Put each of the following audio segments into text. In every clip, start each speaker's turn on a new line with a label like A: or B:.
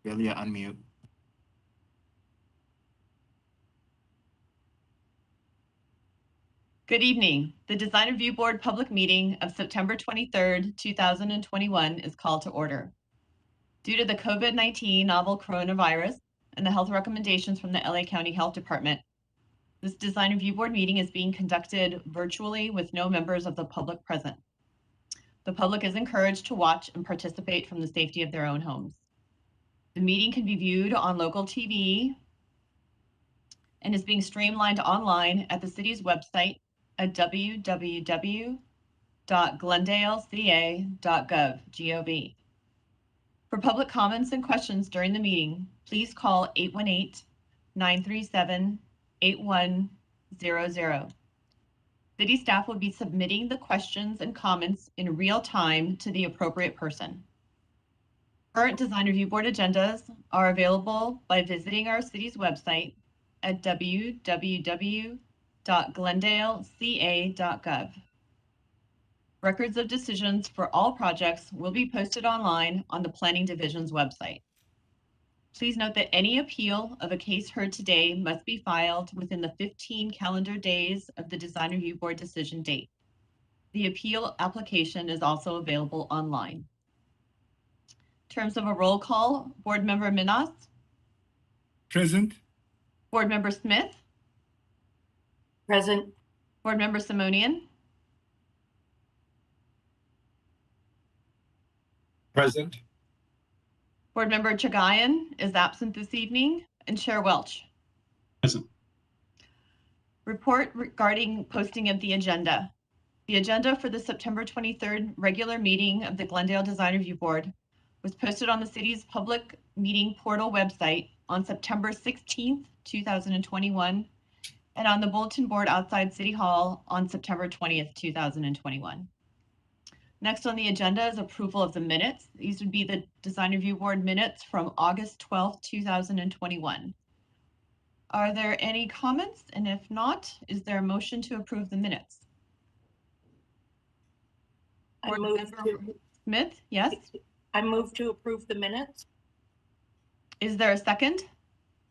A: Delia, unmute.
B: Good evening. The Design Review Board public meeting of September 23rd, 2021 is called to order. Due to the COVID-19 novel coronavirus and the health recommendations from the LA County Health Department, this Design Review Board meeting is being conducted virtually with no members of the public present. The public is encouraged to watch and participate from the safety of their own homes. The meeting can be viewed on local TV and is being streamlined online at the city's website at www.glendaleca.gov. For public comments and questions during the meeting, please call 818-937-8100. City staff will be submitting the questions and comments in real time to the appropriate person. Current Design Review Board agendas are available by visiting our city's website at www.glendaleca.gov. Records of decisions for all projects will be posted online on the Planning Division's website. Please note that any appeal of a case heard today must be filed within the 15 calendar days of the Design Review Board decision date. The appeal application is also available online. In terms of a roll call, Board Member Minas.
C: Present.
B: Board Member Smith.
D: Present.
B: Board Member Simonian.
C: Present.
B: Board Member Chagayan is absent this evening, and Chair Welch.
C: Present.
B: Report regarding posting of the agenda. The agenda for the September 23rd regular meeting of the Glendale Design Review Board was posted on the city's public meeting portal website on September 16th, 2021, and on the bulletin board outside City Hall on September 20th, 2021. Next on the agenda is approval of the minutes. These would be the Design Review Board minutes from August 12th, 2021. Are there any comments? And if not, is there a motion to approve the minutes? Board Member Smith, yes?
D: I move to approve the minutes.
B: Is there a second?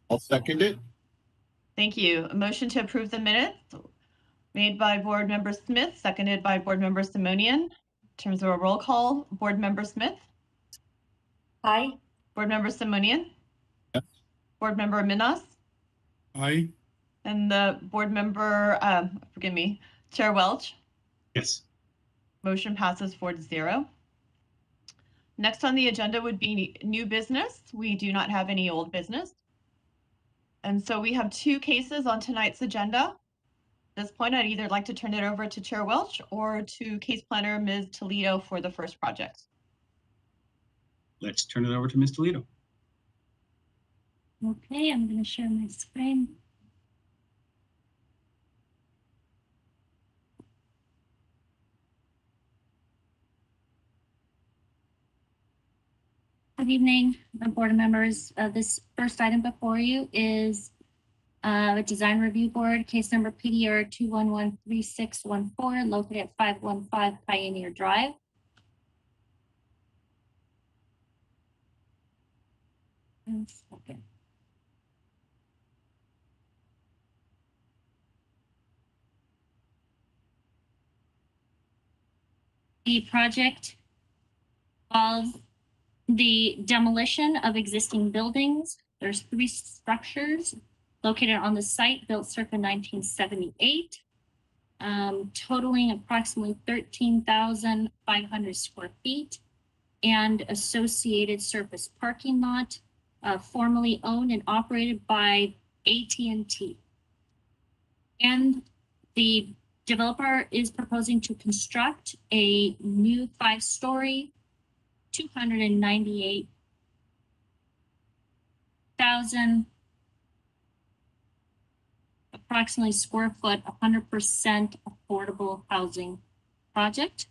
C: I'll second it.
B: Thank you. A motion to approve the minutes made by Board Member Smith, seconded by Board Member Simonian. In terms of a roll call, Board Member Smith?
D: Aye.
B: Board Member Simonian?
C: Yes.
B: Board Member Minas?
C: Aye.
B: And the Board Member, forgive me, Chair Welch?
C: Yes.
B: Motion passes 4-0. Next on the agenda would be new business. We do not have any old business. And so we have two cases on tonight's agenda. At this point, I'd either like to turn it over to Chair Welch or to Case Planner Ms. Toledo for the first project.
E: Let's turn it over to Ms. Toledo.
F: Okay, I'm going to share my screen. Good evening, board members. This first item before you is a Design Review Board, case number PDR 2113614, located at 515 Pioneer Drive. Okay. The project involves the demolition of existing buildings. There's 3 structures located on the site built circa 1978, totaling approximately 13,500 square feet and associated surface parking lot, formerly owned and operated by AT&T. And the developer is proposing to construct a new 5-story, 298,000 approximately square foot, 100% affordable housing project,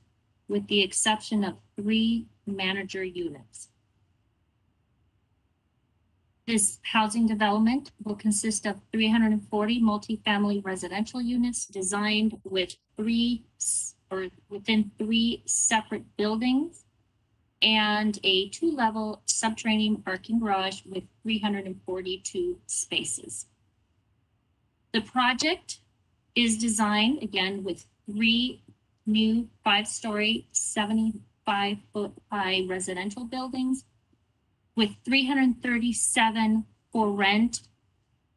F: with the exception of 3 manager units. This housing development will consist of 340 multifamily residential units designed with within 3 separate buildings and a 2-level subterranean parking garage with 342 spaces. The project is designed again with 3 new 5-story, 75-foot high residential buildings with 337 for rent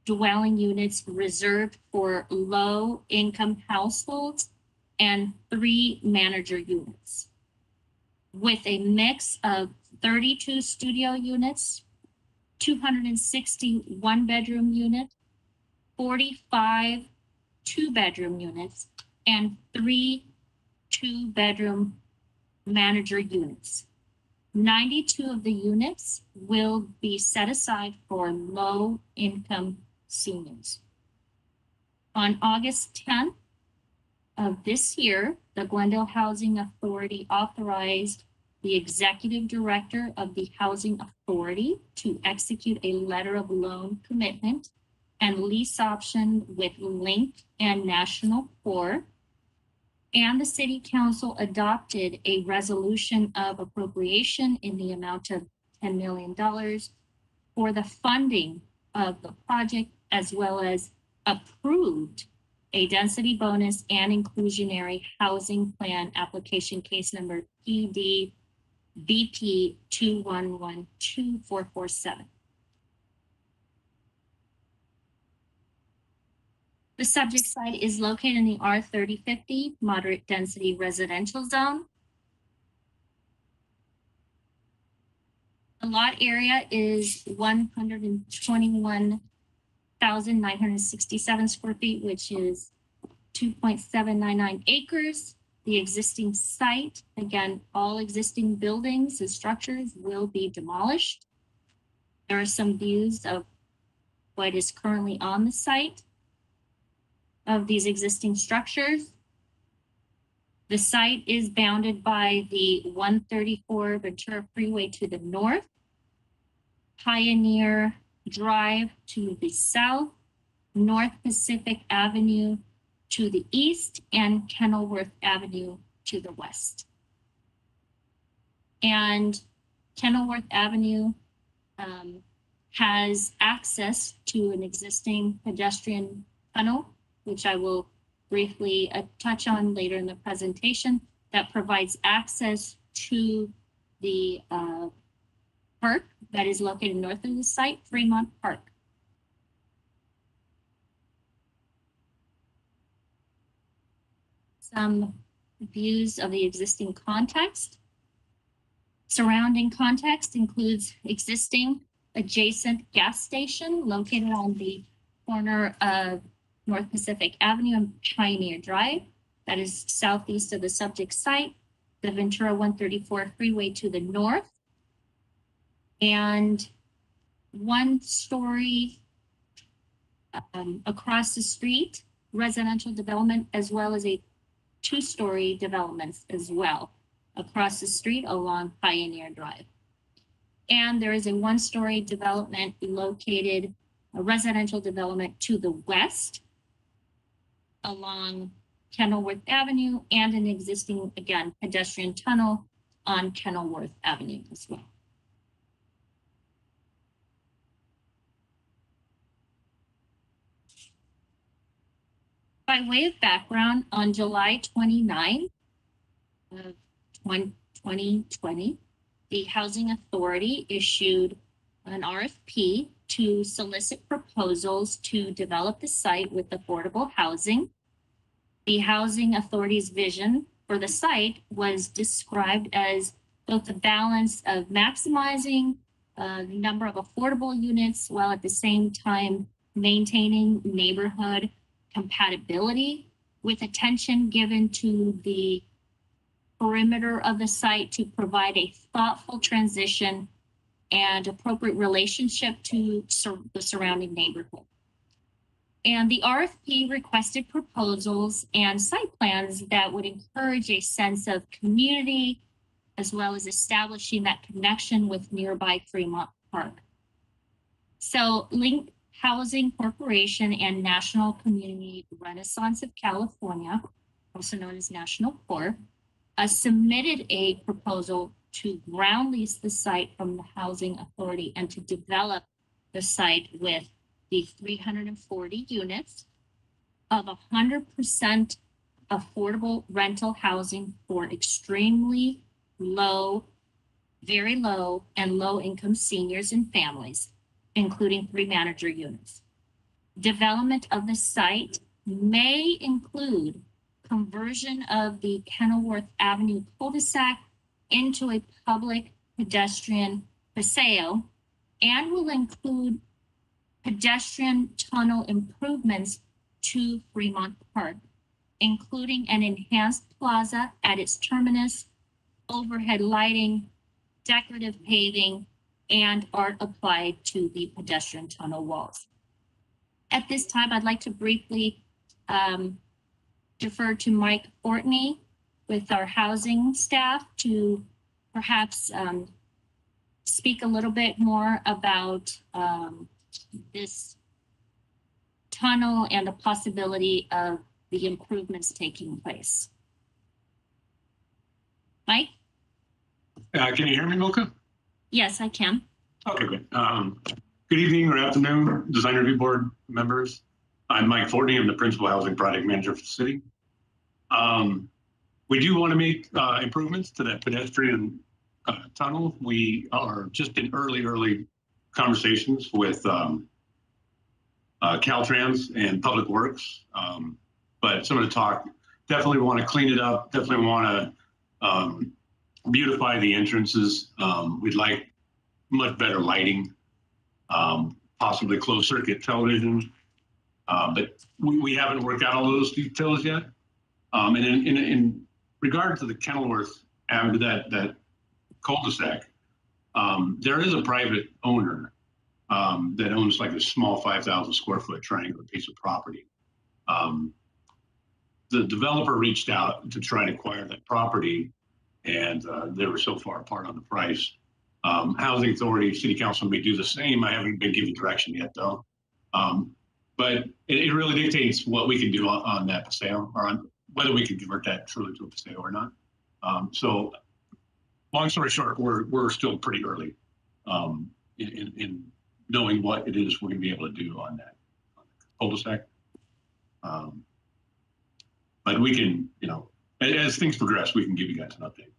F: dwelling units reserved for low income households and 3 manager units, with a mix of 32 studio units, 260 1-bedroom units, 45 2-bedroom units, and 3 2-bedroom manager units. 92 of the units will be set aside for low-income seniors. On August 10th of this year, the Glendale Housing Authority authorized the executive director of the Housing Authority to execute a letter of loan commitment and lease option with Link and National Core. And the City Council adopted a resolution of appropriation in the amount of $10 million for the funding of the project, as well as approved a density bonus and inclusionary housing plan application case number PD BP 2112447. The subject site is located in the R3050 moderate density residential zone. The lot area is 121,967 square feet, which is 2.799 acres. The existing site, again, all existing buildings and structures will be demolished. There are some views of what is currently on the site of these existing structures. The site is bounded by the 134 Ventura Freeway to the north, Pioneer Drive to the south, North Pacific Avenue to the east, and Kenilworth Avenue to the west. And Kenilworth Avenue has access to an existing pedestrian tunnel, which I will briefly touch on later in the presentation, that provides access to the park that is located north of the site, Fremont Park. Some views of the existing context. Surrounding context includes existing adjacent gas station located on the corner of North Pacific Avenue and Pioneer Drive, that is southeast of the subject site, the Ventura 134 Freeway to the north, and 1-story across the street residential development, as well as a 2-story developments as well across the street along Pioneer Drive. And there is a 1-story development located, a residential development to the west along Kenilworth Avenue, and an existing, again, pedestrian tunnel on Kenilworth Avenue as well. By way of background, on July 29 of 2020, the Housing Authority issued an RFP to solicit proposals to develop the site with affordable housing. The Housing Authority's vision for the site was described as both a balance of maximizing the number of affordable units while at the same time maintaining neighborhood compatibility, with attention given to the perimeter of the site to provide a thoughtful transition and appropriate relationship to the surrounding neighborhood. And the RFP requested proposals and site plans that would encourage a sense of community, as well as establishing that connection with nearby Fremont Park. So Link Housing Corporation and National Community Renaissance of California, also known as National Core, submitted a proposal to ground lease the site from the Housing Authority and to develop the site with the 340 units of 100% affordable rental housing for extremely low, very low, and low-income seniors and families, including 3 manager units. Development of the site may include conversion of the Kenilworth Avenue cul-de-sac into a public pedestrian paseo and will include pedestrian tunnel improvements to Fremont Park, including an enhanced plaza at its terminus, overhead lighting, decorative paving, and art applied to the pedestrian tunnel walls. At this time, I'd like to briefly defer to Mike Ortney with our housing staff to perhaps speak a little bit more about this tunnel and the possibility of the improvements taking place. Mike?
C: Can you hear me, Milka?
F: Yes, I can.
C: Okay, good. Good evening or afternoon, Design Review Board members. I'm Mike Fortney. I'm the Principal Housing Project Manager for the city. We do want to make improvements to that pedestrian tunnel. We are just in early conversations with Caltrans and Public Works. But some of the talk, definitely want to clean it up, definitely want to beautify the entrances. We'd like much better lighting, possibly closed circuit television. But we haven't worked out all those details yet. And in regard to the Kenilworth Avenue, that cul-de-sac, there is a private owner that owns like a small 5,000 square foot triangular piece of property. The developer reached out to try to acquire that property, and they were so far apart on the price. Housing Authority, City Council may do the same. I haven't been given direction yet, though. But it really dictates what we can do on that paseo, or on whether we can convert that truly to a paseo or not. So, long story short, we're still pretty early in knowing what it is we're going to be able to do on that cul-de-sac. But we can, as things progress, we can give you guys an update.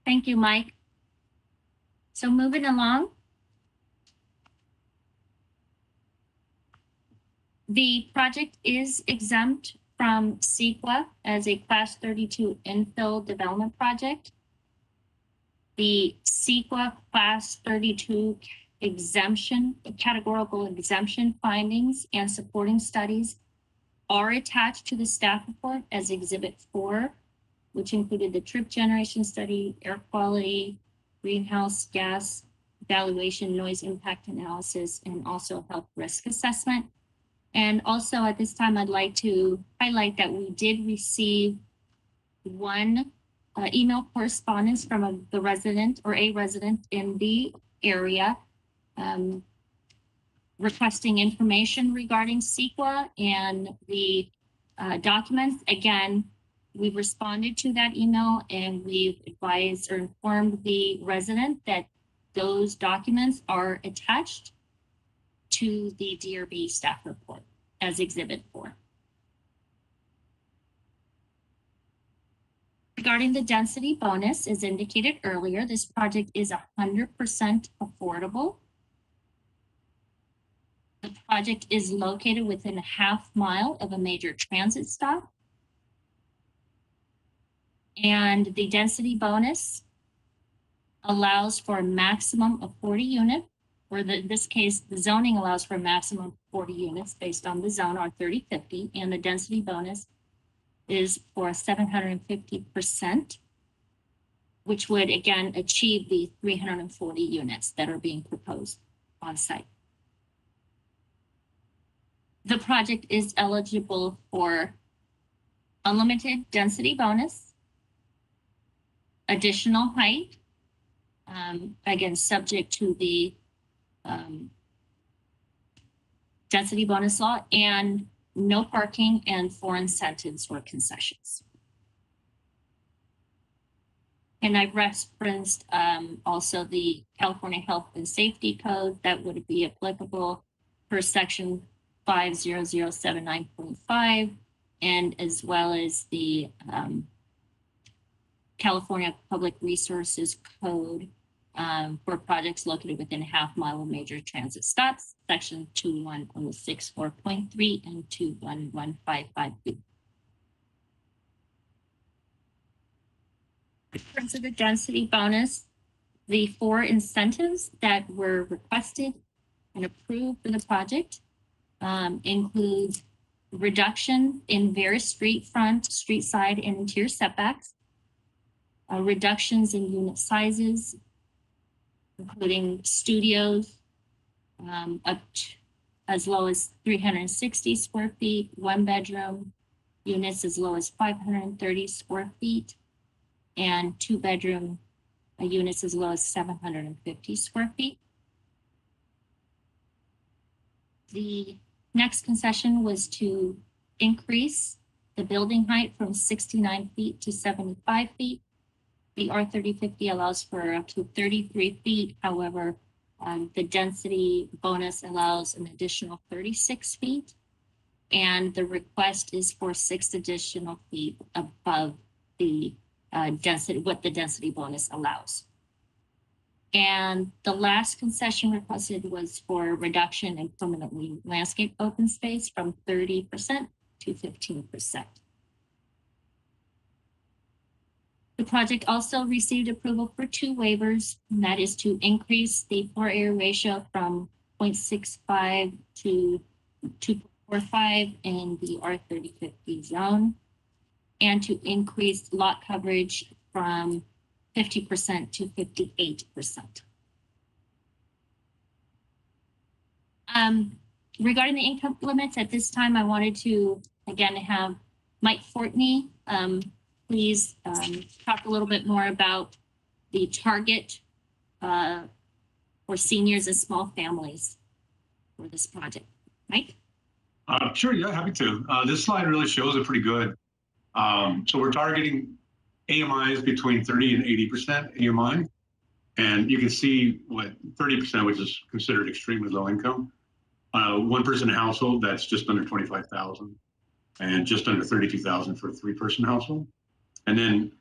F: Thank you, Mike. So moving along. The project is exempt from CEQA as a Class 32 infill development project. The CEQA Class 32 exemption, categorical exemption findings and supporting studies are attached to the staff report as Exhibit 4, which included the trip generation study, air quality, greenhouse gas evaluation, noise impact analysis, and also health risk assessment. And also at this time, I'd like to highlight that we did receive one email correspondence from a resident in the area requesting information regarding CEQA and the documents. Again, we've responded to that email and we've advised or informed the resident that those documents are attached to the DRB staff report as Exhibit 4. Regarding the density bonus, as indicated earlier, this project is 100% affordable. The project is located within a half mile of a major transit stop. And the density bonus allows for a maximum of 40 units, or in this case, the zoning allows for a maximum of 40 units based on the zone R3050, and the density bonus is for 750%, which would again achieve the 340 units that are being proposed on site. The project is eligible for unlimited density bonus, additional height, again, subject to the density bonus law, and no parking and for incentives or concessions. And I referenced also the California Health and Safety Code that would be applicable per section 50079.5, and as well as the California Public Resources Code for projects located within a half mile of major transit stops, section 21064.3 and 21155B. In terms of the density bonus, the 4 incentives that were requested and approved for the project include reduction in various street front, street side, and interior setbacks, reductions in unit sizes, including studios, up to, as low as 360 square feet, 1-bedroom units as low as 530 square feet, and 2-bedroom units as low as 750 square feet. The next concession was to increase the building height from 69 feet to 75 feet. The R3050 allows for up to 33 feet. However, the density bonus allows an additional 36 feet. And the request is for 6 additional feet above the density, what the density bonus allows. And the last concession requested was for reduction in permanently landscape open space from 30% to 15%. The project also received approval for 2 waivers, and that is to increase the floor area ratio from 0.65 to 2.45 in the R3050 zone, and to increase lot coverage from 50% to 58%. Regarding the income limits, at this time, I wanted to, again, have Mike Fortney please talk a little bit more about the target for seniors and small families for this project. Mike?
C: Sure, yeah, happy to. This slide really shows it pretty good. So we're targeting AMIs between 30 and 80% AMI. And you can see what 30%, which is considered extremely low income. 1-person household, that's just under 25,000, and just under 32,000 for a 3-person household. And then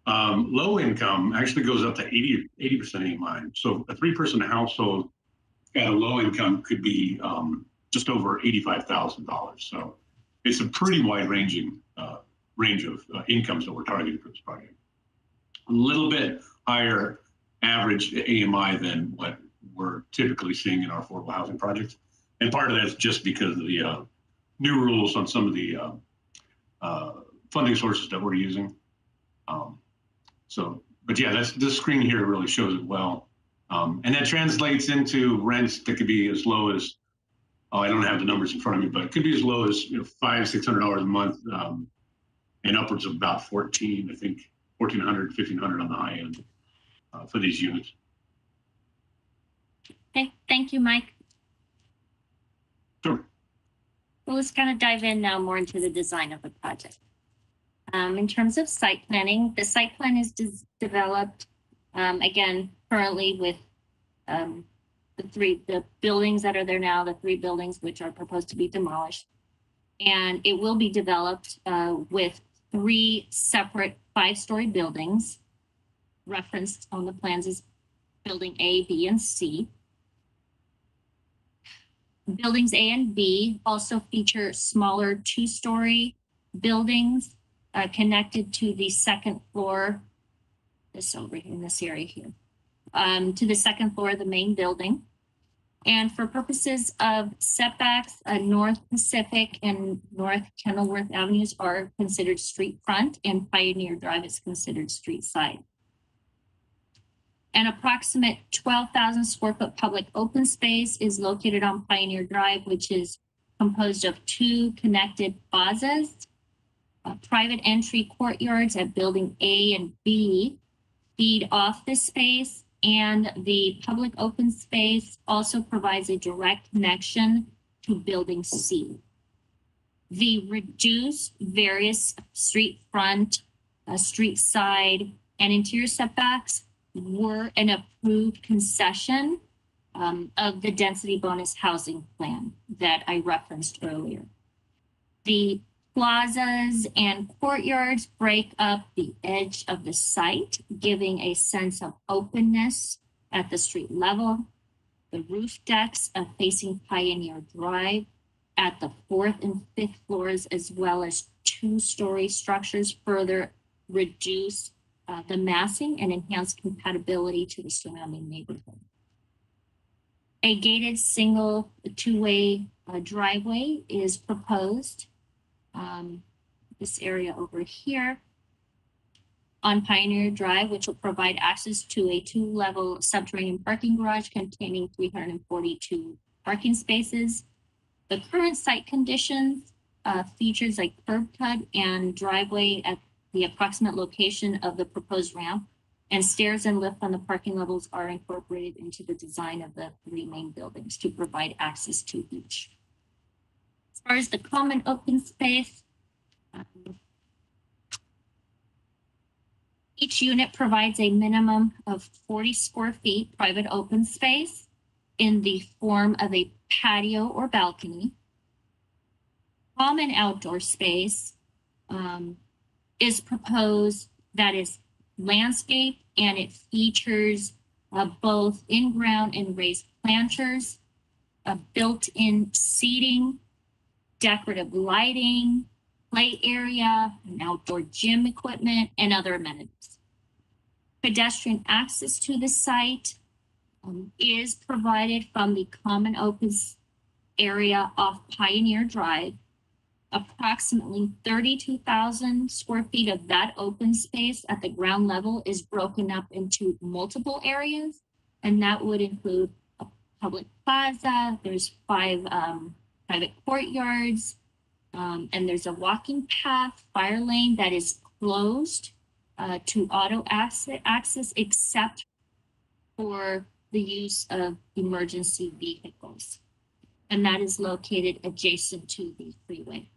C: low income actually goes up to 80% AMI. So a 3-person household at a low income could be just over $85,000. So it's a pretty wide ranging range of incomes that we're targeting for this project. A little bit higher average AMI than what we're typically seeing in our affordable housing projects. And part of that is just because of the new rules on some of the funding sources that we're using. But yeah, this screen here really shows it well. And that translates into rents that could be as low as, I don't have the numbers in front of me, but it could be as low as $500-600 a month, and upwards of about 14, I think, $1,400, $1,500 on the high end for these units.
F: Okay, thank you, Mike.
C: Sure.
F: Well, let's kind of dive in now more into the design of the project. In terms of site planning, the site plan is developed, again, currently with the buildings that are there now, the 3 buildings which are proposed to be demolished. And it will be developed with 3 separate 5-story buildings referenced on the plans as building A, B, and C. Buildings A and B also feature smaller 2-story buildings connected to the 2nd floor, this over here in this area here, to the 2nd floor of the main building. And for purposes of setbacks, North Pacific and North Kenilworth Avenues are considered street front, and Pioneer Drive is considered street side. An approximate 12,000 square foot public open space is located on Pioneer Drive, which is composed of 2 connected plazas. Private entry courtyards at building A and B feed off this space, and the public open space also provides a direct connection to building C. The reduced various street front, street side, and interior setbacks were an approved concession of the density bonus housing plan that I referenced earlier. The plazas and courtyards break up the edge of the site, giving a sense of openness at the street level. The roof decks facing Pioneer Drive at the 4th and 5th floors, as well as 2-story structures, further reduce the massing and enhance compatibility to the surrounding neighborhood. A gated single 2-way driveway is proposed. This area over here on Pioneer Drive, which will provide access to a 2-level subterranean parking garage containing 342 parking spaces. The current site conditions features a curb cut and driveway at the approximate location of the proposed ramp, and stairs and lift on the parking levels are incorporated into the design of the 3 main buildings to provide access to each. As far as the common open space, each unit provides a minimum of 40 square feet private open space in the form of a patio or balcony. Common outdoor space is proposed that is landscape, and it features both in-ground and raised planters, built-in seating, decorative lighting, play area, and outdoor gym equipment, and other amenities. Pedestrian access to the site is provided from the common open area off Pioneer Drive. Approximately 32,000 square feet of that open space at the ground level is broken up into multiple areas, and that would include a public plaza. There's 5 private courtyards, and there's a walking path, fire lane that is closed to auto access except for the use of emergency vehicles. And that is located adjacent to the freeway.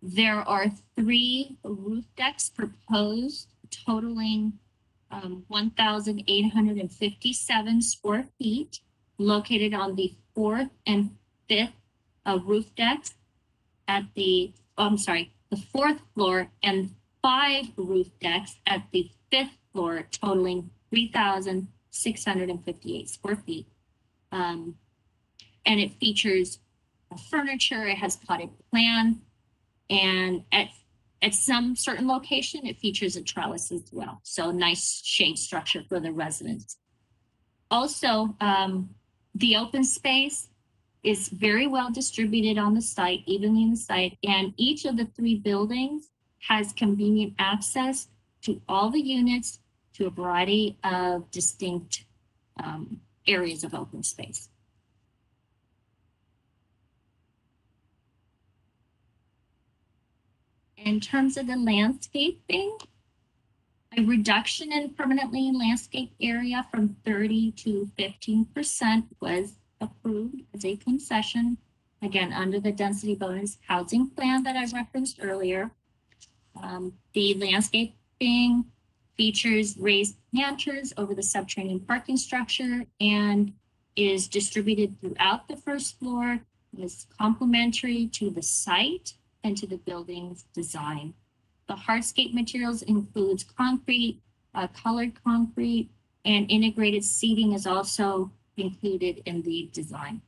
F: There are 3 roof decks proposed, totaling 1,857 square feet, located on the 4th and 5th roof decks at the 4th floor, and 5 roof decks at the 5th floor, totaling 3,658 square feet. And it features furniture, it has plotted plan, and at some certain location, it features a trellis as well. So nice shade structure for the residents. Also, the open space is very well distributed on the site, evenly in the site, and each of the 3 buildings has convenient access to all the units to a variety of distinct areas of open space. In terms of the landscaping, a reduction in permanently landscaped area from 30 to 15% was approved as a concession, again, under the density bonus housing plan that I referenced earlier. The landscaping features raised planters over the subterranean parking structure and is distributed throughout the 1st floor. It is complementary to the site and to the building's design. The hardscape materials includes concrete, colored concrete, and integrated seating is also included in the design.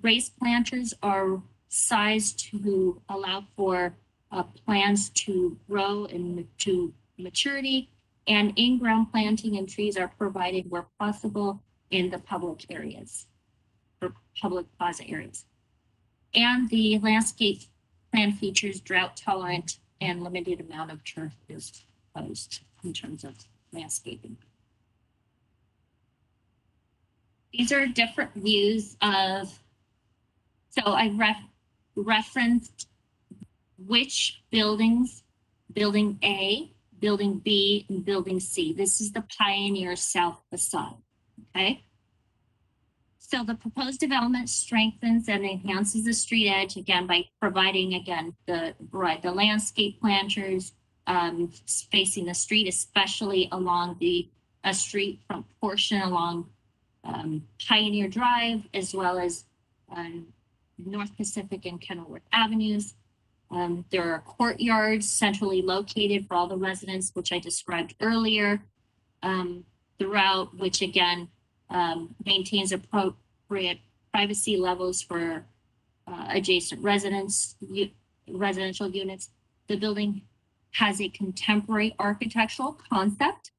F: Raised planters are sized to allow for plants to grow and to maturity, and in-ground planting and trees are provided where possible in the public areas, or public plaza areas. And the landscape plan features drought tolerant and limited amount of turf is proposed in terms of landscaping. These are different views of, so I referenced which buildings, building A, building B, and building C. This is the Pioneer South facade, okay? So the proposed development strengthens and enhances the street edge, again, by providing, again, the landscape planters, facing the street, especially along the street front portion along Pioneer Drive, as well as North Pacific and Kenilworth Avenues. There are courtyards centrally located for all the residents, which I described earlier, throughout, which again maintains appropriate privacy levels for adjacent residential units. The building has a contemporary architectural concept.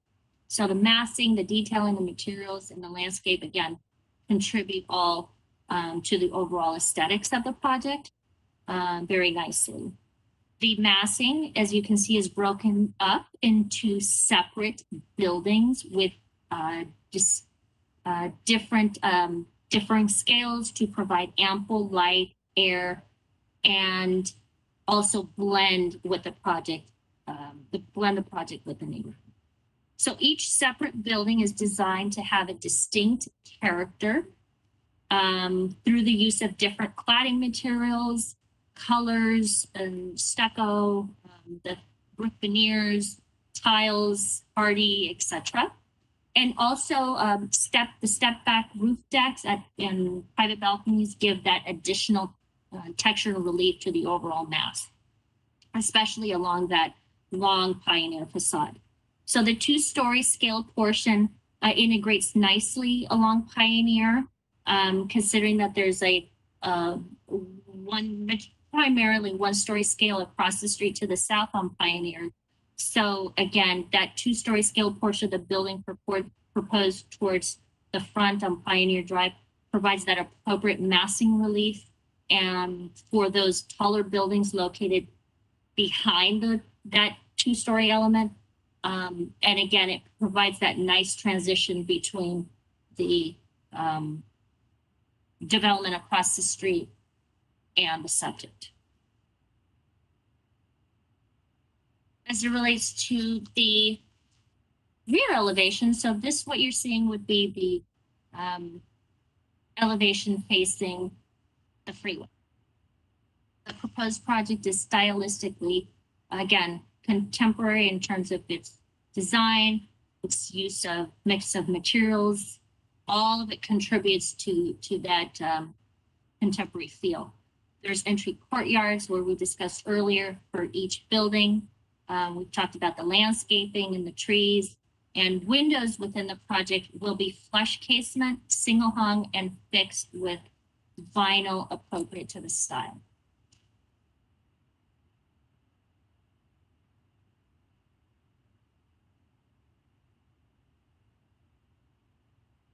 F: So the massing, the detailing, the materials, and the landscape, again, contribute all to the overall aesthetics of the project very nicely. The massing, as you can see, is broken up into separate buildings with just differing scales to provide ample light, air, and also blend with the project, blend the project with the neighborhood. So each separate building is designed to have a distinct character through the use of different cladding materials, colors, and stucco, the brick veneers, tiles, hardy, etc. And also the step back roof decks and private balconies give that additional texture and relief to the overall mass, especially along that long Pioneer facade. So the 2-story scale portion integrates nicely along Pioneer, considering that there's a primarily 1-story scale across the street to the south on Pioneer. So again, that 2-story scale portion of the building proposed towards the front on Pioneer Drive provides that appropriate massing relief, and for those taller buildings located behind that 2-story element. And again, it provides that nice transition between the development across the street and the subject. As it relates to the rear elevation, so this, what you're seeing would be the elevation facing the freeway. The proposed project is stylistically, again, contemporary in terms of its design, its use of mix of materials. All of it contributes to that contemporary feel. There's entry courtyards where we discussed earlier for each building. We've talked about the landscaping and the trees, and windows within the project will be flush casement, single hung, and fixed with vinyl appropriate to the style.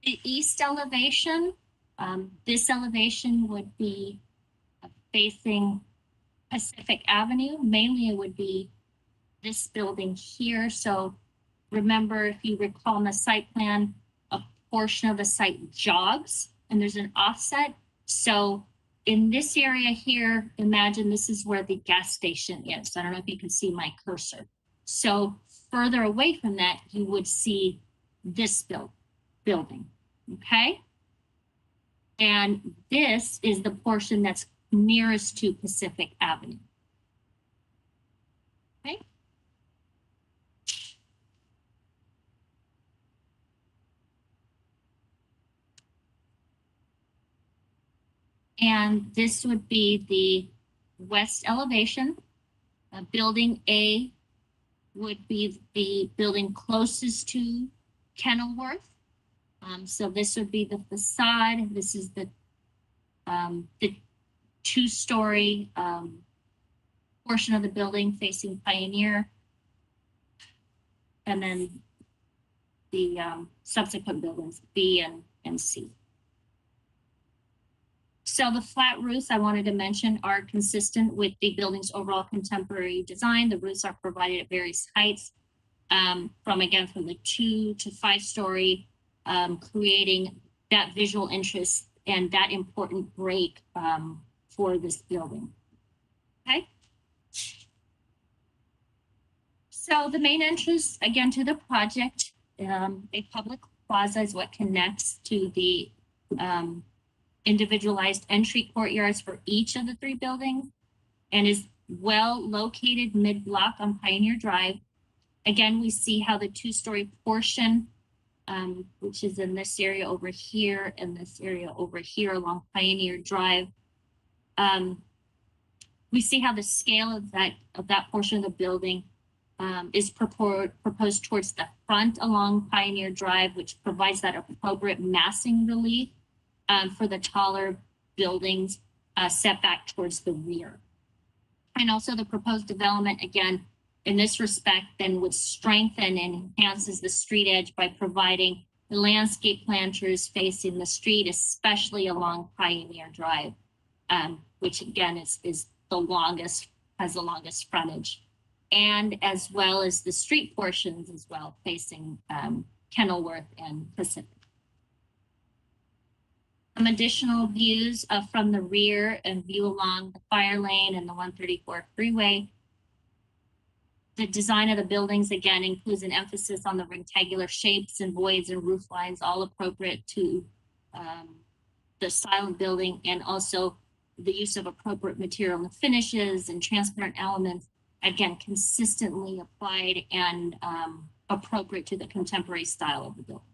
F: The east elevation, this elevation would be facing Pacific Avenue. Mainly it would be this building here. So remember, if you recall in the site plan, a portion of the site jogs and there's an offset. So in this area here, imagine this is where the gas station is. I don't know if you can see my cursor. So further away from that, you would see this building, okay? And this is the portion that's nearest to Pacific Avenue. Okay. And this would be the west elevation. Building A would be the building closest to Kenilworth. So this would be the facade. This is the 2-story portion of the building facing Pioneer. And then the subsequent buildings, B and C. So the flat roofs I wanted to mention are consistent with the building's overall contemporary design. The roofs are provided at various heights from the 2 to 5-story, creating that visual interest and that important break for this building. Okay. So the main entrance, again, to the project, a public plaza is what connects to the individualized entry courtyards for each of the 3 buildings, and is well-located mid-block on Pioneer Drive. Again, we see how the two-story portion, which is in this area over here and this area over here along Pioneer Drive, we see how the scale of that portion of the building is proposed towards the front along Pioneer Drive, which provides that appropriate massing relief for the taller buildings set back towards the rear. And also the proposed development, again, in this respect, then would strengthen and enhances the street edge by providing the landscape planters facing the street, especially along Pioneer Drive, which again is the longest, has the longest frontage, and as well as the street portions as well facing Kenilworth and Pacific. Some additional views from the rear and view along the fire lane and the 134 freeway. The design of the buildings, again, includes an emphasis on the rectangular shapes and voids and roof lines, all appropriate to the style of building, and also the use of appropriate material and finishes and transparent elements, again, consistently applied and appropriate to the contemporary style of the building.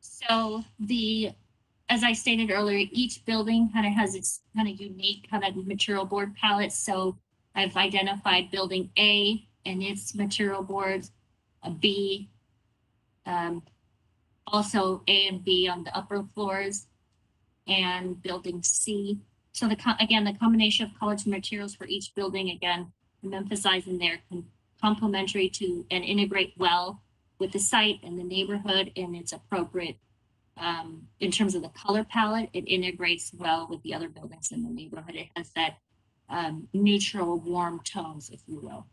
F: So as I stated earlier, each building kind of has its kind of unique kind of material board palette. So I've identified building A and its material boards, B, also A and B on the upper floors, and building C. So again, the combination of colors and materials for each building, again, I'm emphasizing they're complementary to and integrate well with the site and the neighborhood, and it's appropriate in terms of the color palette. It integrates well with the other buildings in the neighborhood. It has that neutral, warm tones, if you will.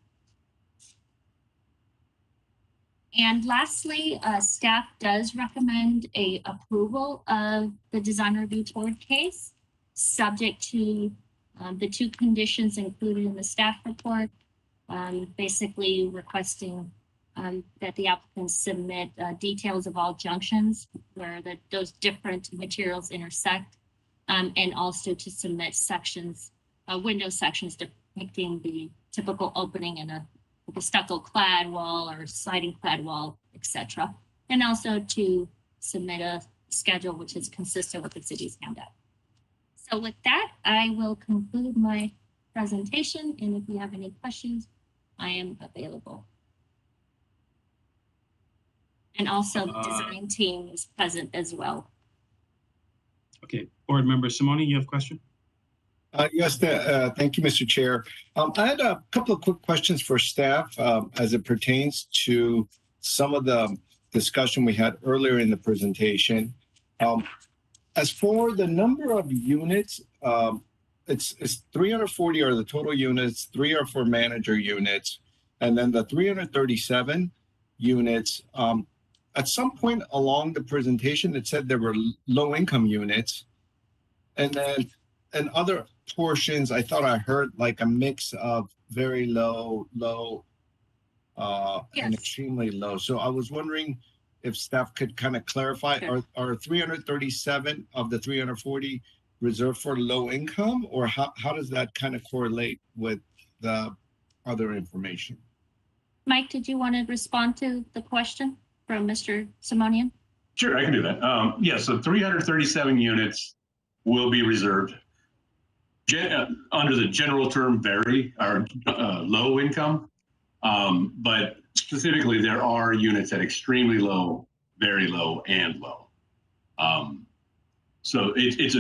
F: And lastly, staff does recommend a approval of the design review board case, subject to the two conditions included in the staff report, basically requesting that the applicants submit details of all junctions where those different materials intersect, and also to submit sections, window sections depicting the typical opening in a stucco clad wall or siding clad wall, etc. And also to submit a schedule which is consistent with the city's handout. So with that, I will conclude my presentation, and if you have any questions, I am available. And also the design team is present as well.
E: Okay, board member Simone, you have a question?
A: Yes, thank you, Mr. Chair. I had a couple of quick questions for staff as it pertains to some of the discussion we had earlier in the presentation. As for the number of units, it's 340 are the total units, 3 are for manager units, and then the 337 units, at some point along the presentation, it said there were low-income units, and then in other portions, I thought I heard like a mix of very low,
F: Yes.
A: and extremely low. So I was wondering if staff could kind of clarify,
F: Sure.
A: are 337 of the 340 reserved for low income, or how does that kind of correlate with the other information?
F: Mike, did you want to respond to the question from Mr. Simonian?
C: Sure, I can do that. Yeah, so 337 units will be reserved. Under the general term are low income, but specifically there are units at extremely low, very low, and low. So it's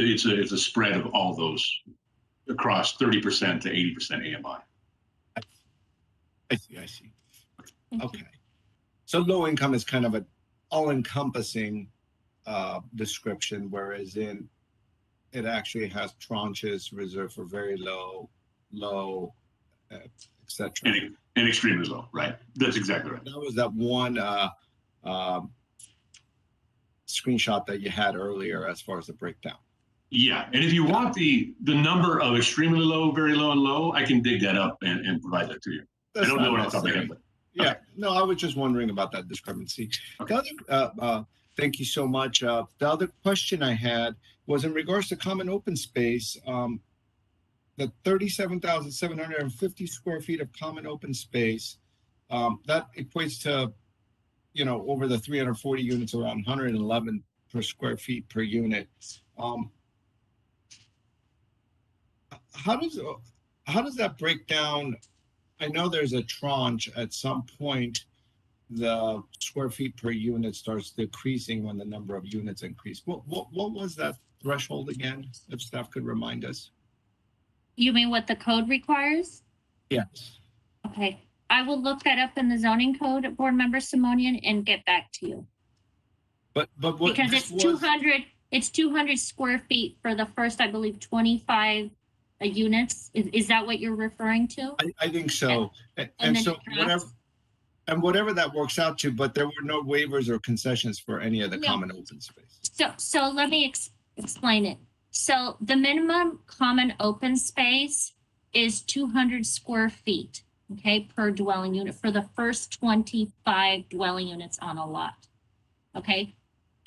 C: a spread of all those across 30% to 80% AMI.
A: I see.
F: Thank you.
A: Okay. So low income is kind of an all-encompassing description, whereas it actually has tranches reserved for very low, etc.
C: And extremely low, right? That's exactly right.
A: That was that one screenshot that you had earlier as far as the breakdown.
C: Yeah, and if you want the number of extremely low, very low, and low, I can dig that up and provide that to you.
A: That's
C: I don't
A: not
C: know what else I'm
A: necessary.
C: thinking, but
A: Yeah, no, I was just wondering about that discrepancy.
C: Okay.
A: The other Thank you so much. The other question I had was in regards to common open space. The 37,750 square feet of common open space, that equates to, over the 340 units, around 111 per square feet per unit. How does that break down? I know there's a tranche at some point. The square feet per unit starts decreasing when the number of units increase. What was that threshold again? If staff could remind us.
F: You mean what the code requires?
A: Yes.
F: Okay, I will look that up in the zoning code, Board Member Simonian, and get back to you.
A: But what
F: Because it's 200 square feet for the first, I believe, 25 units. Is that what you're referring to?
A: I think so. And
F: then
A: so
F: it drops.
A: whatever that works out to, but there were no waivers or concessions for any of the
F: No.
A: common open space.
F: So let me explain it. So the minimum common open space is 200 square feet, okay, per dwelling unit for the first 25 dwelling units on a lot, okay?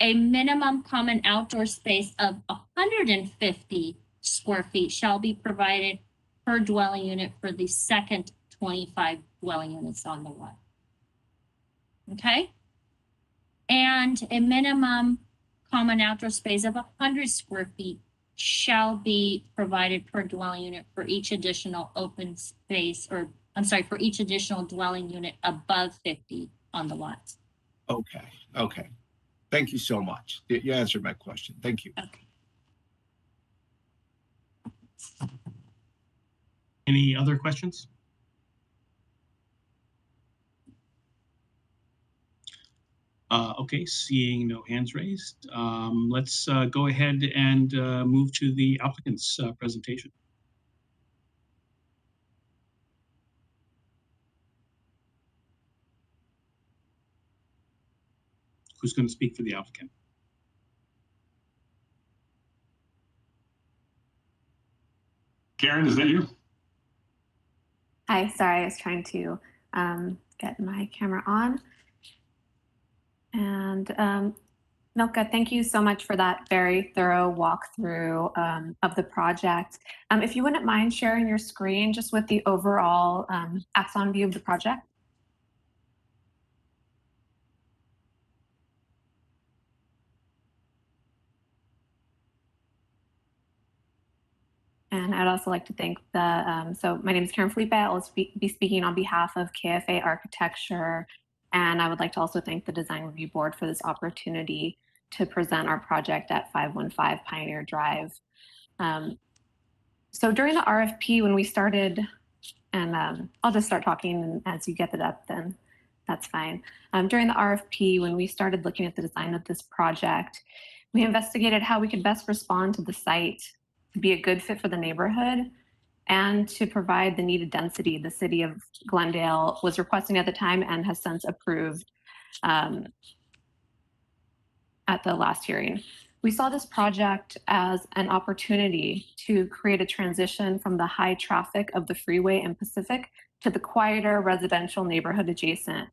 F: A minimum common outdoor space of 150 square feet shall be provided per dwelling unit for the second 25 dwelling units on the lot. Okay? And a minimum common outdoor space of 100 square feet shall be provided per dwelling unit for each additional open space, or I'm sorry, for each additional dwelling unit above 50 on the lot.
A: Okay. Thank you so much. You answered my question. Thank you.
F: Okay.
E: Any other questions? Okay, seeing no hands raised, let's go ahead and move to the applicant's presentation. Who's going to speak for the applicant?
C: Karen, is that you?
G: Hi, sorry, I was trying to get my camera on. And Milka, thank you so much for that very thorough walkthrough of the project. If you wouldn't mind sharing your screen just with the overall axon view of the project. And I'd also like to thank so my name is Karen Felipe. I'll be speaking on behalf of KFA Architecture. And I would like to also thank the Design Review Board for this opportunity to present our project at 515 Pioneer Drive. So during the RFP, when we started, and I'll just start talking, and as you get it up, then that's fine. During the RFP, when we started looking at the design of this project, we investigated how we could best respond to the site to be a good fit for the neighborhood and to provide the needed density the city of Glendale was requesting at the time and has since approved at the last hearing. We saw this project as an opportunity to create a transition from the high traffic of the Freeway and Pacific to the quieter residential neighborhood adjacent.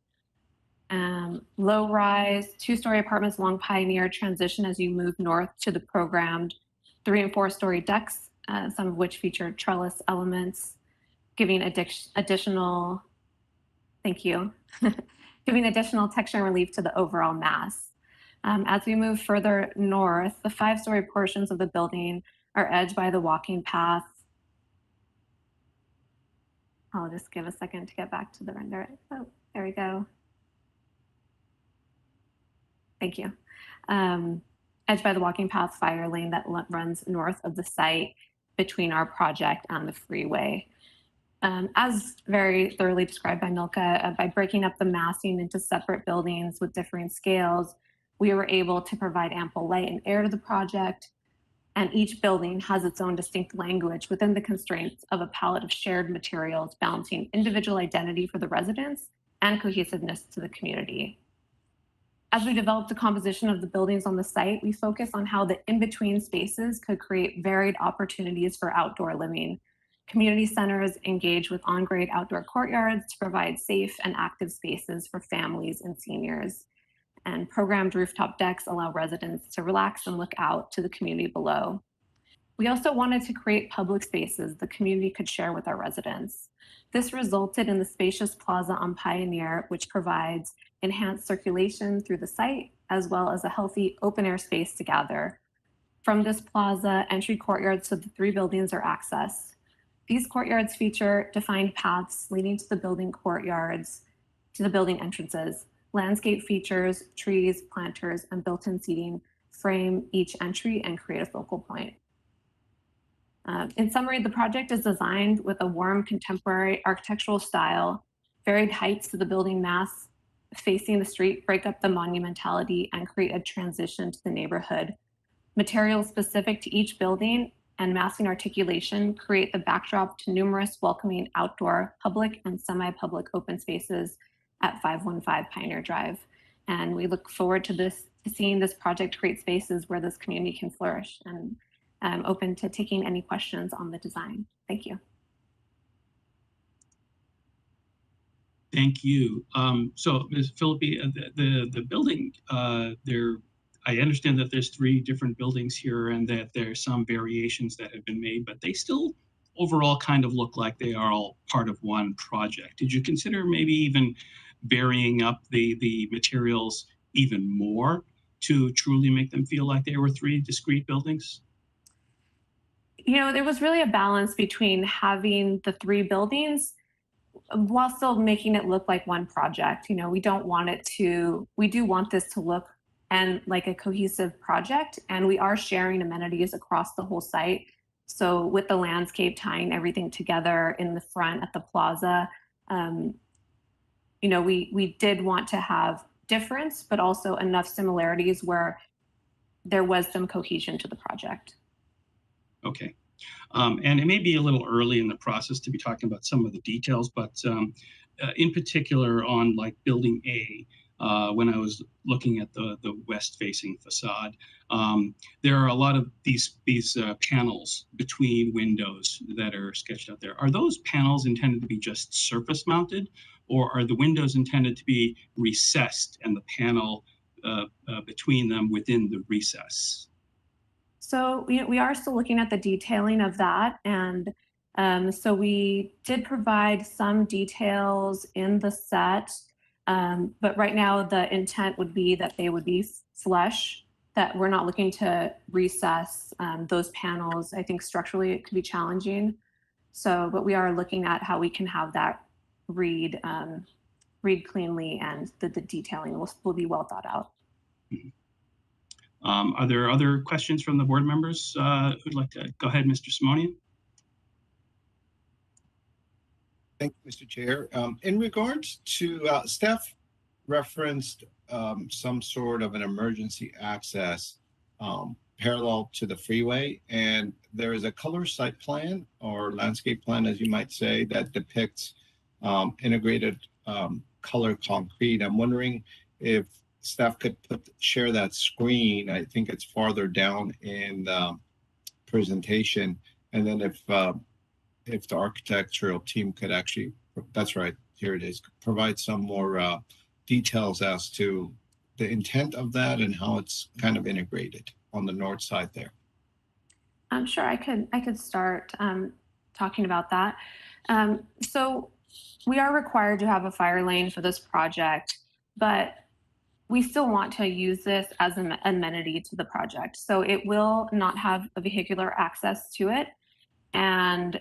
G: Low rise, 2-story apartments along Pioneer transition as you move north to the programmed 3- and 4-story decks, some of which feature trellis elements, giving additional, thank you, giving additional texture and relief to the overall mass. As we move further north, the 5-story portions of the building are edged by the walking path. I'll just give a second to get back to the render. Oh, there we go. Thank you. Edged by the walking path fire lane that runs north of the site between our project and the Freeway. As very thoroughly described by Milka, by breaking up the massing into separate buildings with differing scales, we were able to provide ample light and air to the project, and each building has its own distinct language within the constraints of a palette of shared materials, balancing individual identity for the residents and cohesiveness to the community. As we developed the composition of the buildings on the site, we focus on how the in-between spaces could create varied opportunities for outdoor living. Community centers engage with on-grade outdoor courtyards to provide safe and active spaces for families and seniors. and programmed rooftop decks allow residents to relax and look out to the community below. We also wanted to create public spaces the community could share with our residents. This resulted in the spacious plaza on Pioneer, which provides enhanced circulation through the site, as well as a healthy open air space to gather. From this plaza, entry courtyards to the 3 buildings are accessed. These courtyards feature defined paths leading to the building courtyards, to the building entrances. Landscape features, trees, planters, and built-in seating frame each entry and create a focal point. In summary, the project is designed with a warm contemporary architectural style. Varied heights to the building mass facing the street break up the monumentality and create a transition to the neighborhood. Materials specific to each building and massing articulation create the backdrop to numerous welcoming outdoor, public, and semi-public open spaces at 515 Pioneer Drive. And we look forward to seeing this project create spaces where this community can flourish. And I'm open to taking any questions on the design. Thank you.
E: Thank you. So, Ms. Philippi, the building, I understand that there's 3 different buildings here and that there's some variations that have been made, but they still overall kind of look like they are all part of one project. Did you consider maybe even varying up the materials even more to truly make them feel like they were 3 discrete buildings?
G: You know, there was really a balance between having the 3 buildings while still making it look like one project. You know, we do want this to look and like a cohesive project, and we are sharing amenities across the whole site. So with the landscape tying everything together in the front at the plaza, you know, we did want to have difference, but also enough similarities where there was some cohesion to the project. Okay.
E: And it may be a little early in the process to be talking about some of the details, but in particular on like building A, when I was looking at the west-facing facade, there are a lot of these panels between windows that are sketched out there. Are those panels intended to be just surface mounted, or are the windows intended to be recessed and the panel between them within the recess?
G: So we are still looking at the detailing of that. And so we did provide some details in the set, but right now the intent would be that they would be flush, that we're not looking to recess those panels. I think structurally it could be challenging. So, but we are looking at how we can have that read cleanly, and the detailing will be well thought out.
E: Mm-hmm. Are there other questions from the board members who'd like to go ahead, Mr. Simonian?
A: Thank you, Mr. Chair. In regards to staff referenced some sort of an emergency access parallel to the freeway, and there is a color site plan or landscape plan, as you might say, that depicts integrated color concrete. I'm wondering if staff could share that screen. I think it's farther down in the presentation, and then if the architectural team could actually, that's right, here it is, provide some more details as to the intent of that and how it's kind of integrated on the north side there.
G: I'm sure I could start talking about that. So we are required to have a fire lane for this project, but we still want to use this as an amenity to the project. So it will not have a vehicular access to it, and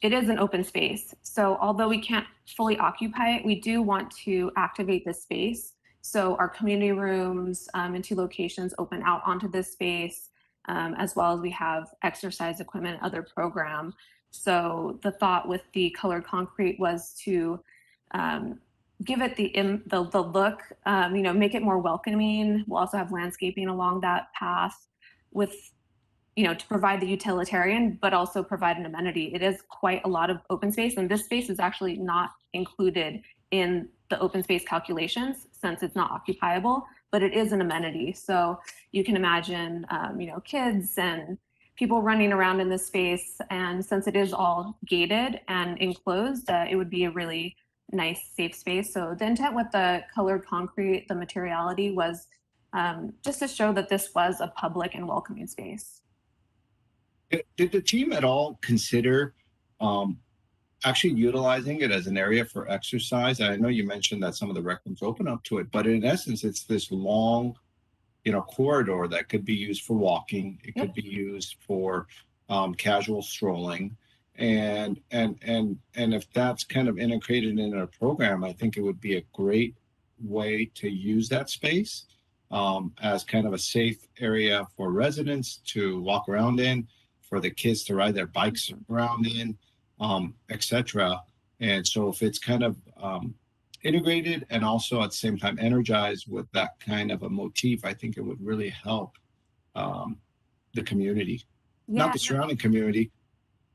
G: it is an open space. So although we can't fully occupy it, we do want to activate this space. So our community rooms in 2 locations open out onto this space, as well as we have exercise equipment, other program. So the thought with the colored concrete was to give it the look, you know, make it more welcoming. We'll also have landscaping along that path with, you know, to provide the utilitarian, but also provide an amenity. It is quite a lot of open space, and this space is actually not included in the open space calculations since it's not occupiable, but it is an amenity. So you can imagine, you know, kids and people running around in this space. And since it is all gated and enclosed, it would be a really nice, safe space. So the intent with the colored concrete, the materiality was just to show that this was a public and welcoming space.
A: Did the team at all consider actually utilizing it as an area for exercise? I know you mentioned that some of the rec rooms open up to it, but in essence, it's this long, corridor that could be used for walking. It could be used for casual strolling, and if that's kind of integrated in a program, I think it would be a great way to use that space as kind of a safe area for residents to walk around in, for the kids to ride their bikes around in, etc. And so if it's kind of integrated and also at the same time energized with that kind of a motif, I think it would really help the community, not the surrounding community,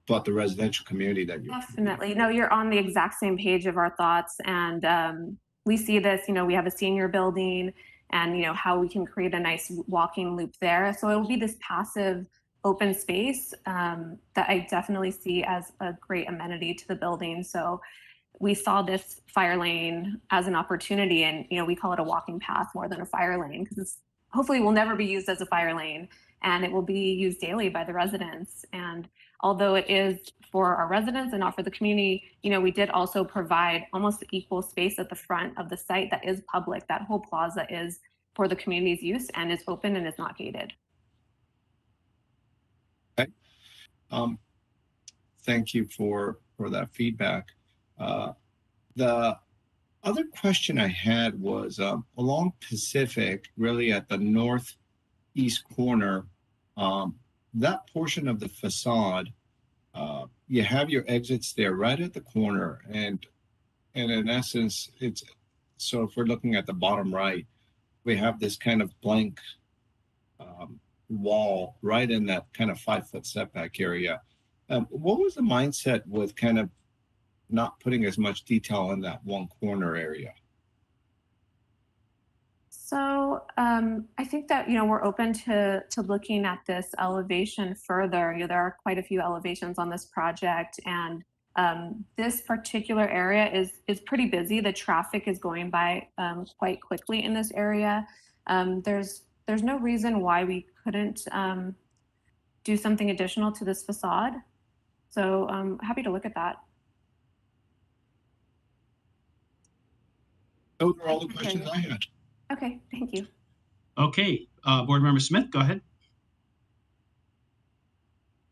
A: but the residential community that you're.
G: Definitely. No, you're on the exact same page of our thoughts. And we see this, we have a senior building and, how we can create a nice walking loop there. So it will be this passive open space that I definitely see as a great amenity to the building. So we saw this fire lane as an opportunity, and we call it a walking path more than a fire lane, because it's hopefully will never be used as a fire lane, and it will be used daily by the residents. And although it is for our residents and not for the community, we did also provide almost equal space at the front of the site that is public. That whole plaza is for the community's use and is open and is not gated.
A: Okay. Thank you for that feedback. The other question I had was along Pacific, really at the northeast corner, that portion of the facade, you have your exits there right at the corner, and in essence, so if we're looking at the bottom right, we have this kind of blank wall right in that kind of 5-foot setback area. What was the mindset with kind of not putting as much detail in that one corner area?
G: So I think that, we're open to looking at this elevation further. There are quite a few elevations on this project, and this particular area is pretty busy. The traffic is going by quite quickly in this area. There's no reason why we couldn't do something additional to this facade. So I'm happy to look at that.
A: Those are all the questions I had.
G: Okay, thank you.
E: Okay, Board Member Smith, go ahead.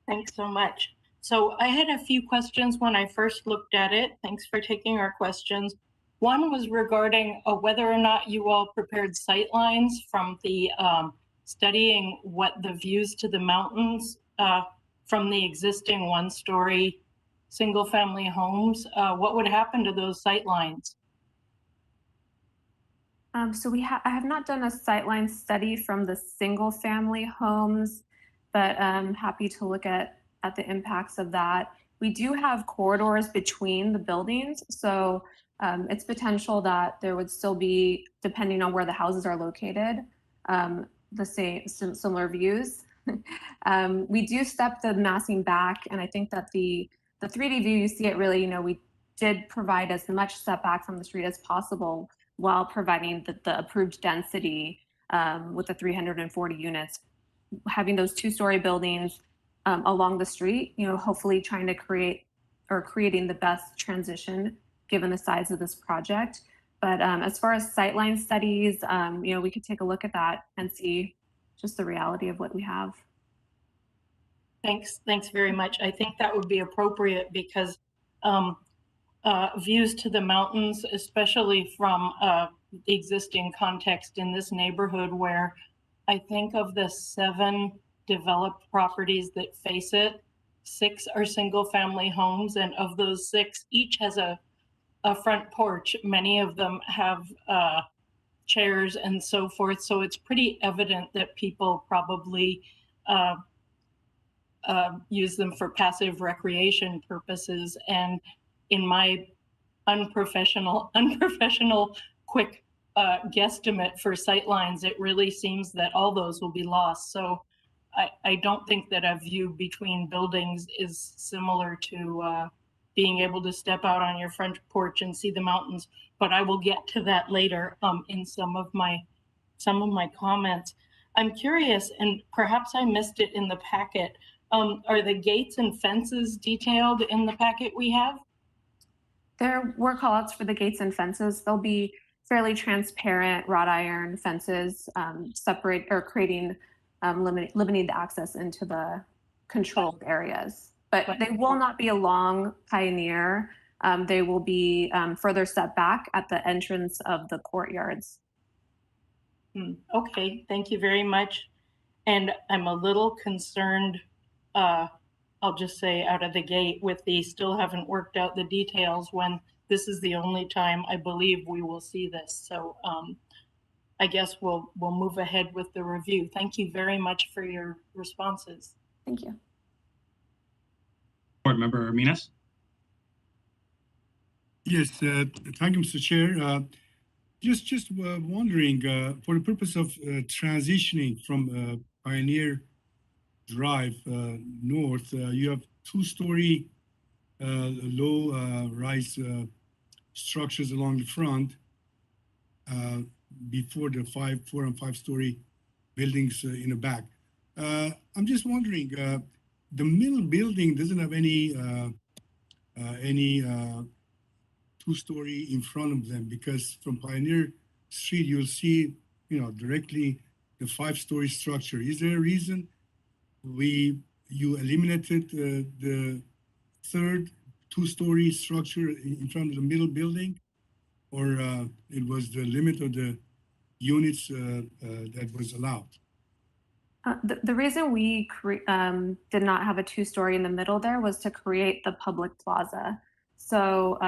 D: Thanks so much. So I had a few questions when I first looked at it. Thanks for taking our questions. One was regarding whether or not you all prepared sight lines from the studying what the views to the mountains from the existing one-story single-family homes. What would happen to those sight lines?
G: So I have not done a sightline study from the single family homes, but I'm happy to look at the impacts of that. We do have corridors between the buildings, so it's potential that there would still be, depending on where the houses are located, the same similar views. We do step the massing back, and I think that the 3D view, you see it really, we did provide as much setback from the street as possible, while providing the approved density with the 340 units, having those 2-story buildings along the street, hopefully trying to creating the best transition given the size of this project. But as far as sightline studies, we could take a look at that and see just the reality of what we have.
D: Thanks very much. I think that would be appropriate because views to the mountains, especially from the existing context in this neighborhood, where I think of the 7 developed properties that face it, 6 are single family homes, and of those 6, each has a front porch. Many of them have chairs and so forth. So it's pretty evident that people probably use them for passive recreation purposes. And in my unprofessional quick guesstimate for sightlines, it really seems that all those will be lost. So I don't think that a view between buildings is similar to being able to step out on your front porch and see the mountains, but I will get to that later in some of my comments. I'm curious, and perhaps I missed it in the packet. Are the gates and fences detailed in the packet we have?
G: There were callouts for the gates and fences. They'll be fairly transparent wrought iron fences, separate or creating limiting the access into the controlled areas. But they will not be along Pioneer. They will be further set back at the entrance of the courtyards.
D: Okay, thank you very much. And I'm a little concerned, I'll just say out of the gate, with the still haven't worked out the details when this is the only time I believe we will see this. So I guess we'll move ahead with the review. Thank you very much for your responses.
G: Thank you.
E: Board Member Minas?
H: Yes, thank you, Mr. Chair. Just wondering, for the purpose of transitioning from Pioneer Drive north, you have two-story low-rise structures along the front before the 4 and 5-story buildings in the back. I'm just wondering, the middle building doesn't have any two-story in front of them, because from Pioneer Street you'll see, directly the 5-story structure. Is there a reason you eliminated the third two-story structure in front of the middle building, or it was the limit of the units that was allowed?
G: The reason we did not have a two-story in the middle there was to create the public plaza. So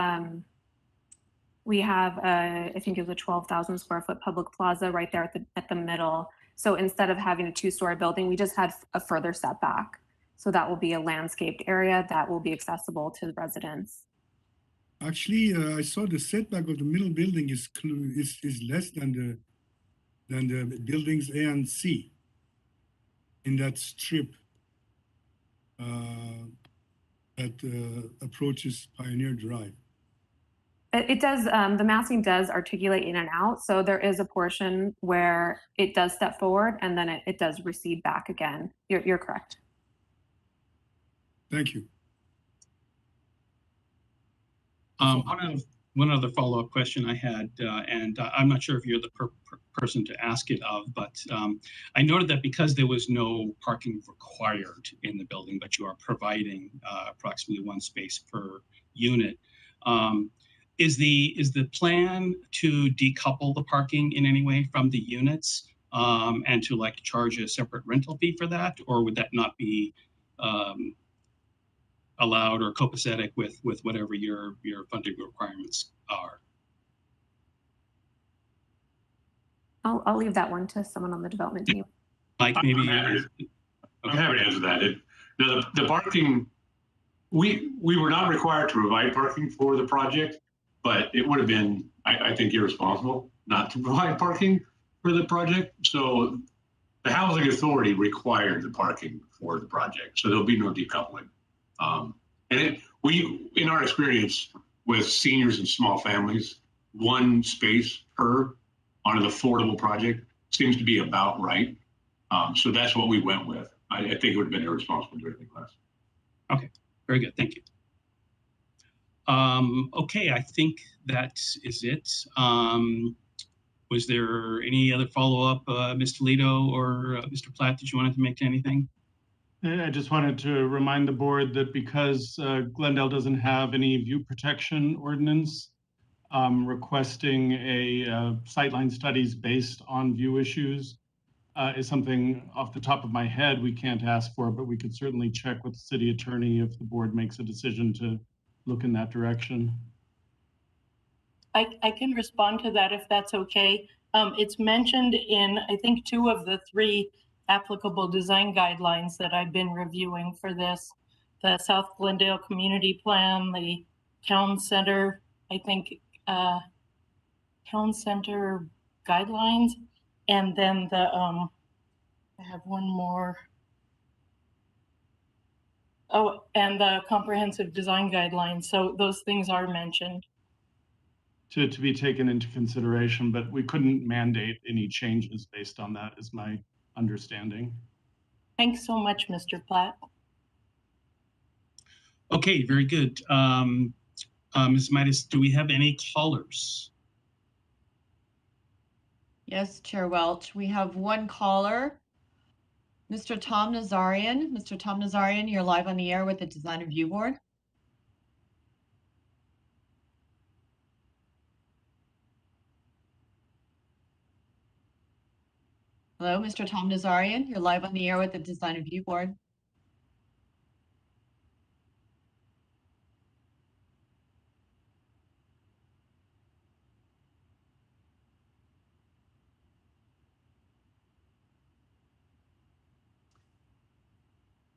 G: we have, I think it was a 12,000 square foot public plaza right there at the middle. So instead of having a two-story building, we just had a further setback. So that will be a landscaped area that will be accessible to the residents.
H: Actually, I saw the setback of the middle building is less than the buildings A and C in that strip that approaches Pioneer Drive.
G: It does, the massing does articulate in and out. So there is a portion where it does step forward and then it does recede back again. You're correct.
H: Thank you.
E: One other follow-up question I had, and I'm not sure if you're the person to ask it of, but I noted that because there was no parking required in the building, but you are providing approximately 1 space per unit, is the plan to decouple the parking in any way from the units and to charge a separate rental fee for that, or would that not be allowed or copacetic with whatever your funding requirements are?
G: I'll leave that one to someone on the development team.
E: Mike, maybe.
C: I'm happy to answer that. Now, the parking, we were not required to provide parking for the project, but it would have been, I think, irresponsible not to provide parking for the project. So the Housing Authority required the parking for the project, so there'll be no decoupling. And in our experience with seniors and small families, 1 space per on an affordable project seems to be about right. So that's what we went with. I think it would have been irresponsible to do anything less.
E: Okay, very good, thank you. Okay, I think that is it. Was there any other follow-up, Ms. Toledo or Mr. Platt, that you wanted to make to anything?
I: I just wanted to remind the board that because Glendale doesn't have any view protection ordinance, requesting a sightline studies based on view issues is something off the top of my head we can't ask for, but we could certainly check with the city attorney if the board makes a decision to look in that direction.
D: I can respond to that if that's okay. It's mentioned in, I think, 2 of the 3 applicable design guidelines that I've been reviewing for this: the South Glendale Community Plan, the Town Center, I think, Town Center guidelines, and then the, I have one more. Oh, and the comprehensive design guidelines. So those things are mentioned.
I: To be taken into consideration, but we couldn't mandate any changes based on that, is my understanding.
D: Thanks so much, Mr. Platt.
E: Okay, very good. Ms. Midas, do we have any callers?
B: Yes, Chair Welch, we have one caller, Mr. Tom Nazarian. Mr. Tom Nazarian, you're live on the air with the Design Review Board. Hello, Mr. Tom Nazarian, you're live on the air with the Design Review Board.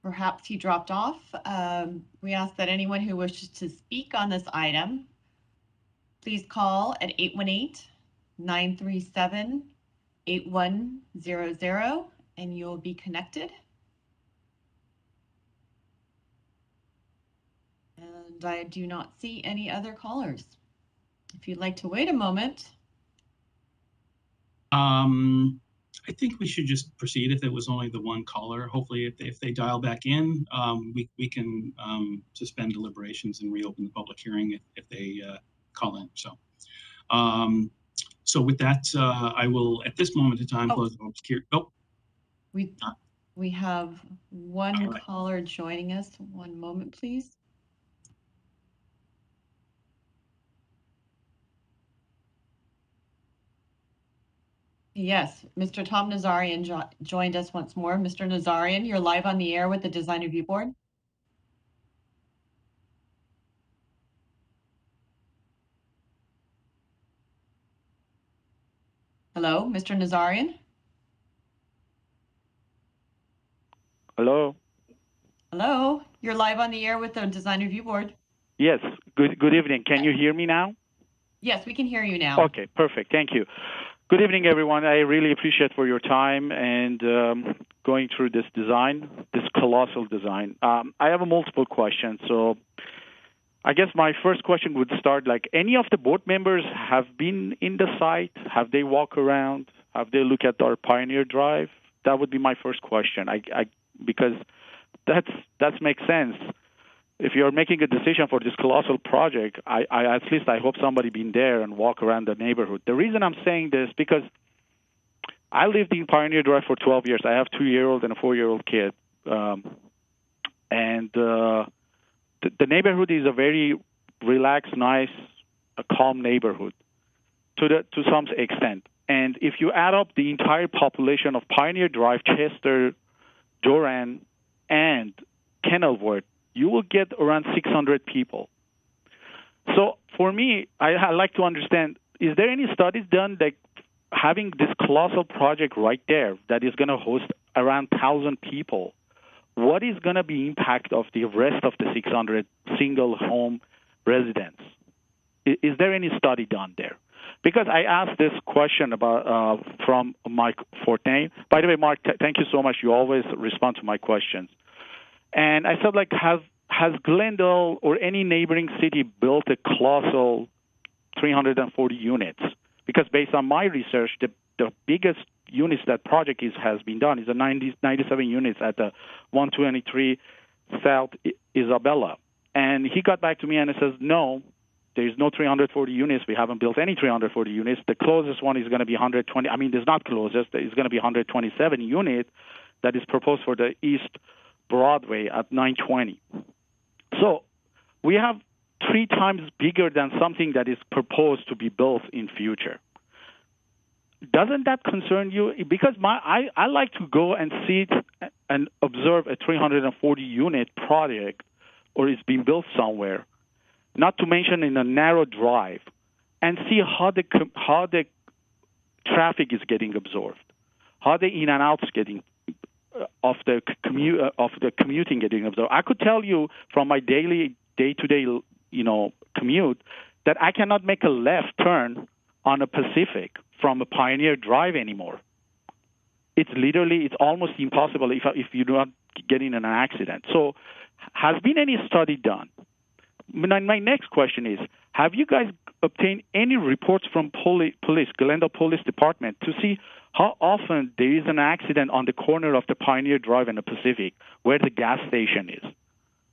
B: Perhaps he dropped off. We ask that anyone who wishes to speak on this item, please call at 818-937-8100 and you'll be connected. And I do not see any other callers. If you'd like to wait a moment.
E: I think we should just proceed if it was only the one caller. Hopefully, if they dial back in, we can suspend deliberations and reopen the public hearing if they call in. So with that, I will at this moment in time close the public hearing. Oh,
B: we have one caller joining us. One moment, please. Yes, Mr. Tom Nazarian joined us once more. Mr. Nazarian, you're live on the air with the Design Review Board. Hello, Mr. Nazarian.
J: Hello.
B: Hello, you're live on the air with the Design Review Board.
J: Yes. Good evening. Can you hear me now?
B: Yes, we can hear you now.
J: Okay, perfect. Thank you. Good evening, everyone. I really appreciate for your time and going through this design, this colossal design. I have a multiple questions. So I guess my first question would start like, any of the board members have been in the site? Have they walked around? Have they looked at our Pioneer Drive? That would be my first question. Because that makes sense. If you're making a decision for this colossal project, at least I hope somebody been there and walk around the neighborhood. The reason I'm saying this, because I lived in Pioneer Drive for 12 years. I have a 2-year-old and a 4-year-old kid. The neighborhood is a very relaxed, nice, calm neighborhood to some extent. And if you add up the entire population of Pioneer Drive, Chester, Doran, and Kenilworth, you will get around 600 people. So for me, I like to understand, is there any studies done that having this colossal project right there that is going to host around 1,000 people, what is going to be impact of the rest of the 600 single home residents? Is there any study done there? Because I asked this question about from Mike Fortney. By the way, Mark, thank you so much. You always respond to my questions. And I said, like, has Glendale or any neighboring city built a colossal 340 units? Because based on my research, the biggest units that project has been done is a 97 units at the 123 South Isabella. And he got back to me and he says, no, there's no 340 units. We haven't built any 340 units. The closest one is going to be 120. I mean, there's not closest. It's going to be 127 unit that is proposed for the East Broadway at 920. So we have 3 times bigger than something that is proposed to be built in future. Doesn't that concern you? Because I like to go and see it and observe a 340 unit project, or it's being built somewhere, not to mention in a narrow drive, and see how the traffic is getting absorbed, how the in and outs getting of the commuting getting absorbed. I could tell you from my day-to-day commute that I cannot make a left turn on a Pacific from a Pioneer Drive anymore. It's almost impossible if you're not getting in an accident. So Has been any study done? My next question is, have you guys obtained any reports from police, Glendale Police Department, to see how often there is an accident on the corner of the Pioneer Drive and the Pacific where the gas station is?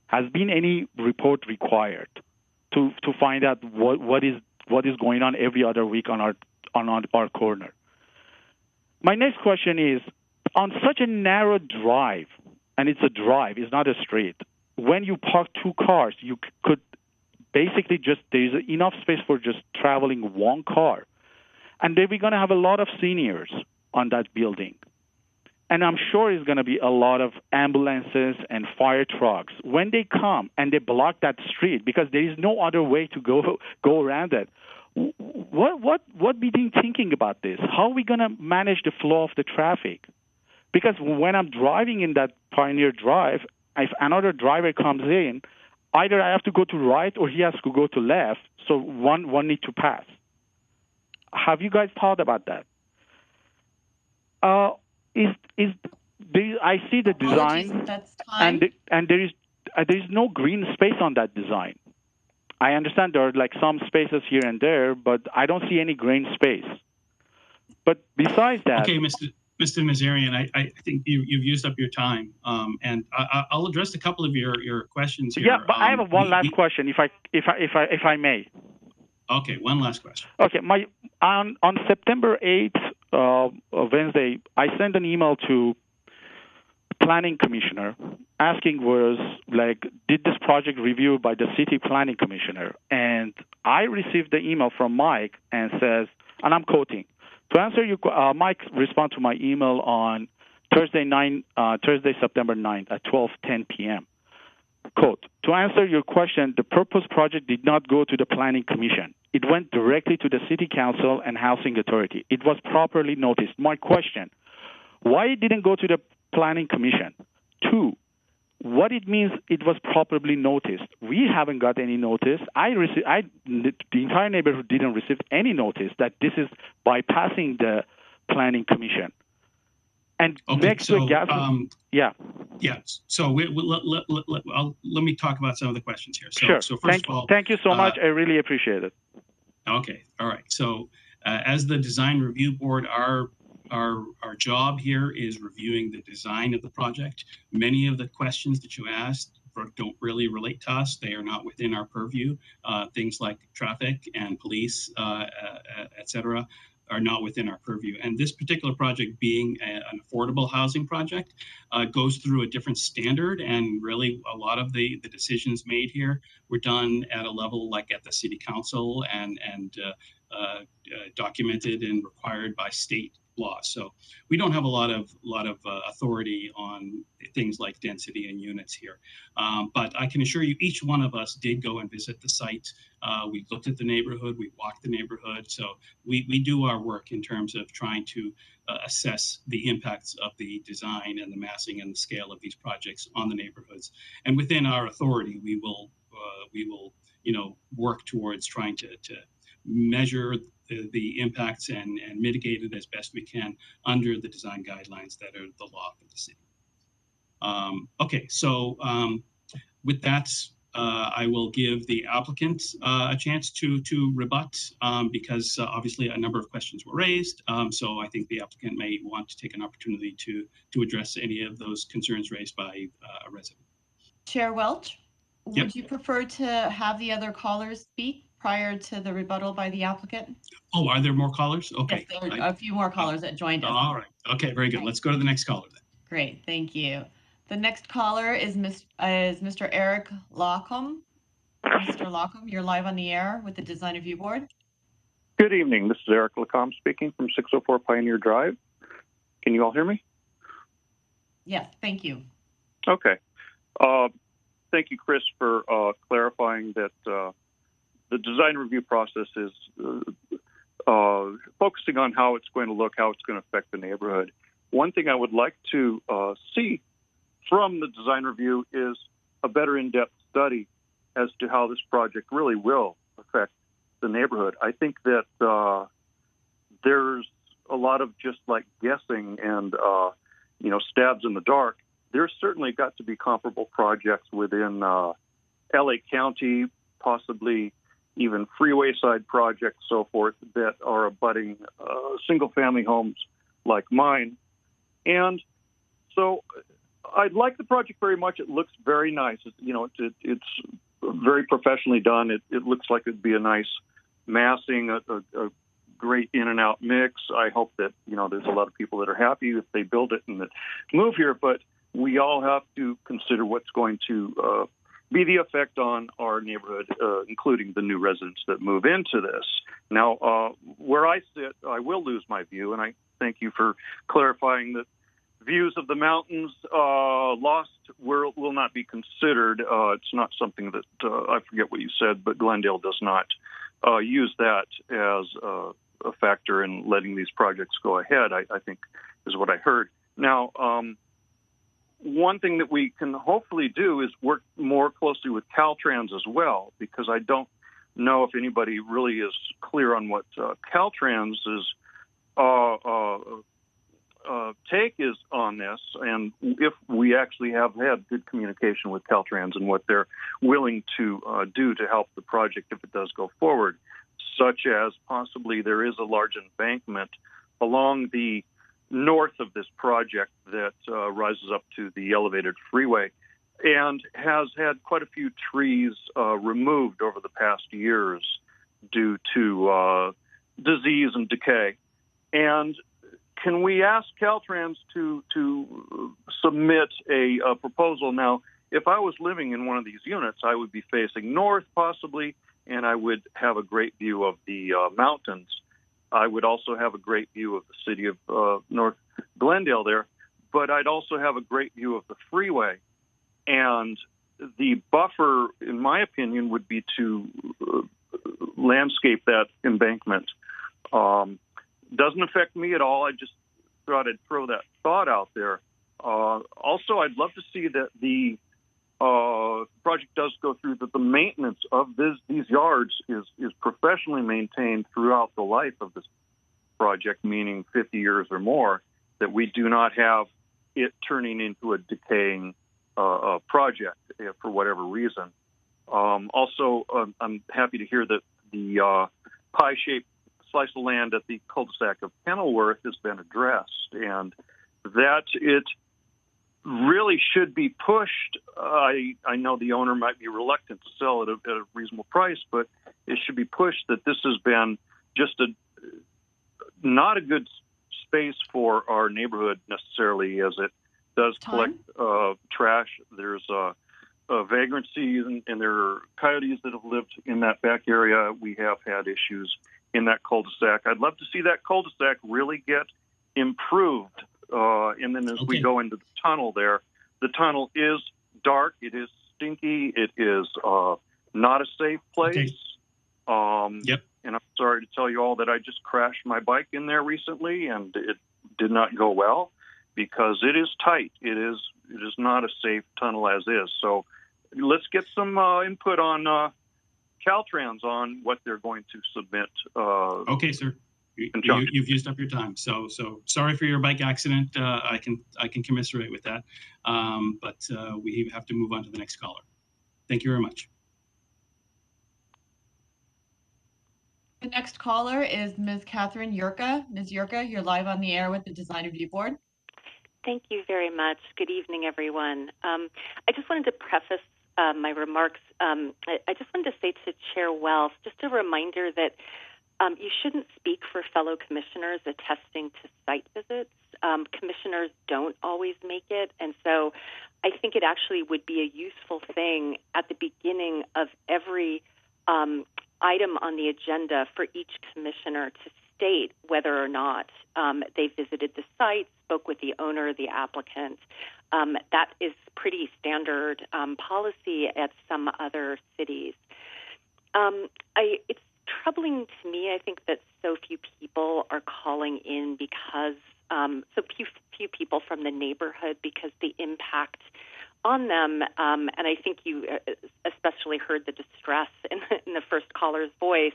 J: Has been any report required to find out what is going on every other week on our corner? My next question is, on such a narrow drive, and it's a drive, it's not a street, when you park two cars, you could basically there's enough space for just traveling one car. And then we're going to have a lot of seniors on that building. And I'm sure it's going to be a lot of ambulances and fire trucks. When they come and they block that street, because there is no other way to go around it, what we been thinking about this? How are we going to manage the flow of the traffic? Because when I'm driving in that Pioneer Drive, if another driver comes in, either I have to go to right or he has to go to left, so one need to pass. Have you guys thought about that? I see the design,
B: that's time.
J: and there is no green space on that design. I understand there are like some spaces here and there, but I don't see any green space. But besides that,
E: okay, Mr. Nazarian, I think you've used up your time, and I'll address a couple of your questions here.
J: Yeah, but I have one last question, if I may.
E: Okay, one last question.
J: Okay, on September 8th, Wednesday, I sent an email to Planning Commissioner asking did this project reviewed by the City Planning Commissioner? And I received the email from Mike and says, and I'm quoting, to answer you, Mike responded to my email on Thursday, September 9th at 12:10 p.m. Quote, to answer your question, the proposed project did not go to the Planning Commission. It went directly to the City Council and Housing Authority. It was properly noticed. My question, why it didn't go to the Planning Commission? 2, what it means it was properly noticed. We haven't got any notice. The entire neighborhood didn't receive any notice that this is bypassing the Planning Commission. And
E: okay,
J: next to gas, yeah.
E: Yeah. So let me talk about some of the questions here.
J: Sure.
E: So first of all,
J: thank you so much. I really appreciate it.
E: Okay. All right. So as the Design Review Board, our job here is reviewing the design of the project. Many of the questions that you asked don't really relate to us. They are not within our purview. Things like traffic and police, et cetera, are not within our purview. And this particular project, being an affordable housing project, goes through a different standard. And really, a lot of the decisions made here were done at a level like at the City Council and documented and required by state law. So we don't have a lot of authority on things like density and units here. But I can assure you, each one of us did go and visit the site. We looked at the neighborhood, we walked the neighborhood. So we do our work in terms of trying to assess the impacts of the design and the massing and the scale of these projects on the neighborhoods. And within our authority, we will work towards trying to measure the impacts and mitigate it as best we can under the design guidelines that are the law for the city. Okay, so with that, I will give the applicant a chance to rebut because obviously a number of questions were raised. So I think the applicant may want to take an opportunity to address any of those concerns raised by a resident.
B: Chair Welch,
E: Yep.
B: would you prefer to have the other callers speak prior to the rebuttal by the applicant?
E: Oh, are there more callers? Okay.
B: Yes, there are a few more callers that joined us.
E: All right. Okay, very good. Let's go to the next caller then.
B: Great, thank you. The next caller is Mr. Eric Lockham. Mr. Lockham, you're live on the air with the Design Review Board.
K: Good evening. This is Eric Lacombe speaking from 604 Pioneer Drive. Can you all hear me?
B: Yes, thank you.
K: Okay. Thank you, Chris, for clarifying that the design review process is focusing on how it's going to look, how it's going to affect the neighborhood. One thing I would like to see from the design review is a better in-depth study as to how this project really will affect the neighborhood. I think that there's a lot of just like guessing and stabs in the dark there's certainly got to be comparable projects within LA County, possibly even freeway side projects, so forth, that are abutting single-family homes like mine. And so I like the project very much. It looks very nice. It's very professionally done. It looks like it'd be a nice massing, a great in and out mix. I hope that, there's a lot of people that are happy if they build it and move here, but we all have to consider what's going to be the effect on our neighborhood, including the new residents that move into this. Now, where I sit, I will lose my view, and I thank you for clarifying that views of the mountains lost will not be considered. It's not something that, I forget what you said, but Glendale does not use that as a factor in letting these projects go ahead, I think is what I heard. Now, one thing that we can hopefully do is work more closely with Caltrans as well, because I don't know if anybody really is clear on what Caltrans' take is on this, and if we actually have had good communication with Caltrans and what they're willing to do to help the project if it does go forward, such as possibly there is a large embankment along the north of this project that rises up to the elevated freeway and has had quite a few trees removed over the past years due to disease and decay. And can we ask Caltrans to submit a proposal? Now, if I was living in one of these units, I would be facing north possibly, and I would have a great view of the mountains. I would also have a great view of the city of North Glendale there, but I'd also have a great view of the freeway. And the buffer, in my opinion, would be to landscape that embankment. Doesn't affect me at all. I just thought I'd throw that thought out there. Also, I'd love to see that the project does go through, that the maintenance of these yards is professionally maintained throughout the life of this project, meaning 50 years or more, that we do not have it turning into a decaying project for whatever reason. Also, I'm happy to hear that the pie-shaped slice of land at the cul-de-sac of Kenilworth has been addressed, and that it really should be pushed. I know the owner might be reluctant to sell it at a reasonable price, but it should be pushed that this has been just not a good space for our neighborhood necessarily, as it does collect trash. There's vagrancy, and there are coyotes that have lived in that back area. We have had issues in that cul-de-sac. I'd love to see that cul-de-sac really get improved. And then as we go into the tunnel there, the tunnel is dark. It is stinky. It is not a safe place.
E: Yep.
K: And I'm sorry to tell you all that I just crashed my bike in there recently, and it did not go well because it is tight. It is not a safe tunnel as is. So let's get some input on Caltrans on what they're going to submit.
E: Okay, sir. You've used up your time. So sorry for your bike accident. I can commiserate with that. But we have to move on to the next caller. Thank you very much.
B: The next caller is Ms. Catherine Yurka. Ms. Yurka, you're live on the air with the Design Review Board.
L: Thank you very much. Good evening, everyone. I just wanted to preface my remarks. I just wanted to say to Chair Wells, just a reminder that you shouldn't speak for fellow commissioners attesting to site visits. Commissioners don't always make it, and so I think it actually would be a useful thing at the beginning of every item on the agenda for each commissioner to state whether or not they visited the site, spoke with the owner, the applicant. That is pretty standard policy at some other cities. It's troubling to me, I think, that so few people are calling in because so few people from the neighborhood, because the impact on them, and I think you especially heard the distress in the first caller's voice,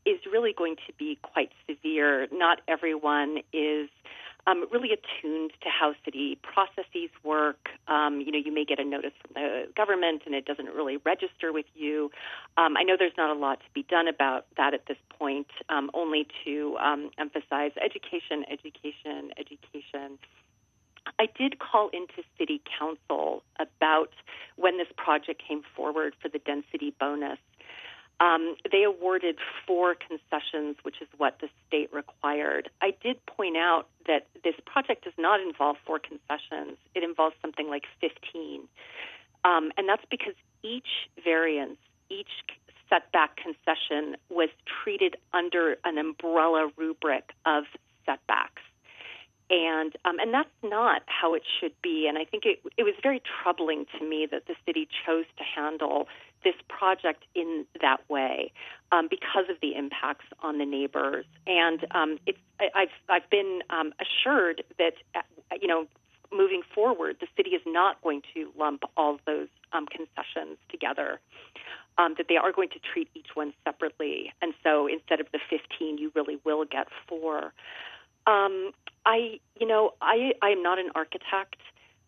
L: is really going to be quite severe. Not everyone is really attuned to how city processes work. You may get a notice from the government and it doesn't really register with you. I know there's not a lot to be done about that at this point, only to emphasize education. I did call into City Council about when this project came forward for the density bonus. They awarded 4 concessions, which is what the state required. I did point out that this project does not involve 4 concessions. It involves something like 15. And that's because each variance, each setback concession was treated under an umbrella rubric of setbacks. And that's not how it should be. And I think it was very troubling to me that the city chose to handle this project in that way because of the impacts on the neighbors. And I've been assured that moving forward, the city is not going to lump all of those concessions together. That they are going to treat each one separately. And so instead of the 15, you really will get 4. I am not an architect.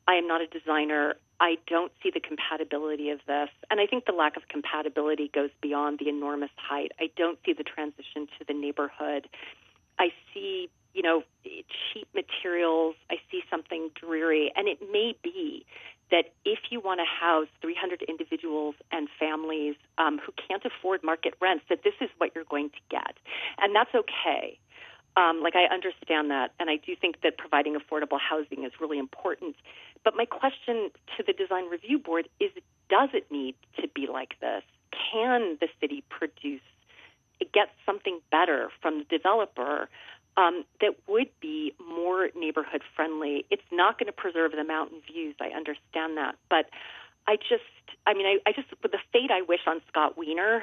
L: I am not a designer. I don't see the compatibility of this. And I think the lack of compatibility goes beyond the enormous height. I don't see the transition to the neighborhood. I see, cheap materials. I see something dreary. And it may be that if you want to house 300 individuals and families who can't afford market rents, that this is what you're going to get. And that's okay. I understand that, and I do think that providing affordable housing is really important. But my question to the Design Review Board is, does it need to be like this? Can the city get something better from the developer that would be more neighborhood friendly? It's not going to preserve the mountain views. I understand that. But I just, with the fate I wish on Scott Wiener,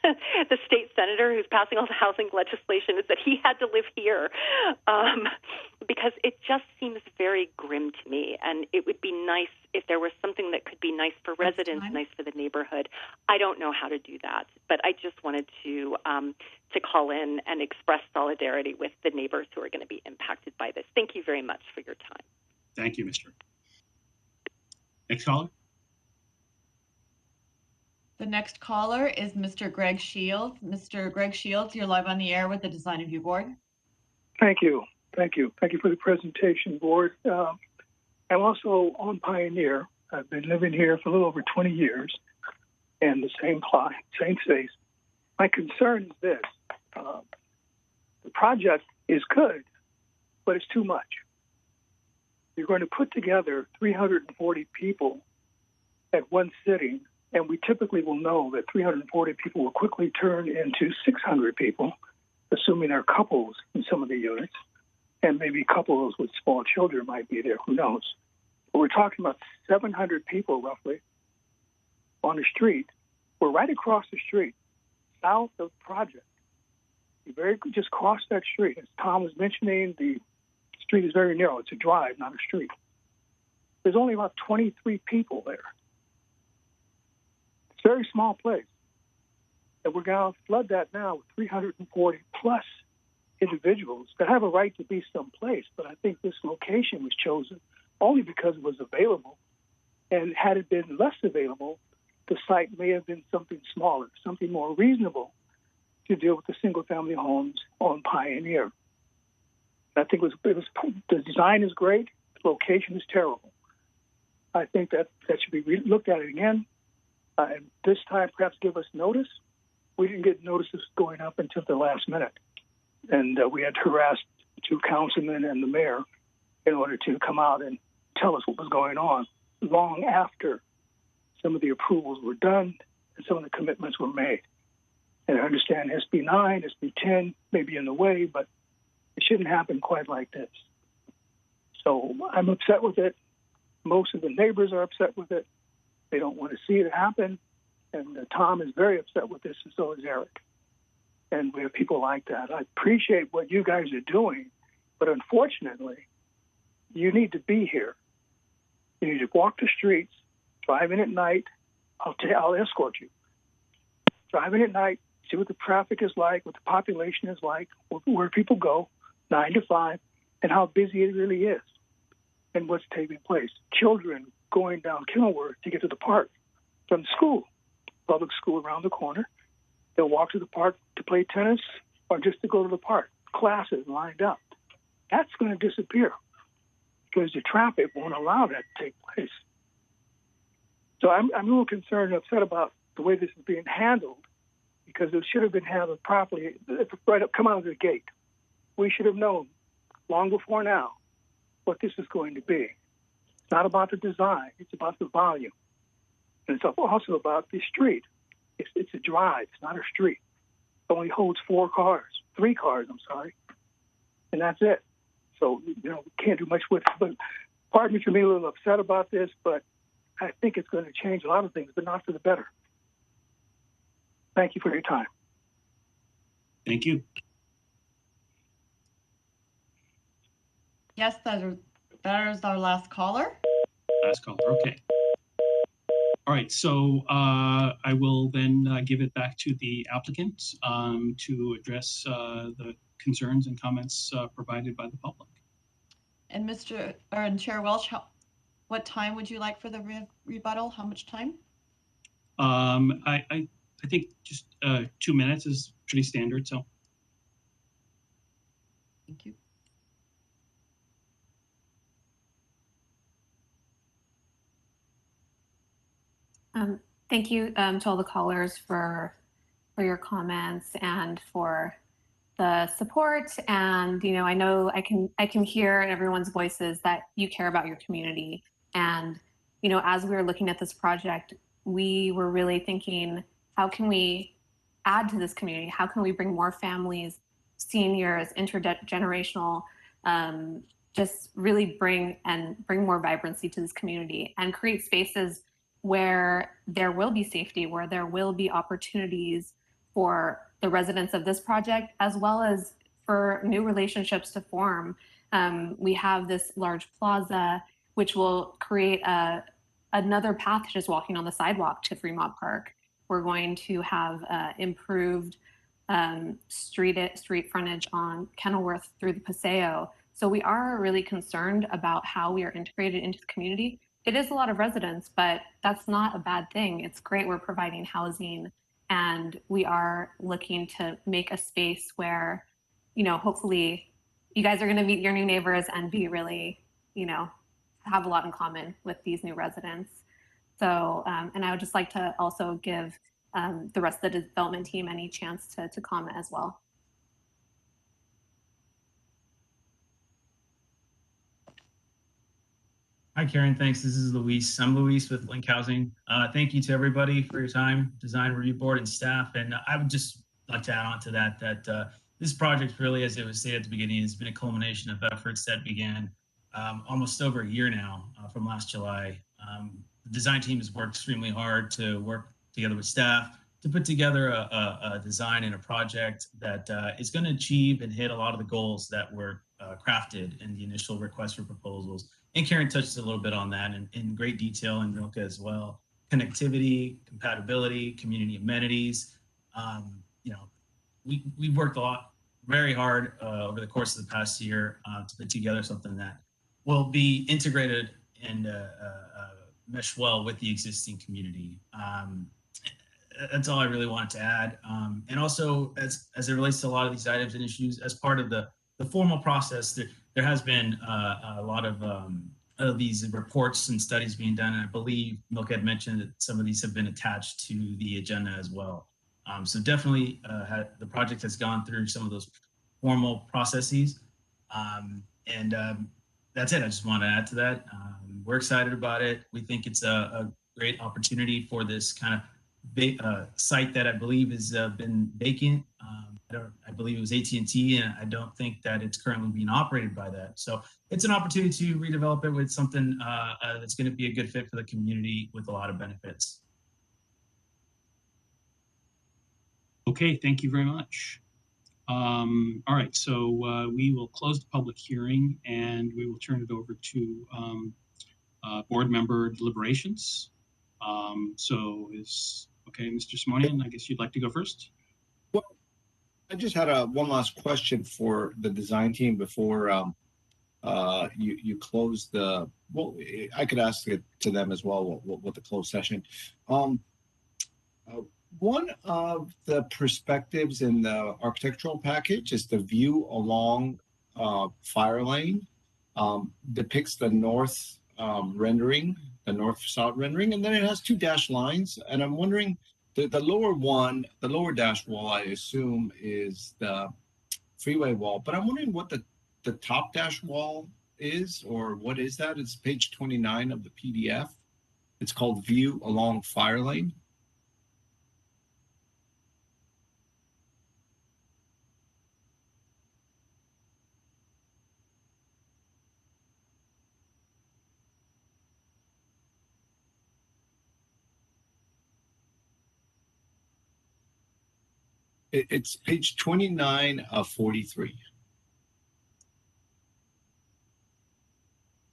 L: the state senator who's passing all the housing legislation, is that he had to live here because it just seems very grim to me. And it would be nice if there was something that could be nice for residents, nice for the neighborhood. I don't know how to do that, but I just wanted to call in and express solidarity with the neighbors who are going to be impacted by this. Thank you very much for your time.
E: Thank you, Mr. Next caller.
B: The next caller is Mr. Greg Shields. Mr. Greg Shields, you're live on the air with the Design Review Board.
M: Thank you. Thank you for the presentation, Board. I'm also on Pioneer. I've been living here for a little over 20 years and the same plot, same space. My concern is this. The project is good, but it's too much. You're going to put together 340 people at one sitting, and we typically will know that 340 people will quickly turn into 600 people, assuming there are couples in some of the units, and maybe couples with small children might be there, who knows. But we're talking about 700 people roughly on the street. We're right across the street, south of the project. You just cross that street. As Tom was mentioning, the street is very narrow. It's a drive, not a street. There's only about 23 people there. It's a very small place. And we're going to flood that now with 340 plus individuals that have a right to be someplace. But I think this location was chosen only because it was available. And had it been less available, the site may have been something smaller, something more reasonable to deal with the single-family homes on Pioneer. I think the design is great. The location is terrible. I think that should be looked at again. And this time, perhaps give us notice. We didn't get notices going up until the last minute. And we had to harass 2 councilmen and the mayor in order to come out and tell us what was going on long after some of the approvals were done and some of the commitments were made. And I understand SB 9, SB 10 may be in the way, but it shouldn't happen quite like this. So I'm upset with it. Most of the neighbors are upset with it. They don't want to see it happen. And Tom is very upset with this, and so is Eric. And we have people like that. I appreciate what you guys are doing, but unfortunately, you need to be here. You need to walk the streets, drive in at night. I'll escort you. Drive in at night, see what the traffic is like, what the population is like, where people go, 9 to 5, and how busy it really is and what's taking place. Children going down Kenilworth to get to the park from school, public school around the corner. They'll walk to the park to play tennis or just to go to the park. Classes lined up. That's going to disappear because the traffic won't allow that to take place. So I'm a little concerned and upset about the way this is being handled, because it should have been handled properly right up, come out of the gate. We should have known long before now what this is going to be. It's not about the design, it's about the volume. And it's also about the street. It's a drive, it's not a street. It only holds 3 cars, and that's it. So, we can't do much with it. But part of me can be a little upset about this, but I think it's going to change a lot of things, but not for the better. Thank you for your time.
E: Thank you.
B: Yes, that is our last caller.
E: Last caller, okay. All right, so I will then give it back to the applicant to address the concerns and comments provided by the public.
B: And Chair Welch, what time would you like for the rebuttal? How much time?
E: I think just 2 minutes is pretty standard, so.
B: Thank you.
G: Thank you to all the callers for your comments and for the support. And I know I can hear in everyone's voices that you care about your community. And as we were looking at this project, we were really thinking, how can we add to this community? How can we bring more families, seniors, intergenerational, just really bring more vibrancy to this community and create spaces where there will be safety, where there will be opportunities for the residents of this project, as well as for new relationships to form. We have this large plaza, which will create another path to just walking on the sidewalk to Fremont Park. We're going to have improved street frontage on Kenilworth through the Paseo. So we are really concerned about how we are integrated into the community. It is a lot of residents, but that's not a bad thing. It's great we're providing housing, and we are looking to make a space where, hopefully you guys are going to meet your new neighbors and be really, have a lot in common with these new residents. So, and I would just like to also give the rest of the development team any chance to comment as well.
N: Hi, Karen. Thanks. This is Luis. I'm Luis with Link Housing. Thank you to everybody for your time, Design Review Board and staff. And I would just like to add on to that this project really, as it was stated at the beginning, has been a culmination of efforts that began almost over a year now from last July. The design team has worked extremely hard to work together with staff to put together a design and a project that is going to achieve and hit a lot of the goals that were crafted in the initial request for proposals. And Karen touched a little bit on that in great detail, and Milka as well. Connectivity, compatibility, community amenities. We've worked very hard over the course of the past year to put together something that will be integrated and mesh well with the existing community. That's all I really wanted to add. And also, as it relates to a lot of these items and issues, as part of the formal process, there has been a lot of these reports and studies being done. And I believe Milka had mentioned that some of these have been attached to the agenda as well. So definitely the project has gone through some of those formal processes. And that's it. I just want to add to that. We're excited about it. We think it's a great opportunity for this kind of site that I believe has been vacant. I believe it was AT&T, and I don't think that it's currently being operated by that. So it's an opportunity to redevelop it with something that's going to be a good fit for the community with a lot of benefits.
E: Okay, thank you very much. All right, so we will close the public hearing and we will turn it over to board member deliberations. Okay, Mr. Simonian, I guess you'd like to go first.
A: Well, I just had one last question for the design team before you closed the, well, I could ask it to them as well, what the closed session. One of the perspectives in the architectural package is the view along Fire Lane, depicts the north rendering, the north facade rendering, and then it has two dashed lines. And I'm wondering, the lower one, the lower dashed wall, I assume is the freeway wall, but I'm wondering what the top dash wall is, or what is that? It's page 29 of the PDF. It's called View Along Fire Lane. It's page 29 of 43.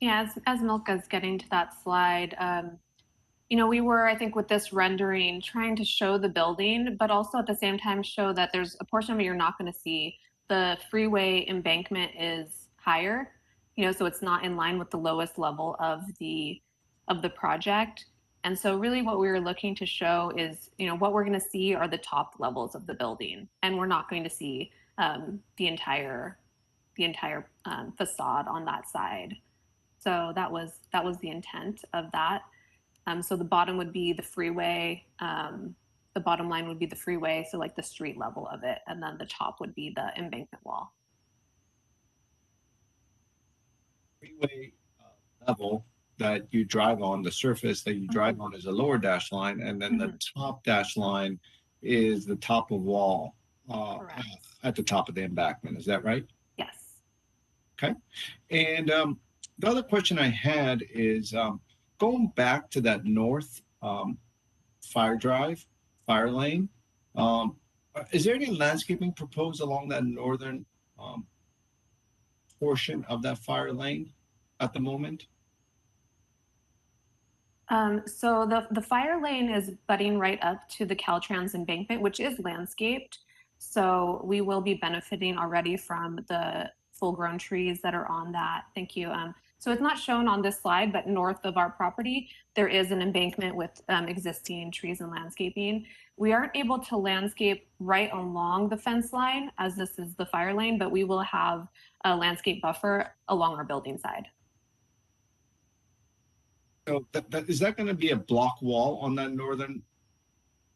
G: Yeah, as Milka's getting to that slide, you know, we were, I think, with this rendering, trying to show the building, but also at the same time show that there's a portion of it you're not going to see. The freeway embankment is higher, you know, so it's not in line with the lowest level of the project. And so really what we were looking to show is, you know, what we're going to see are the top levels of the building, and we're not going to see the entire facade on that side. So that was the intent of that. So the bottom would be the freeway. The bottom line would be the freeway, so like the street level of it, and then the top would be the embankment wall.
A: Freeway level that you drive on, the surface that you drive on is a lower dash line, and then the top dash line is the top of wall at the top of the embankment. Is that right?
G: Yes.
A: Okay. And the other question I had is going back to that north fire lane. Is there any landscaping proposed along that northern portion of that fire lane at the moment?
G: So the fire lane is butting right up to the Caltrans embankment, which is landscaped. So we will be benefiting already from the full-grown trees that are on that. Thank you. So it's not shown on this slide, but north of our property, there is an embankment with existing trees and landscaping. We aren't able to landscape right along the fence line, as this is the fire lane, but we will have a landscape buffer along our building side.
A: So is that going to be a block wall on that northern?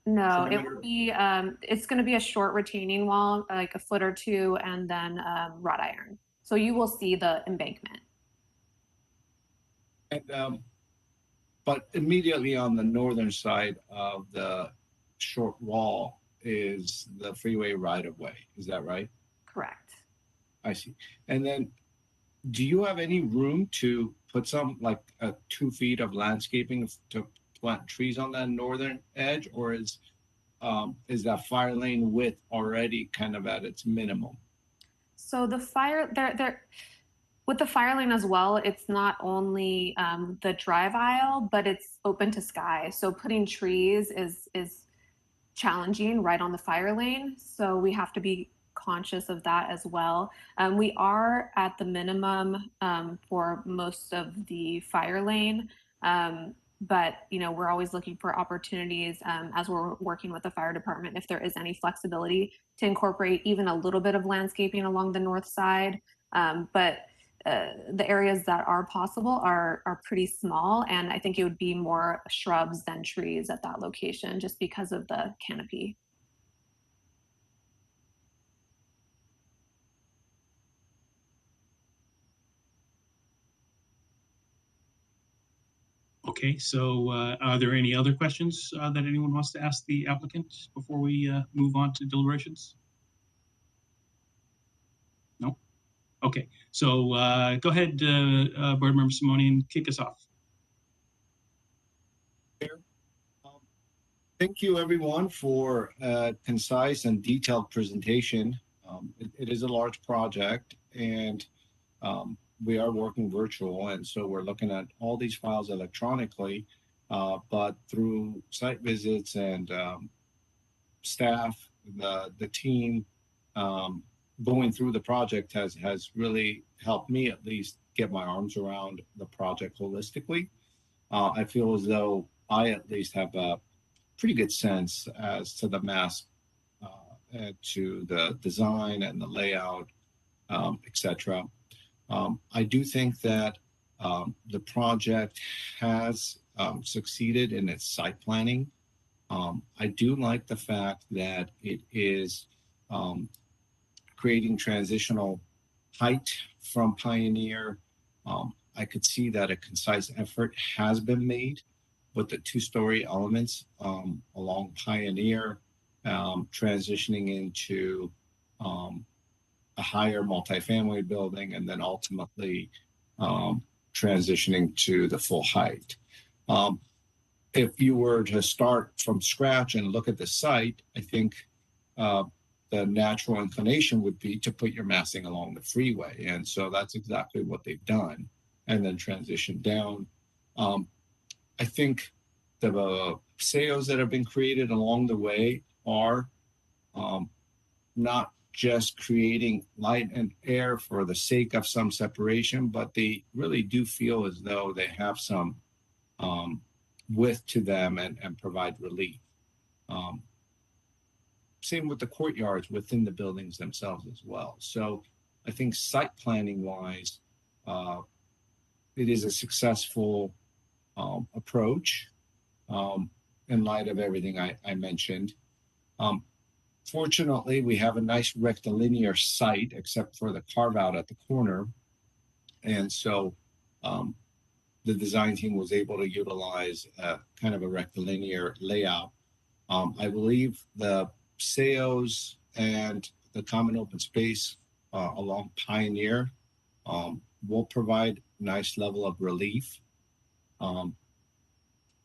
G: No,
A: perimeter?
G: it will be, it's going to be a short retaining wall, like a foot or two, and then wrought iron. So you will see the embankment.
A: And, but immediately on the northern side of the short wall is the freeway right-of-way. Is that right?
G: Correct.
A: I see. And then do you have any room to put some, like 2 feet of landscaping to plant trees on that northern edge, or is that fire lane width already kind of at its minimum?
G: So the fire with the fire lane as well, it's not only the drive aisle, but it's open to sky. So putting trees is challenging right on the fire lane. So we have to be conscious of that as well. We are at the minimum for most of the fire lane, but you know, we're always looking for opportunities as we're working with the fire department, if there is any flexibility to incorporate even a little bit of landscaping along the north side. But the areas that are possible are pretty small, and I think it would be more shrubs than trees at that location just because of the canopy.
E: Okay, so are there any other questions that anyone wants to ask the applicant before we move on to deliberations? No? Okay, so go ahead, Board Member Simone, and kick us off.
A: Thank you, everyone, for a concise and detailed presentation. It is a large project, and we are working virtual, and so we're looking at all these files electronically, but through site visits and staff, the team going through the project has really helped me at least get my arms around the project holistically. I feel as though I at least have a pretty good sense as to the mass, to the design and the layout, etc. I do think that the project has succeeded in its site planning. I do like the fact that it is creating transitional height from Pioneer. I could see that a concise effort has been made with the two-story elements along Pioneer, transitioning into a higher multifamily building, and then ultimately transitioning to the full height. If you were to start from scratch and look at the site, I think the natural inclination would be to put your massing along the freeway. And so that's exactly what they've done, and then transition down. I think the SEOs that have been created along the way are not just creating light and air for the sake of some separation, but they really do feel as though they have some width to them and provide relief. Same with the courtyards within the buildings themselves as well. So I think site planning wise, it is a successful approach in light of everything I mentioned. Fortunately, we have a nice rectilinear site except for the carve out at the corner. And so the design team was able to utilize kind of a rectilinear layout. I believe the SEOs and the common open space along Pioneer will provide nice level of relief.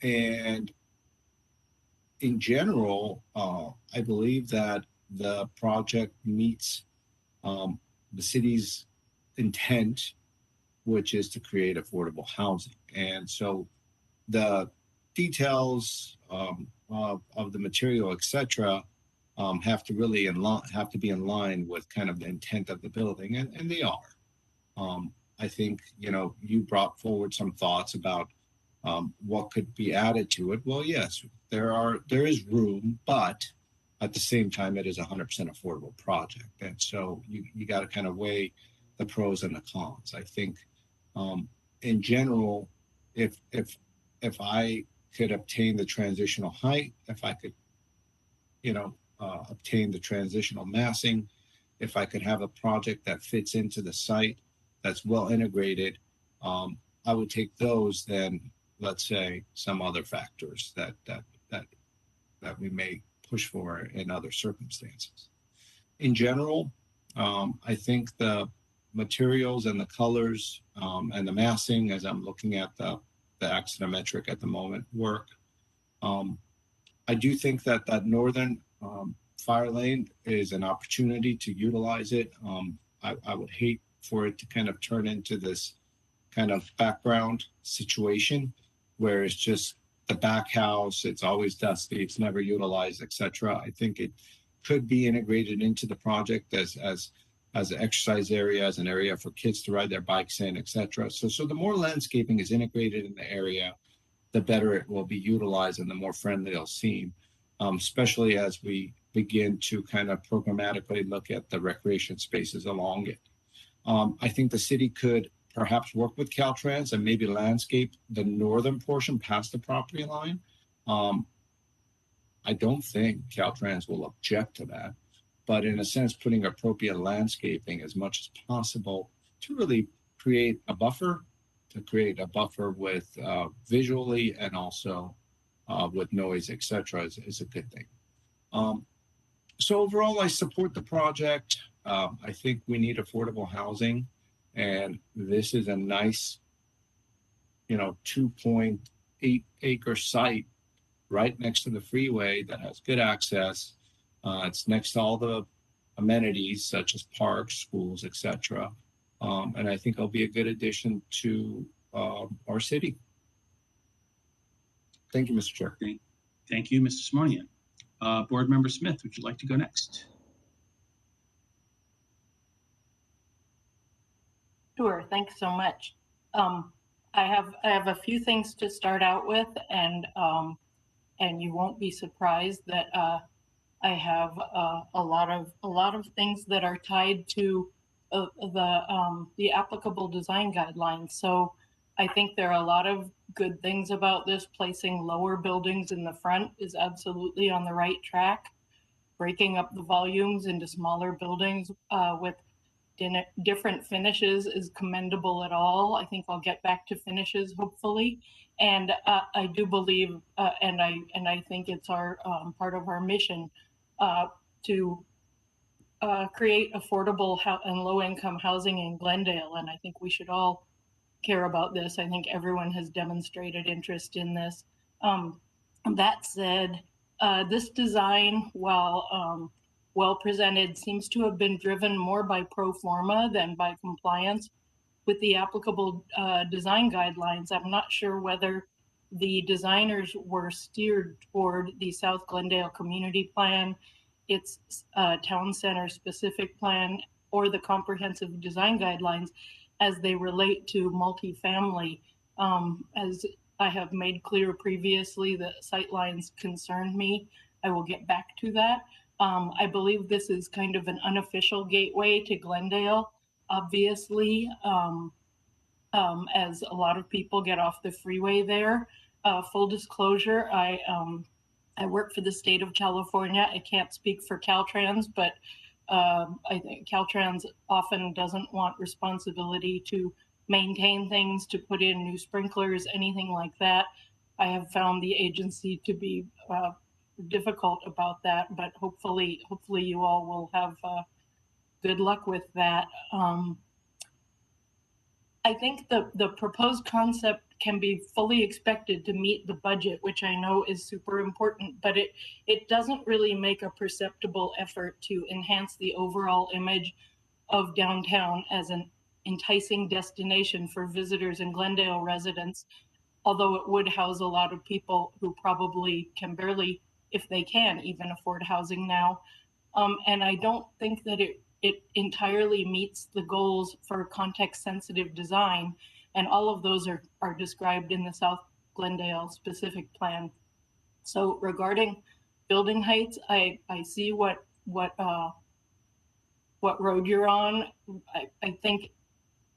A: And in general, I believe that the project meets the city's intent, which is to create affordable housing. And so the details of the material, etc., have to really be in line with kind of the intent of the building, and they are. I think, you brought forward some thoughts about what could be added to it. Well, yes, there is room, but at the same time, it is a 100% affordable project, and so you got to kind of weigh the pros and the cons. I think, in general, if I could obtain the transitional height, if I could, obtain the transitional massing, if I could have a project that fits into the site, that's well integrated, I would take those than, let's say, some other factors that we may push for in other circumstances. In general, I think the materials and the colors and the massing, as I'm looking at the axonometric at the moment, work. I do think that northern fire lane is an opportunity to utilize it. I would hate for it to kind of turn into this kind of background situation where it's just the back house, it's always dusty, it's never utilized, etc. I think it could be integrated into the project as an exercise area, as an area for kids to ride their bikes in, etc. So the more landscaping is integrated in the area, the better it will be utilized and the more friendly it'll seem, especially as we begin to kind of programmatically look at the recreation spaces along it. I think the city could perhaps work with Caltrans and maybe landscape the northern portion past the property line. I don't think Caltrans will object to that, but in a sense, putting appropriate landscaping as much as possible to really create a buffer, with visually and also with noise, etc., is a good thing. So overall, I support the project. I think we need affordable housing, and this is a nice, 2.8 acre site right next to the freeway that has good access. It's next to all the amenities such as parks, schools, etc. And I think it'll be a good addition to our city. Thank you, Mr. Chair.
E: Thank you, Mr. Simonian. Board Member Smith, would you like to go next?
D: Sure, thanks so much. I have a few things to start out with, and you won't be surprised that I have a lot of things that are tied to the applicable design guidelines. So I think there are a lot of good things about this. Placing lower buildings in the front is absolutely on the right track. Breaking up the volumes into smaller buildings with different finishes is commendable at all. I think I'll get back to finishes hopefully, and I do believe, and I think it's our part of our mission to create affordable and low-income housing in Glendale, and I think we should all care about this. I think everyone has demonstrated interest in this. That said, this design, while well presented, seems to have been driven more by pro forma than by compliance with the applicable design guidelines. I'm not sure whether the designers were steered toward the South Glendale Community Plan, its town center specific plan, or the comprehensive design guidelines as they relate to multifamily. As I have made clear previously, the sightlines concern me. I will get back to that. I believe this is kind of an unofficial gateway to Glendale, obviously, as a lot of people get off the freeway there. Full disclosure, I work for the state of California. I can't speak for Caltrans, but I think Caltrans often doesn't want responsibility to maintain things, to put in new sprinklers, anything like that. I have found the agency to be difficult about that, but hopefully you all will have good luck with that. I think the proposed concept can be fully expected to meet the budget, which I know is super important, but it doesn't really make a perceptible effort to enhance the overall image of downtown as an enticing destination for visitors and Glendale residents, although it would house a lot of people who probably can barely, if they can, even afford housing now. And I don't think that it entirely meets the goals for context-sensitive design, and all of those are described in the South Glendale specific plan. So regarding building heights, I see what road you're on. I think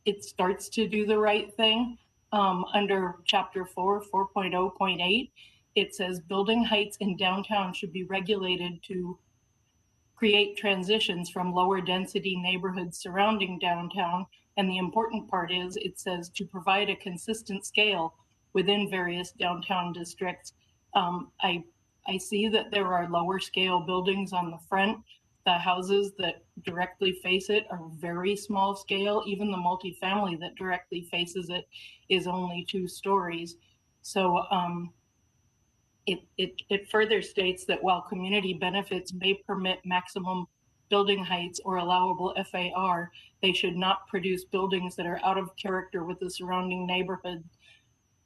D: it starts to do the right thing. Under Chapter 4.0.8, it says building heights in downtown should be regulated to create transitions from lower density neighborhoods surrounding downtown. And the important part is it says to provide a consistent scale within various downtown districts. I see that there are lower scale buildings on the front. The houses that directly face it are very small scale. Even the multifamily that directly faces it is only 2 stories. So it further states that while community benefits may permit maximum building heights or allowable FAR, they should not produce buildings that are out of character with the surrounding neighborhood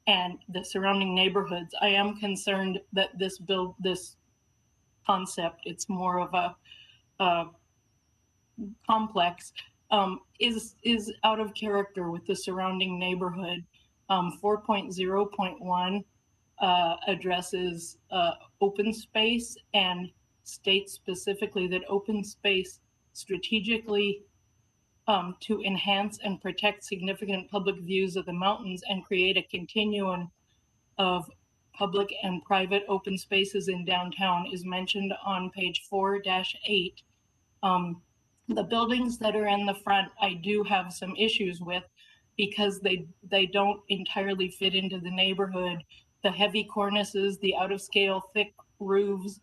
D: and the surrounding neighborhoods. I am concerned that this concept, it's more of a complex, is out of character with the surrounding neighborhood. 4.0.1 addresses open space and states specifically that open space strategically to enhance and protect significant public views of the mountains and create a continuum of public and private open spaces in downtown is mentioned on page 4-8. The buildings that are in the front, I do have some issues with because they don't entirely fit into the neighborhood. The heavy cornices, the out of scale thick roofs,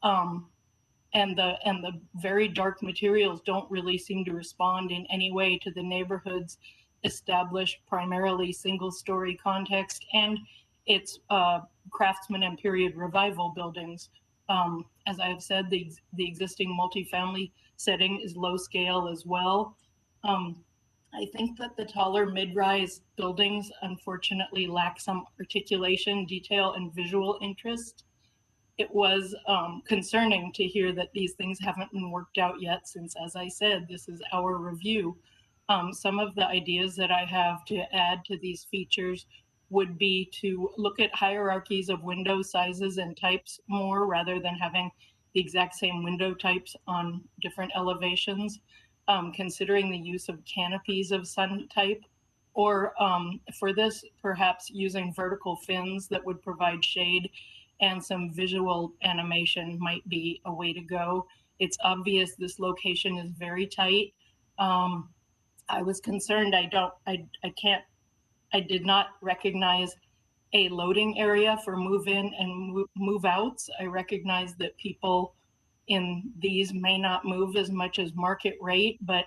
D: and the very dark materials don't really seem to respond in any way to the neighborhood's established primarily single story context and its craftsman and period revival buildings. As I have said, the existing multifamily setting is low scale as well. I think that the taller mid-rise buildings unfortunately lack some articulation, detail, and visual interest. It was concerning to hear that these things haven't been worked out yet since, as I said, this is our review. Some of the ideas that I have to add to these features would be to look at hierarchies of window sizes and types more rather than having the exact same window types on different elevations, considering the use of canopies of sun type, or for this, perhaps using vertical fins that would provide shade and some visual animation might be a way to go. It's obvious this location is very tight. I was concerned I did not recognize a loading area for move in and move outs. I recognize that people in these may not move as much as market rate, but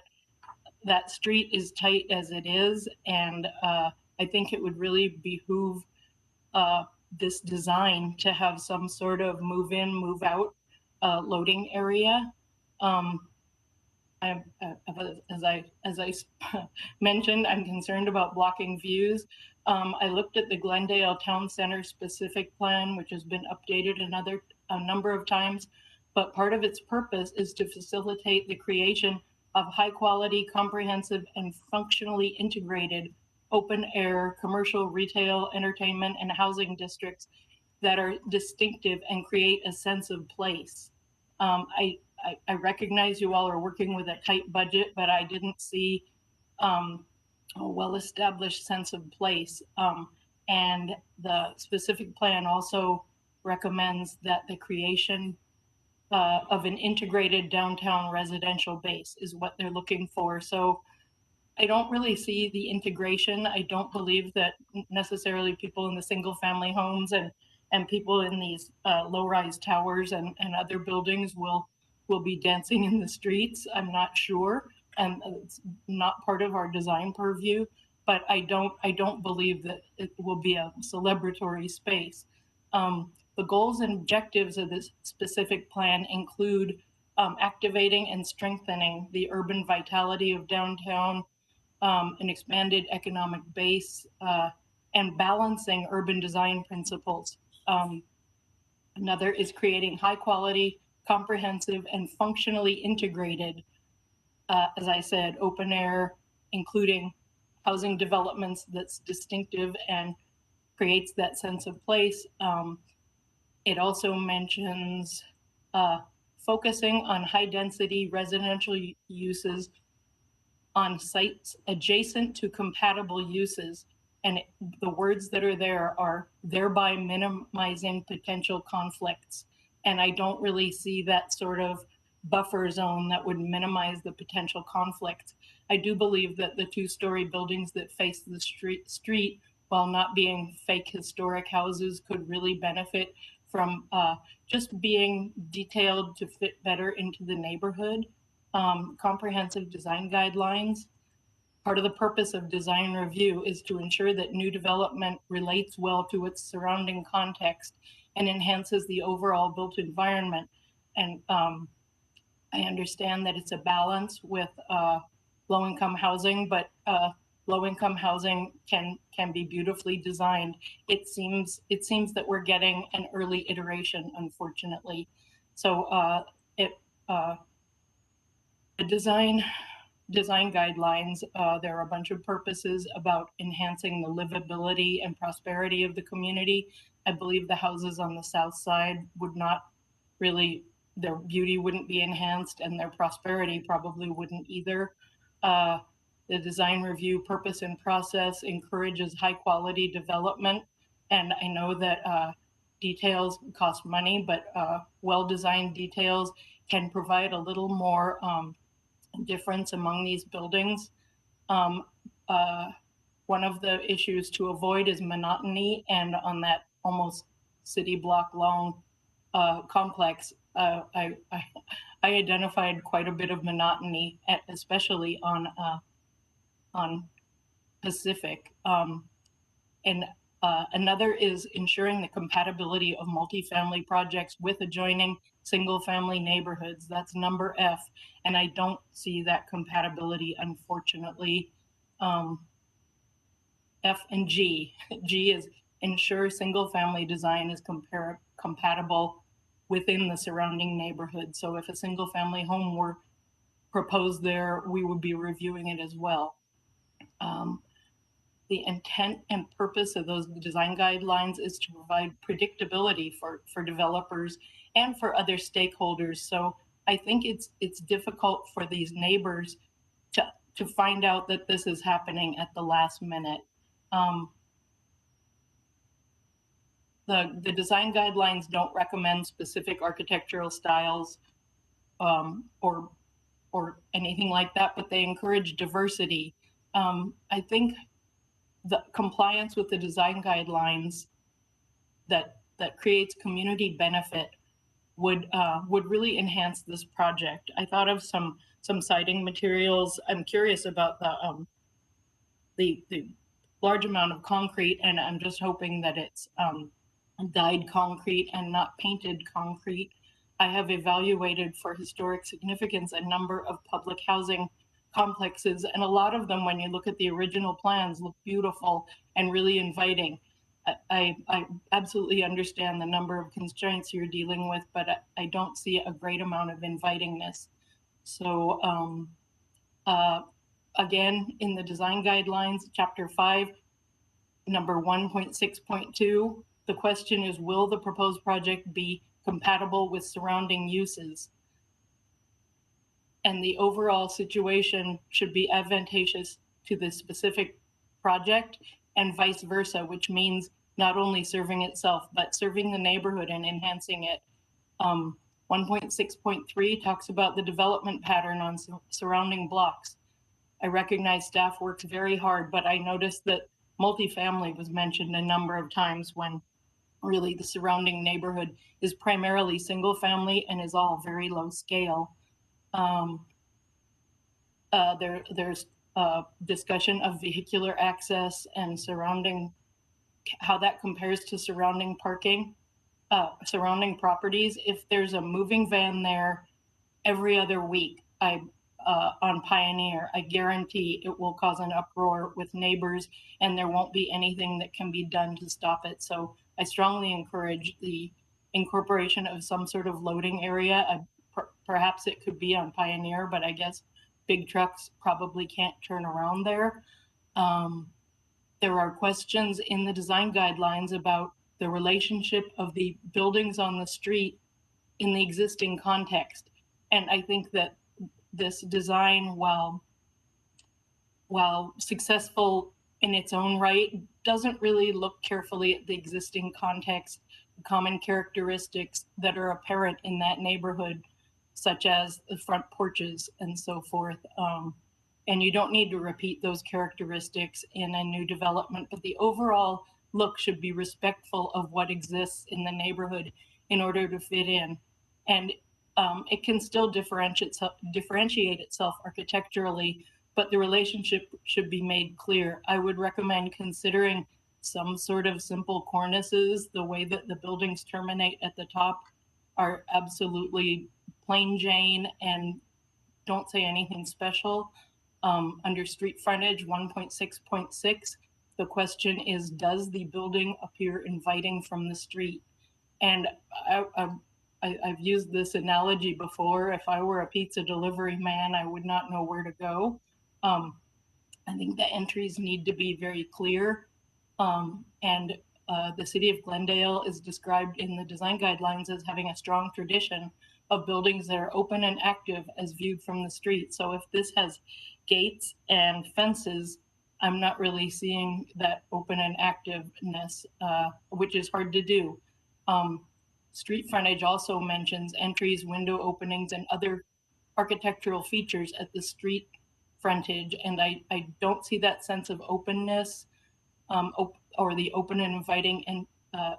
D: that street is tight as it is. And I think it would really behoove this design to have some sort of move in, move out loading area. As I mentioned, I'm concerned about blocking views. I looked at the Glendale Town Center specific plan, which has been updated a number of times, but part of its purpose is to facilitate the creation of high quality, comprehensive, and functionally integrated open air, commercial, retail, entertainment, and housing districts that are distinctive and create a sense of place. I recognize you all are working with a tight budget, but I didn't see a well-established sense of place. And the specific plan also recommends that the creation of an integrated downtown residential base is what they're looking for. So I don't really see the integration. I don't believe that necessarily people in the single family homes and people in these low-rise towers and other buildings will be dancing in the streets. I'm not sure, and it's not part of our design purview, but I don't believe that it will be a celebratory space. The goals and objectives of this specific plan include activating and strengthening the urban vitality of downtown, an expanded economic base, and balancing urban design principles. Another is creating high quality, comprehensive, and functionally integrated, as I said, open air, including housing developments that's distinctive and creates that sense of place. It also mentions focusing on high density residential uses on sites adjacent to compatible uses. And the words that are there are thereby minimizing potential conflicts. And I don't really see that sort of buffer zone that would minimize the potential conflict. I do believe that the two-story buildings that face the street, while not being fake historic houses, could really benefit from just being detailed to fit better into the neighborhood. Comprehensive design guidelines. Part of the purpose of design review is to ensure that new development relates well to its surrounding context and enhances the overall built environment. And I understand that it's a balance with low-income housing, but low-income housing can be beautifully designed. It seems that we're getting an early iteration, unfortunately. So the design guidelines, there are a bunch of purposes about enhancing the livability and prosperity of the community. I believe the houses on the south side would not really, their beauty wouldn't be enhanced and their prosperity probably wouldn't either. The design review purpose and process encourages high quality development. And I know that details cost money, but well-designed details can provide a little more difference among these buildings. One of the issues to avoid is monotony, and on that almost city block long complex, I identified quite a bit of monotony, especially on Pacific. And another is ensuring the compatibility of multifamily projects with adjoining single-family neighborhoods. That's number F, and I don't see that compatibility, unfortunately. F and G. G is ensure single-family design is compatible within the surrounding neighborhood. So if a single-family home were proposed there, we would be reviewing it as well. The intent and purpose of those design guidelines is to provide predictability for developers and for other stakeholders. So I think it's difficult for these neighbors to find out that this is happening at the last minute. The design guidelines don't recommend specific architectural styles or anything like that, but they encourage diversity. I think the compliance with the design guidelines that creates community benefit would really enhance this project. I thought of some siding materials. I'm curious about the large amount of concrete, and I'm just hoping that it's dyed concrete and not painted concrete. I have evaluated for historic significance a number of public housing complexes, and a lot of them, when you look at the original plans, look beautiful and really inviting. I absolutely understand the number of constraints you're dealing with, but I don't see a great amount of invitingness. So again, in the design guidelines, chapter 5, number 1.6.2, the question is, will the proposed project be compatible with surrounding uses? And the overall situation should be advantageous to the specific project and vice versa, which means not only serving itself, but serving the neighborhood and enhancing it. 1.6.3 talks about the development pattern on surrounding blocks. I recognize staff works very hard, but I noticed that multifamily was mentioned a number of times when really the surrounding neighborhood is primarily single family and is all very low scale. There's discussion of vehicular access and surrounding, how that compares to surrounding parking, surrounding properties. If there's a moving van there every other week, on Pioneer, I guarantee it will cause an uproar with neighbors, and there won't be anything that can be done to stop it. So I strongly encourage the incorporation of some sort of loading area. Perhaps it could be on Pioneer, but I guess big trucks probably can't turn around there. There are questions in the design guidelines about the relationship of the buildings on the street in the existing context. And I think that this design, while successful in its own right, doesn't really look carefully at the existing context, the common characteristics that are apparent in that neighborhood, such as the front porches and so forth. And you don't need to repeat those characteristics in a new development, but the overall look should be respectful of what exists in the neighborhood in order to fit in. And it can still differentiate itself architecturally, but the relationship should be made clear. I would recommend considering some sort of simple cornices. The way that the buildings terminate at the top are absolutely plain Jane and don't say anything special. Under street frontage 1.6.6, the question is, does the building appear inviting from the street? And I've used this analogy before. If I were a pizza delivery man, I would not know where to go. I think the entries need to be very clear. And the city of Glendale is described in the design guidelines as having a strong tradition of buildings that are open and active as viewed from the street. So if this has gates and fences, I'm not really seeing that open and activeness, which is hard to do. Street frontage also mentions entries, window openings, and other architectural features at the street frontage. And I don't see that sense of openness or the open and inviting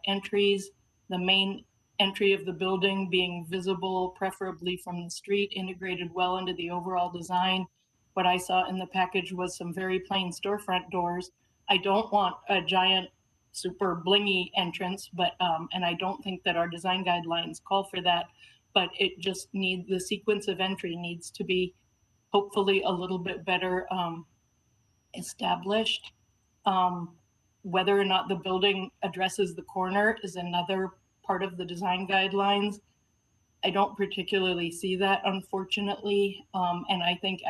D: entries. The main entry of the building being visible, preferably from the street, integrated well into the overall design. What I saw in the package was some very plain storefront doors. I don't want a giant super blingy entrance, but and I don't think that our design guidelines call for that, but it just needs, the sequence of entry needs to be hopefully a little bit better established. Whether or not the building addresses the corner is another part of the design guidelines. I don't particularly see that, unfortunately. And I think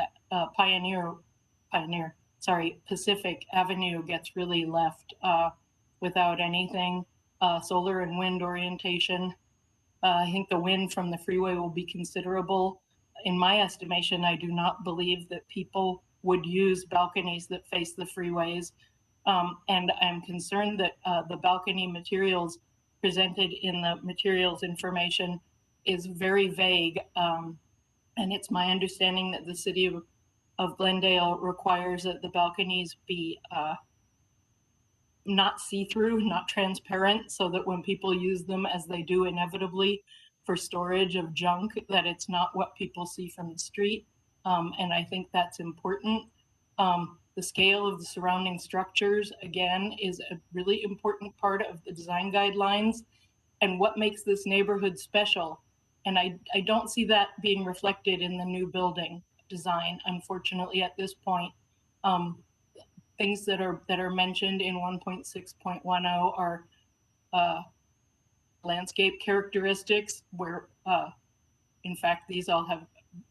D: Pacific Avenue gets really left without anything. Solar and wind orientation. I think the wind from the freeway will be considerable. In my estimation, I do not believe that people would use balconies that face the freeways. And I'm concerned that the balcony materials presented in the materials information is very vague. And it's my understanding that the city of Glendale requires that the balconies be not see-through, not transparent, so that when people use them, as they do inevitably for storage of junk, that it's not what people see from the street. And I think that's important. The scale of the surrounding structures, again, is a really important part of the design guidelines and what makes this neighborhood special. And I don't see that being reflected in the new building design, unfortunately, at this point. Things that are mentioned in 1.6.10 are landscape characteristics, where in fact these all have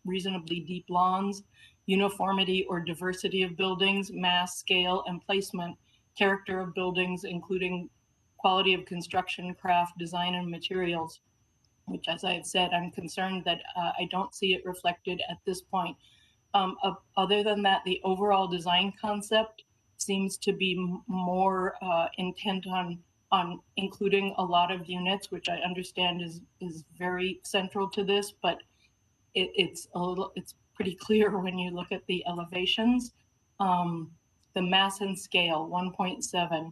D: reasonably deep lawns, uniformity or diversity of buildings, mass, scale, and placement, character of buildings, including quality of construction, craft, design, and materials, which, as I have said, I'm concerned that I don't see it reflected at this point. Other than that, the overall design concept seems to be more intent on including a lot of units, which I understand is very central to this, but it's pretty clear when you look at the elevations. The mass and scale, 1.7,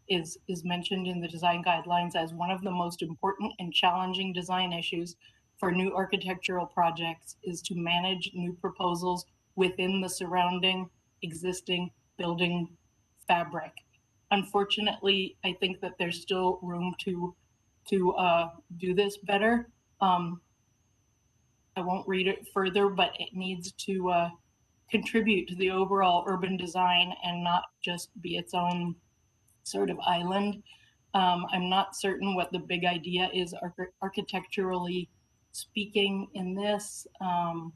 D: is mentioned in the design guidelines as one of the most important and challenging design issues for new architectural projects, is to manage new proposals within the surrounding existing building fabric. Unfortunately, I think that there's still room to do this better. I won't read it further, but it needs to contribute to the overall urban design and not just be its own sort of island. I'm not certain what the big idea is architecturally speaking in this. I'm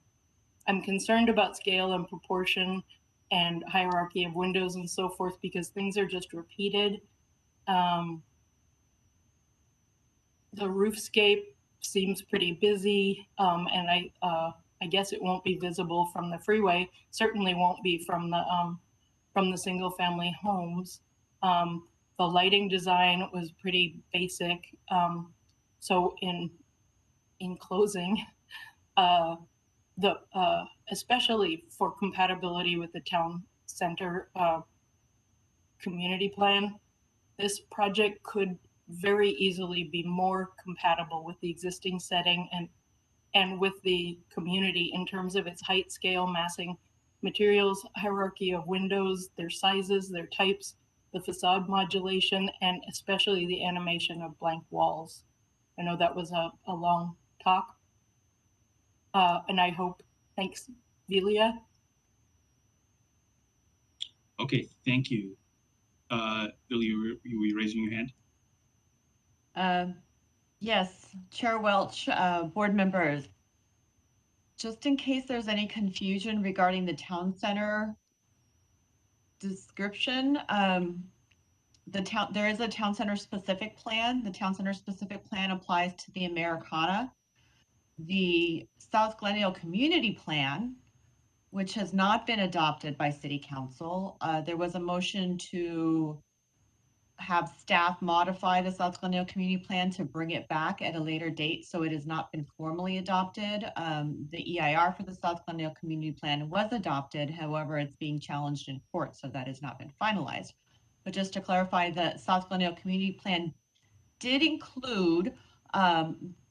D: concerned about scale and proportion and hierarchy of windows and so forth, because things are just repeated. The roofscape seems pretty busy, and I guess it won't be visible from the freeway. Certainly won't be from the single family homes. The lighting design was pretty basic. So in closing, especially for compatibility with the town center community plan, this project could very easily be more compatible with the existing setting and with the community in terms of its height, scale, massing, materials, hierarchy of windows, their sizes, their types, the facade modulation, and especially the animation of blank walls. I know that was a long talk. And I hope, thanks, Velia.
E: Okay, thank you. Bill, you were raising your hand?
B: Yes, Chair Welch, board members. Just in case there's any confusion regarding the town center description, there is a town center specific plan. The town center specific plan applies to the Americana. The South Glendale Community Plan, which has not been adopted by City Council, there was a motion to have staff modify the South Glendale Community Plan to bring it back at a later date, so it has not been formally adopted. The EIR for the South Glendale Community Plan was adopted, however, it's being challenged in court, so that has not been finalized. But just to clarify, the South Glendale Community Plan did include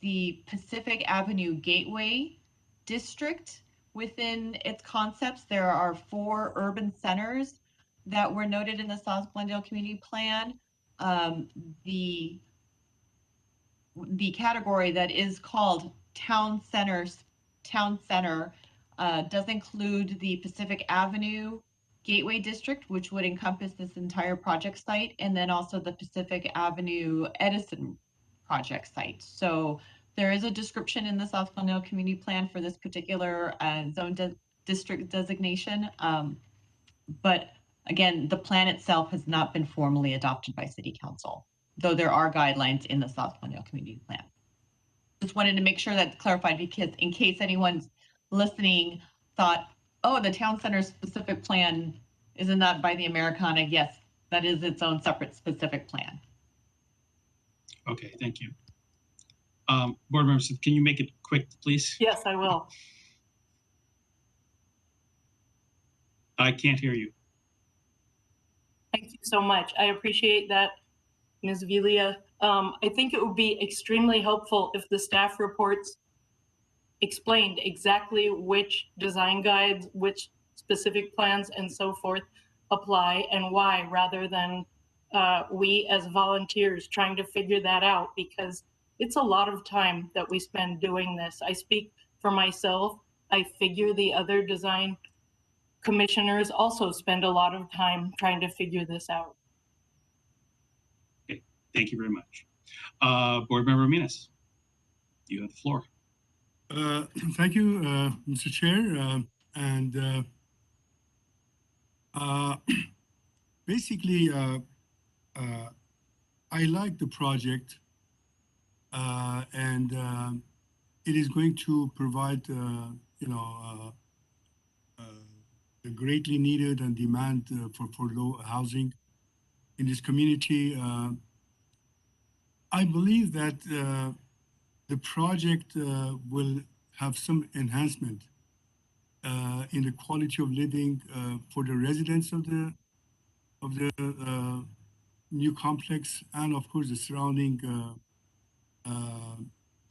B: the Pacific Avenue Gateway District within its concepts. There are 4 urban centers that were noted in the South Glendale Community Plan. The category that is called town center does include the Pacific Avenue Gateway District, which would encompass this entire project site, and then also the Pacific Avenue Edison project site. So There is a description in the South Glendale Community Plan for this particular district designation. But again, the plan itself has not been formally adopted by City Council, though there are guidelines in the South Glendale Community Plan. Just wanted to make sure that's clarified, because in case anyone's listening thought, oh, the town center specific plan, isn't that by the Americana? Yes, that is its own separate specific plan.
E: Okay, thank you. Board members, can you make it quick, please?
D: Yes, I will.
E: I can't hear you.
D: Thank you so much. I appreciate that, Ms. Vilia. I think it would be extremely helpful if the staff reports explained exactly which design guides, which specific plans and so forth apply and why, rather than we as volunteers trying to figure that out, because it's a lot of time that we spend doing this. I speak for myself. I figure the other design commissioners also spend a lot of time trying to figure this out.
E: Okay, thank you very much. Board Member Minas, you have the floor.
H: Thank you, Mr. Chair. Basically, I like the project, and it is going to provide, the greatly needed and demand for low housing in this community. I believe that the project will have some enhancement in the quality of living for the residents of the new complex, and of course the surrounding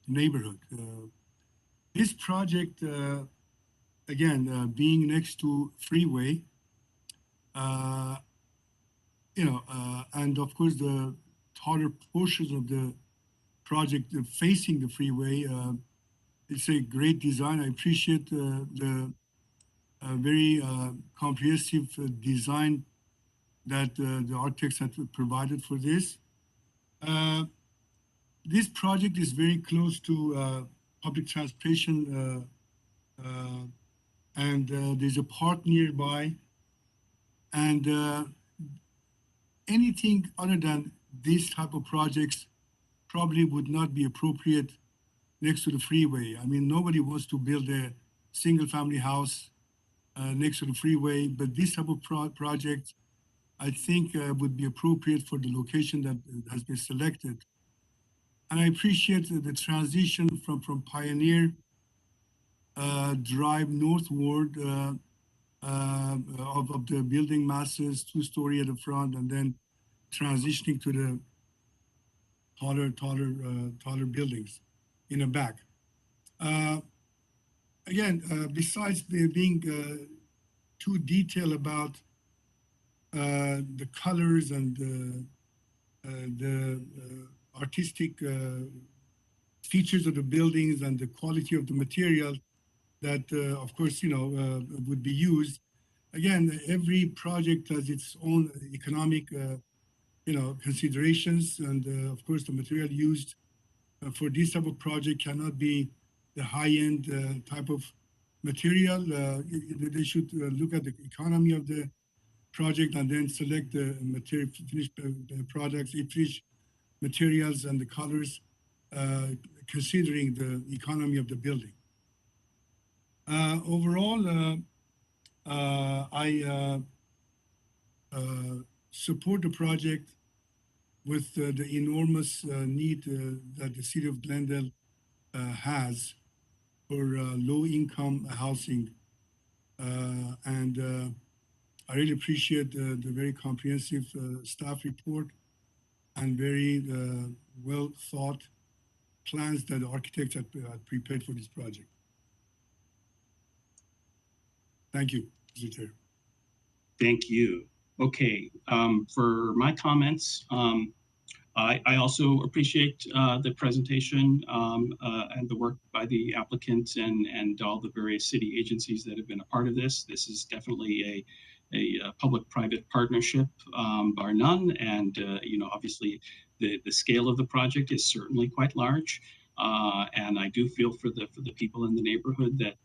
H: neighborhood. This project, again, being next to Freeway, and of course the taller portions of the project facing the Freeway, it's a great design. I appreciate the very comprehensive design that the architects have provided for this. This project is very close to public transportation, and there's a park nearby. And anything other than this type of projects probably would not be appropriate next to the Freeway. I mean, nobody wants to build a single family house next to the Freeway, but this type of project, I think would be appropriate for the location that has been selected. And I appreciate the transition from Pioneer Drive northward of the building masses, 2-story at the front, and then transitioning to the taller buildings in the back. Again, besides being too detailed about the colors and the artistic features of the buildings and the quality of the material that, of course, would be used. Again, every project has its own economic, considerations, and of course, the material used for this type of project cannot be the high-end type of material. They should look at the economy of the project and then select the material, finished products, finished materials and the colors, considering the economy of the building. Overall, I support the project with the enormous need that the city of Glendale has for low-income housing. And I really appreciate the very comprehensive staff report and very well-thought plans that the architects have prepared for this project. Thank you, Mr. Chair.
E: Thank you. Okay, for my comments, I also appreciate the presentation and the work by the applicant and all the various city agencies that have been a part of this. This is definitely a public-private partnership, bar none, and obviously the scale of the project is certainly quite large. And I do feel for the people in the neighborhood that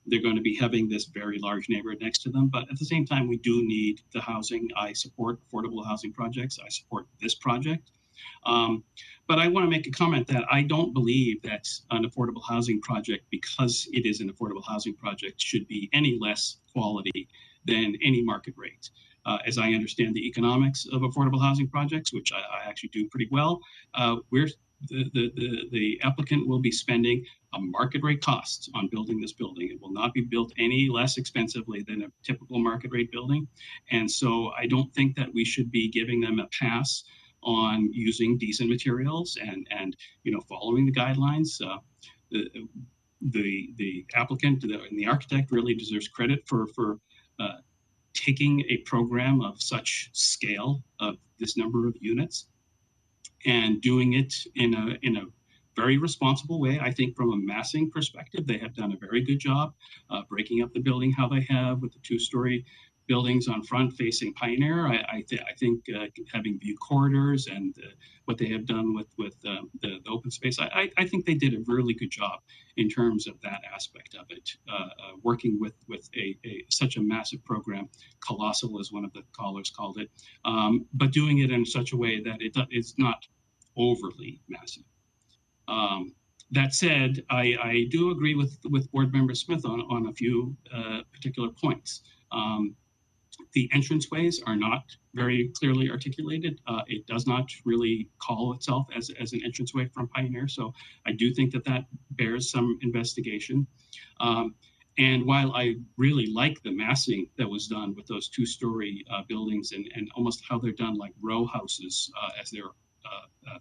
E: they're going to be having this very large neighborhood next to them. But at the same time, we do need the housing. I support affordable housing projects. I support this project. But I want to make a comment that I don't believe that an affordable housing project, because it is an affordable housing project, should be any less quality than any market rate. As I understand the economics of affordable housing projects, which I actually do pretty well, the applicant will be spending a market rate cost on building this building. It will not be built any less expensively than a typical market rate building. And so I don't think that we should be giving them a pass on using decent materials and following the guidelines. The applicant and the architect really deserves credit for taking a program of such scale, of this number of units, and doing it in a very responsible way. I think from a massing perspective, they have done a very good job breaking up the building how they have, with the two-story buildings on front facing Pioneer. I think having view corridors and what they have done with the open space, I think they did a really good job in terms of that aspect of it, working with such a massive program, colossal as one of the callers called it, but doing it in such a way that it's not overly massive. That said, I do agree with Board Member Smith on a few particular points. The entranceways are not very clearly articulated. It does not really call itself as an entranceway from Pioneer. So I do think that bears some investigation. And while I really like the massing that was done with those two-story buildings and almost how they're done like row houses as they're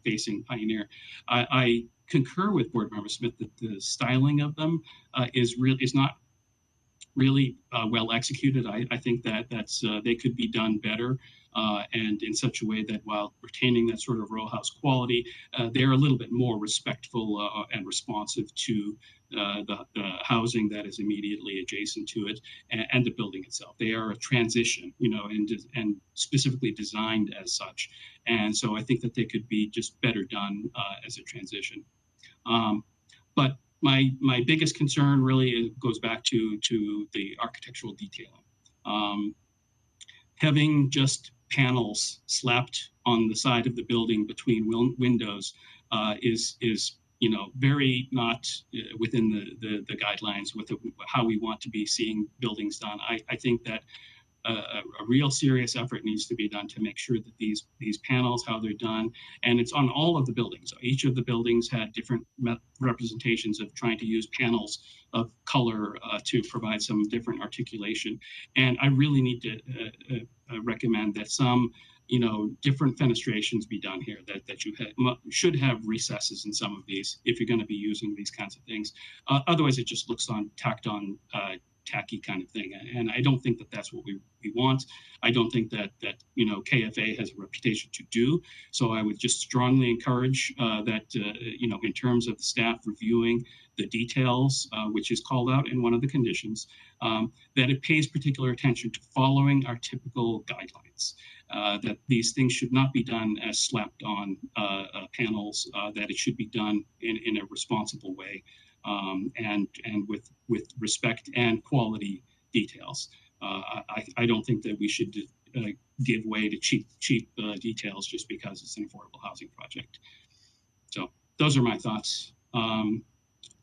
E: facing Pioneer, I concur with Board Member Smith that the styling of them is not really well executed. I think that they could be done better and in such a way that while retaining that sort of row house quality, they're a little bit more respectful and responsive to the housing that is immediately adjacent to it and the building itself. They are a transition, and specifically designed as such. And so I think that they could be just better done as a transition. But my biggest concern really goes back to the architectural detailing. Having just panels slapped on the side of the building between windows is very not within the guidelines with how we want to be seeing buildings done. I think that a real serious effort needs to be done to make sure that these panels, how they're done, and it's on all of the buildings. Each of the buildings had different representations of trying to use panels of color to provide some different articulation. And I really need to recommend that some different fenestrations be done here, that you should have recesses in some of these if you're going to be using these kinds of things. Otherwise, it just looks tacky kind of thing. And I don't think that that's what we want. I don't think that KFA has a reputation to do. So I would just strongly encourage that, in terms of the staff reviewing the details, which is called out in one of the conditions, that it pays particular attention to following our typical guidelines, that these things should not be done as slapped on panels, that it should be done in a responsible way. And with respect and quality details. I don't think that we should give way to cheap details just because it's an affordable housing project. So those are my thoughts.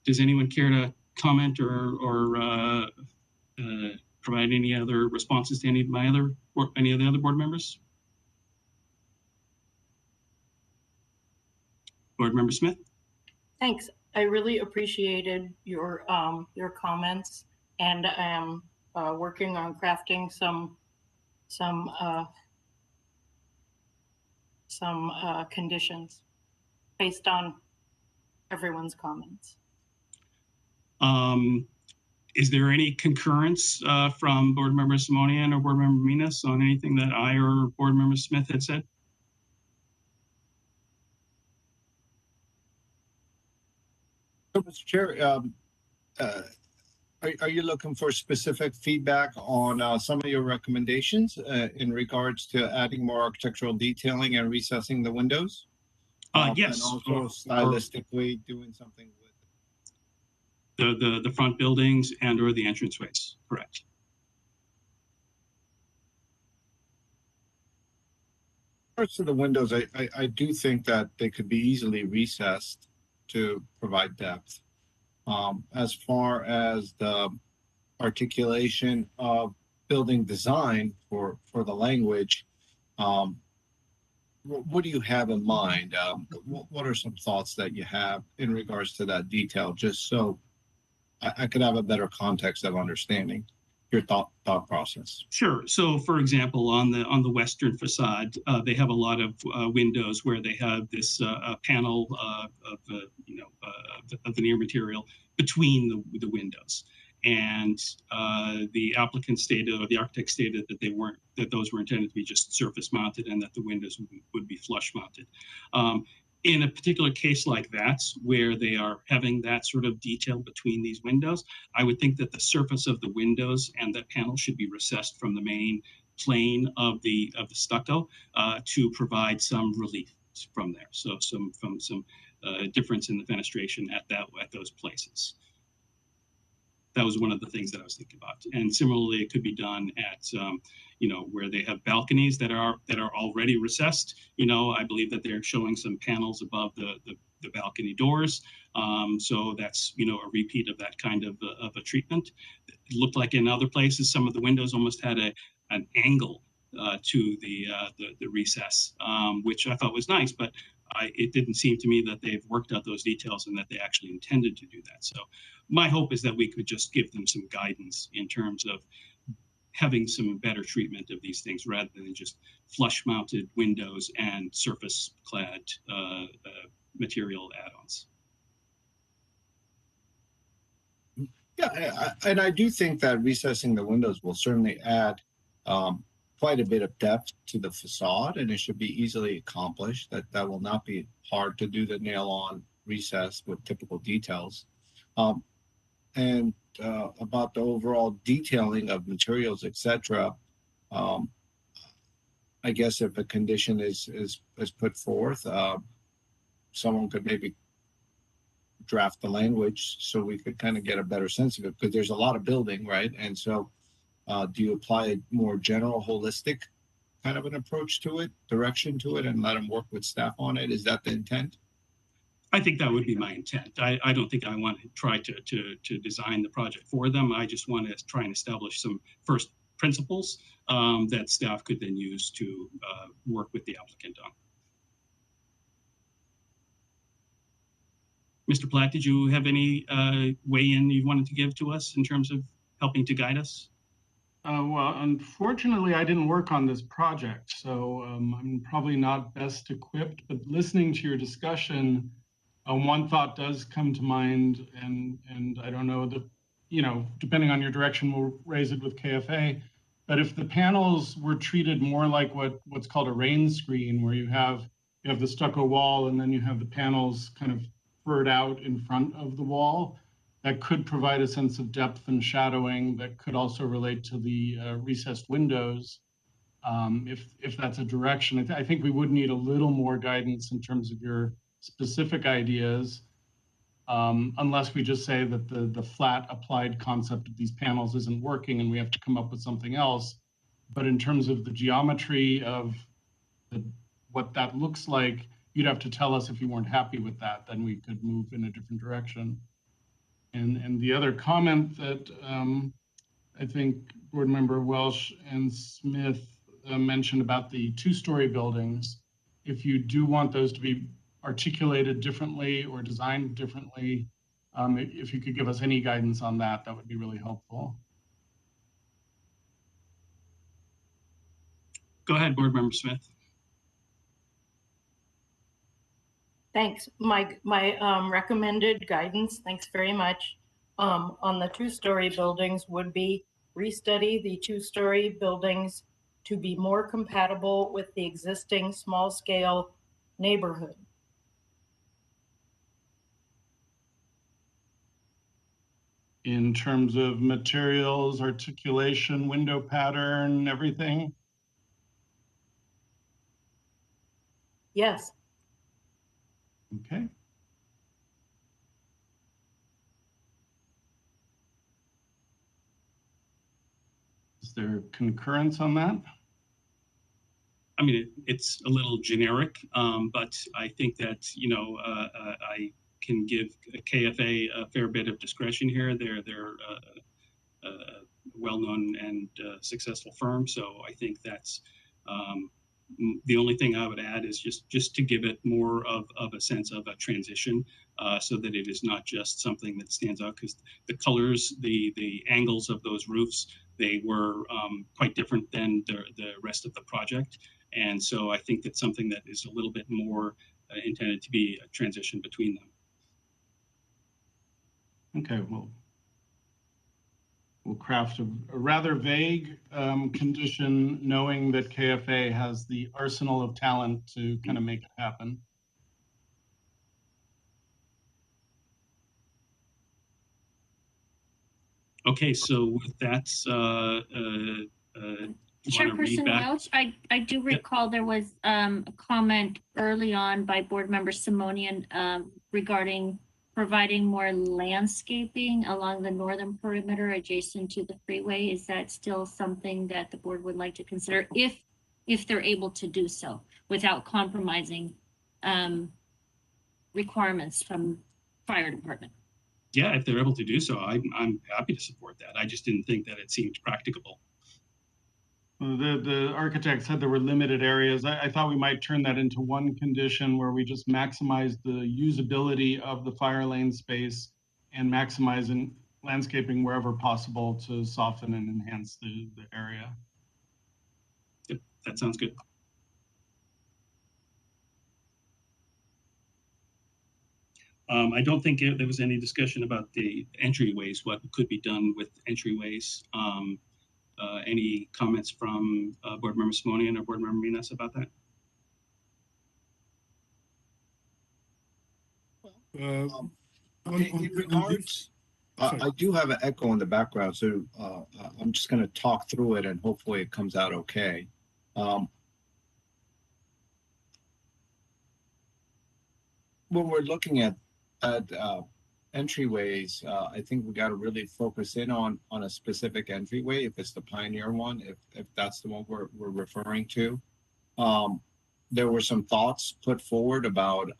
E: Does anyone care to comment or provide any other responses to any of the other board members? Board Member Smith?
D: Thanks. I really appreciated your comments, and I am working on crafting some conditions based on everyone's comments.
E: Is there any concurrence from Board Member Simonian or Board Member Minas on anything that I or Board Member Smith had said?
A: So, Mr. Chair, are you looking for specific feedback on some of your recommendations in regards to adding more architectural detailing and recessing the windows?
E: Yes.
A: And also stylistically doing something with
E: The front buildings and or the entranceways, correct.
A: parts of the windows. I do think that they could be easily recessed to provide depth. As far as the articulation of building design for the language, what do you have in mind? What are some thoughts that you have in regards to that detail, just so I could have a better context of understanding your thought process?
E: Sure. So, for example, on the western facade, they have a lot of windows where they have this panel of veneer material between the windows. And the applicant stated, or the architect stated, that those were intended to be just surface mounted, and that the windows would be flush mounted. In a particular case like that, where they are having that sort of detail between these windows, I would think that the surface of the windows and that panel should be recessed from the main plane of the stucco to provide some relief from there. So some difference in the fenestration at those places. That was one of the things that I was thinking about. And similarly, it could be done at, where they have balconies that are already recessed. I believe that they're showing some panels above the balcony doors. So that's, a repeat of that kind of a treatment. It looked like in other places, some of the windows almost had an angle to the recess, which I thought was nice, but it didn't seem to me that they've worked out those details and that they actually intended to do that. So my hope is that we could just give them some guidance in terms of having some better treatment of these things rather than just flush mounted windows and surface clad material add-ons.
A: Yeah, and I do think that recessing the windows will certainly add quite a bit of depth to the facade, and it should be easily accomplished. That will not be hard to do the nail-on recess with typical details. And about the overall detailing of materials, etc. I guess if a condition is put forth, someone could maybe draft the language so we could kind of get a better sense of it, because there's a lot of building, right? And so do you apply a more general, holistic kind of an approach to it, direction to it, and let them work with staff on it? Is that the intent?
E: I think that would be my intent. I don't think I want to try to design the project for them. I just want to try and establish some first principles that staff could then use to work with the applicant on. Mr. Platt, did you have any weigh-in you wanted to give to us in terms of helping to guide us?
I: Well, unfortunately, I didn't work on this project, so I'm probably not best equipped. But listening to your discussion, one thought does come to mind, and I don't know that, depending on your direction, we'll raise it with KFA. But if the panels were treated more like what's called a rain screen, where you have the stucco wall and then you have the panels kind of furred out in front of the wall, that could provide a sense of depth and shadowing that could also relate to the recessed windows. If that's a direction, I think we would need a little more guidance in terms of your specific ideas, unless we just say that the flat applied concept of these panels isn't working and we have to come up with something else. But in terms of the geometry of what that looks like, you'd have to tell us if you weren't happy with that, then we could move in a different direction. And the other comment that I think Board Member Welsh and Smith mentioned about the two-story buildings, if you do want those to be articulated differently or designed differently, if you could give us any guidance on that, that would be really helpful.
E: Go ahead, Board Member Smith.
D: Thanks. My recommended guidance, thanks very much, on the two-story buildings would be restudy the two-story buildings to be more compatible with the existing small-scale neighborhood.
I: In terms of materials, articulation, window pattern, everything?
D: Yes.
I: Okay. Is there concurrence on that?
E: I mean, it's a little generic, but I think that, I can give KFA a fair bit of discretion here. They're a well-known and successful firm, so I think that's the only thing I would add is just to give it more of a sense of a transition, so that it is not just something that stands out, because the colors, the angles of those roofs, they were quite different than the rest of the project. And so I think that's something that is a little bit more intended to be a transition between them.
I: Okay, well, we'll craft a rather vague condition, knowing that KFA has the arsenal of talent to kind of make it happen.
E: Okay, so with that,
F: Chairperson Welch, I do recall there was a comment early on by Board Member Simonian regarding providing more landscaping along the northern perimeter adjacent to the freeway. Is that still something that the board would like to consider if they're able to do so without compromising requirements from fire department?
E: Yeah, if they're able to do so, I'm happy to support that. I just didn't think that it seemed practicable.
I: The architect said there were limited areas. I thought we might turn that into one condition where we just maximize the usability of the fire lane space and maximizing landscaping wherever possible to soften and enhance the area.
E: Yep, that sounds good. I don't think there was any discussion about the entryways, what could be done with entryways. Any comments from Board Member Simonian or Board Member Minas about that?
A: In regards, I do have an echo in the background, so I'm just going to talk through it and hopefully it comes out okay. When we're looking at entryways, I think we got to really focus in on a specific entryway. If it's the Pioneer one, if that's the one we're referring to, there were some thoughts put forward about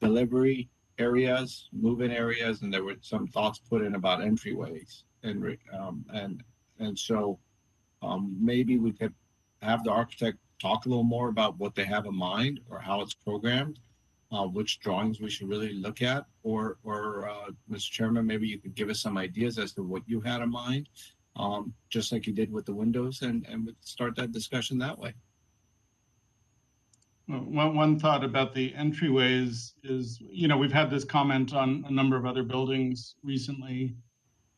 A: delivery areas, move-in areas, and there were some thoughts put in about entryways, and so maybe we could have the architect talk a little more about what they have in mind or how it's programmed. Which drawings we should really look at, or Mr. Chairman, maybe you could give us some ideas as to what you had in mind, just like you did with the windows, and we'd start that discussion that way.
I: One thought about the entryways is, we've had this comment on a number of other buildings recently,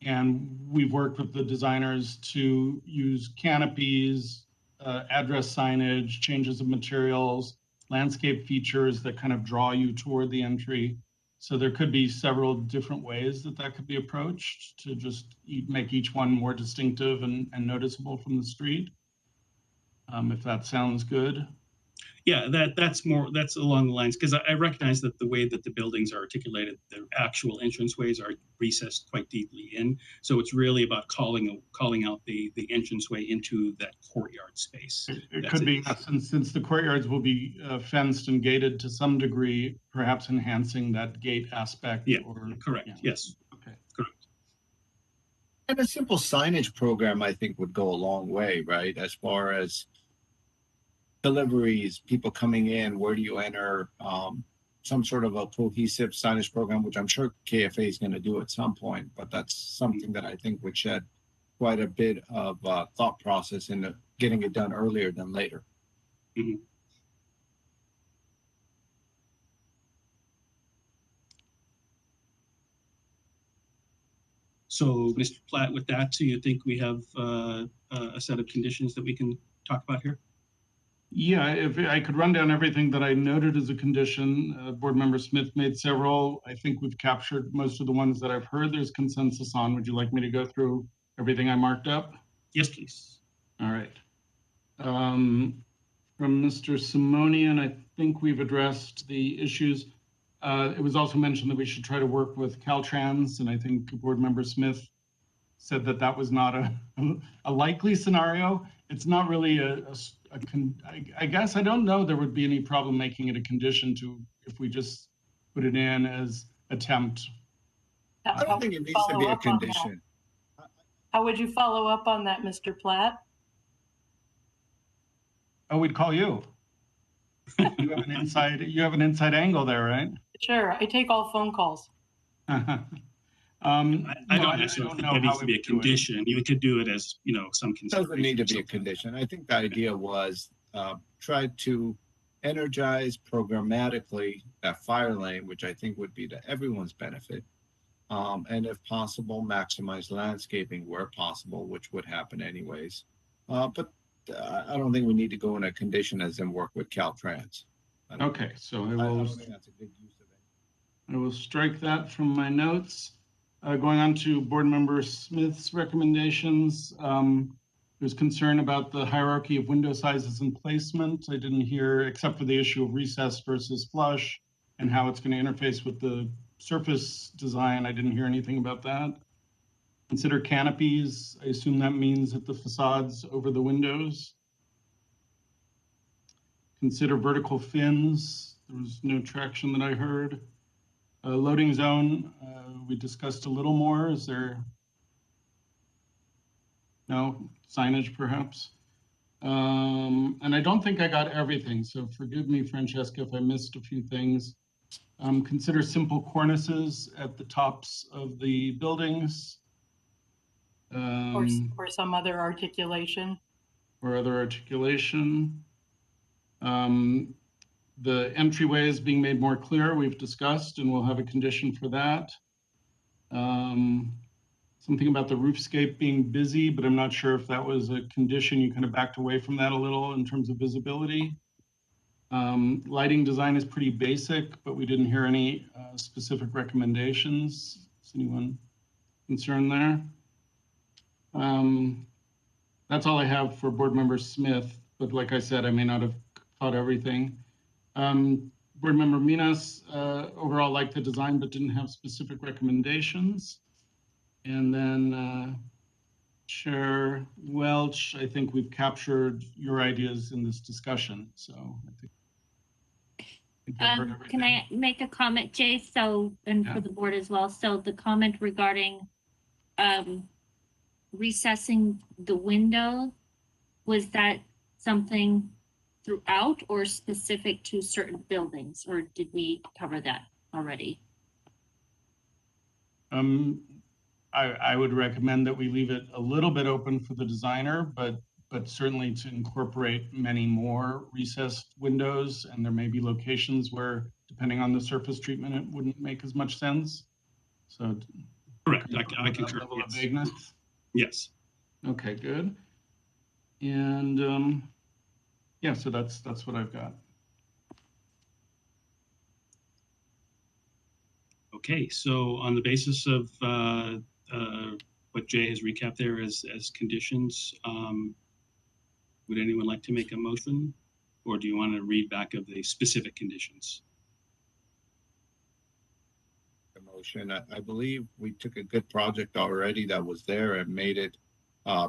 I: and we've worked with the designers to use canopies, address signage, changes of materials, landscape features that kind of draw you toward the entry. So there could be several different ways that could be approached to just make each one more distinctive and noticeable from the street. If that sounds good.
E: Yeah, that's along the lines, because I recognize that the way that the buildings are articulated, the actual entranceways are recessed quite deeply in. So it's really about calling out the entranceway into that courtyard space.
I: It could be, since the courtyards will be fenced and gated to some degree, perhaps enhancing that gate aspect.
E: Yeah, correct. Yeah. Yes.
I: Okay.
E: Correct.
A: And a simple signage program, I think, would go a long way, right? As far as deliveries, people coming in, where do you enter, some sort of a cohesive signage program, which I'm sure KFA is going to do at some point, but that's something that I think would shed quite a bit of thought process into getting it done earlier than later.
E: Mm-hmm. So, Mr. Platt, with that, do you think we have a set of conditions that we can talk about here?
I: Yeah, if I could run down everything that I noted as a condition. Board Member Smith made several. I think we've captured most of the ones that I've heard there's consensus on. Would you like me to go through everything I marked up?
E: Yes, please.
I: All right. From Mr. Simonian, I think we've addressed the issues. It was also mentioned that we should try to work with Caltrans, and I think Board Member Smith said that that was not a likely scenario. It's not really I guess I don't know there would be any problem making it a condition if we just put it in as attempt.
A: I don't think it needs to be a condition.
D: How would you follow up on that, Mr. Platt?
I: Oh, we'd call you. You have an inside angle there, right?
D: Sure, I take all phone calls.
E: I don't necessarily think that needs to be a condition. You could do it as, some
A: It
E: consideration.
A: doesn't need to be a condition. I think the idea was try to energize programmatically that fire lane, which I think would be to everyone's benefit. And if possible, maximize landscaping where possible, which would happen anyways. But I don't think we need to go in a condition as in work with Caltrans.
I: Okay, so
A: I don't think that's a good use of it.
I: I will strike that from my notes. Going on to Board Member Smith's recommendations. There's concern about the hierarchy of window sizes and placement. I didn't hear, except for the issue of recessed versus flush and how it's going to interface with the surface design. I didn't hear anything about that. Consider canopies. I assume that means at the facades over the windows. Consider vertical fins. There was no traction that I heard. Loading zone, we discussed a little more. Is there no signage perhaps? And I don't think I got everything, so forgive me, Francesca, if I missed a few things. Consider simple cornices at the tops of the buildings.
D: Or some other articulation.
I: Or other articulation. The entryways being made more clear, we've discussed, and we'll have a condition for that. Something about the roofscape being busy, but I'm not sure if that was a condition. You kind of backed away from that a little in terms of visibility. Lighting design is pretty basic, but we didn't hear any specific recommendations. Is anyone concerned there? That's all I have for Board Member Smith, but like I said, I may not have caught everything. Board Member Minas overall liked the design, but didn't have specific recommendations. And then Chair Welch, I think we've captured your ideas in this discussion. So I think I've heard everything.
F: Can I make a comment, Jay? So, and for the board as well. So the comment regarding recessing the window, was that something throughout or specific to certain buildings, or did we cover that already?
I: I would recommend that we leave it a little bit open for the designer, but certainly to incorporate many more recessed windows. And there may be locations where, depending on the surface treatment, it wouldn't make as much sense. So
E: correct, I concur.
I: Level of vagueness.
E: Yes.
I: Okay, good. And yeah, so that's what I've got.
E: Okay, so on the basis of what Jay has recapped there as conditions, would anyone like to make a motion, or do you want to read back of the specific conditions?
A: The motion. I believe we took a good project already that was there and made it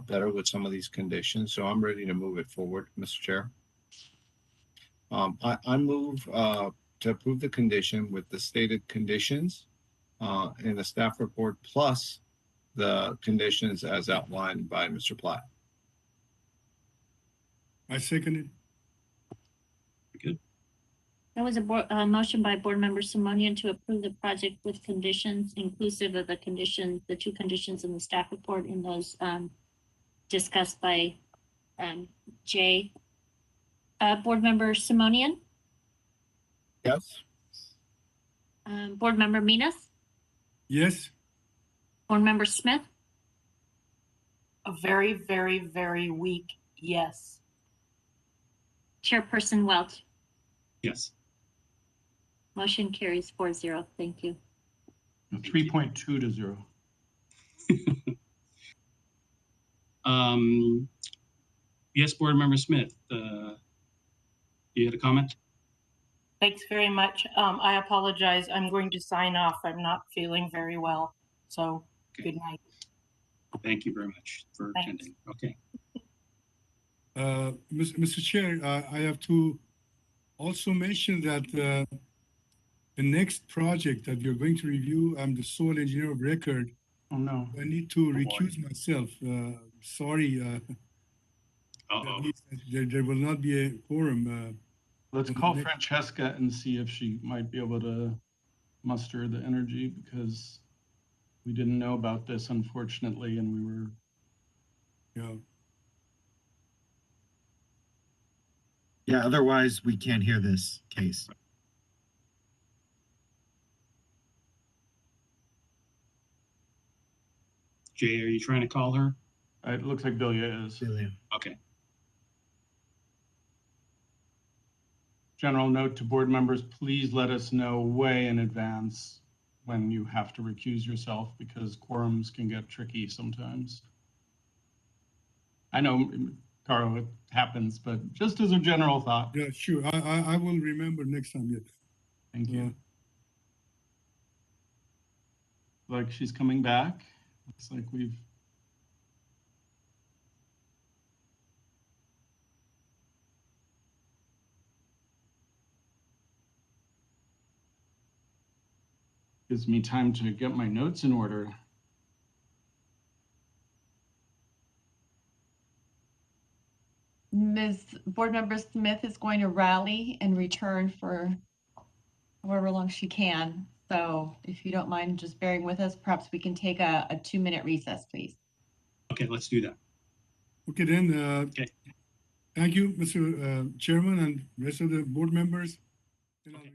A: better with some of these conditions. So I'm ready to move it forward, Mr. Chair. I move to approve the condition with the stated conditions in the staff report plus the conditions as outlined by Mr. Platt.
H: I second it.
E: Good.
F: That was a motion by Board Member Simonian to approve the project with conditions inclusive of the conditions, the two conditions in the staff report and those discussed by Jay. Board Member Simonian?
A: Yes.
F: Board Member Minas?
H: Yes.
F: Board Member Smith?
D: A very, very, very weak yes.
F: Chairperson Welch?
E: Yes.
F: Motion carries 4-0. Thank you.
I: 3.2 to 0.
E: Yes, Board Member Smith. You had a comment?
D: Thanks very much. I apologize. I'm going to sign off. I'm not feeling very well. So good night.
E: Thank you very much for
D: Thanks.
E: attending. Okay.
H: Mr. Chair, I have to also mention that the next project that you're going to review, I'm the sole engineer of record.
I: Oh, no.
H: I need to recuse myself. Sorry,
E: Uh-oh.
H: there will not be a quorum.
I: Let's call Francesca and see if she might be able to muster the energy, because we didn't know about this, unfortunately, and we were.
H: Yeah.
O: Yeah, otherwise we can't hear this case.
E: Jay, are you trying to call her?
I: It looks like Bilia is.
E: Okay.
I: General note to board members, please let us know way in advance when you have to recuse yourself, because quorums can get tricky sometimes. I know, Carl, it happens, but just as a general thought.
H: Yeah, sure. I will remember next time. Yeah.
I: Thank you. Like she's coming back. Looks like we've. Gives me time to get my notes in order.
B: Board Member Smith is going to rally and return for however long she can. So if you don't mind just bearing with us, perhaps we can take a 2-minute recess, please.
E: Okay, let's do that.
H: Okay, then.
E: Okay.
H: Thank you, Mr. Chairman, and rest of the board members.
E: Okay.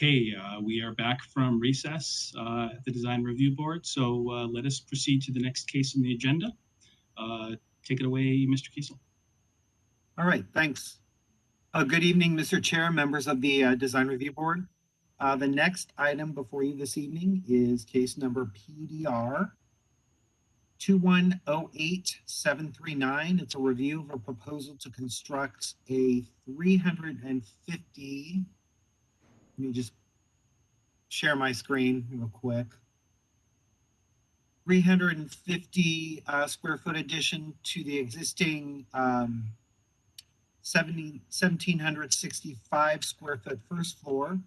E: Okay, we are back from recess at the Design Review Board, so let us proceed to the next case on the agenda. Take it away, Mr. Kiesel.
O: All right, thanks. Good evening, Mr. Chair, members of the Design Review Board. The next item before you this evening is case number PDR 2108739. It's a review of a proposal to construct a 350, let me just share my screen real quick. 350 square foot addition to the existing 1,765 square foot first floor,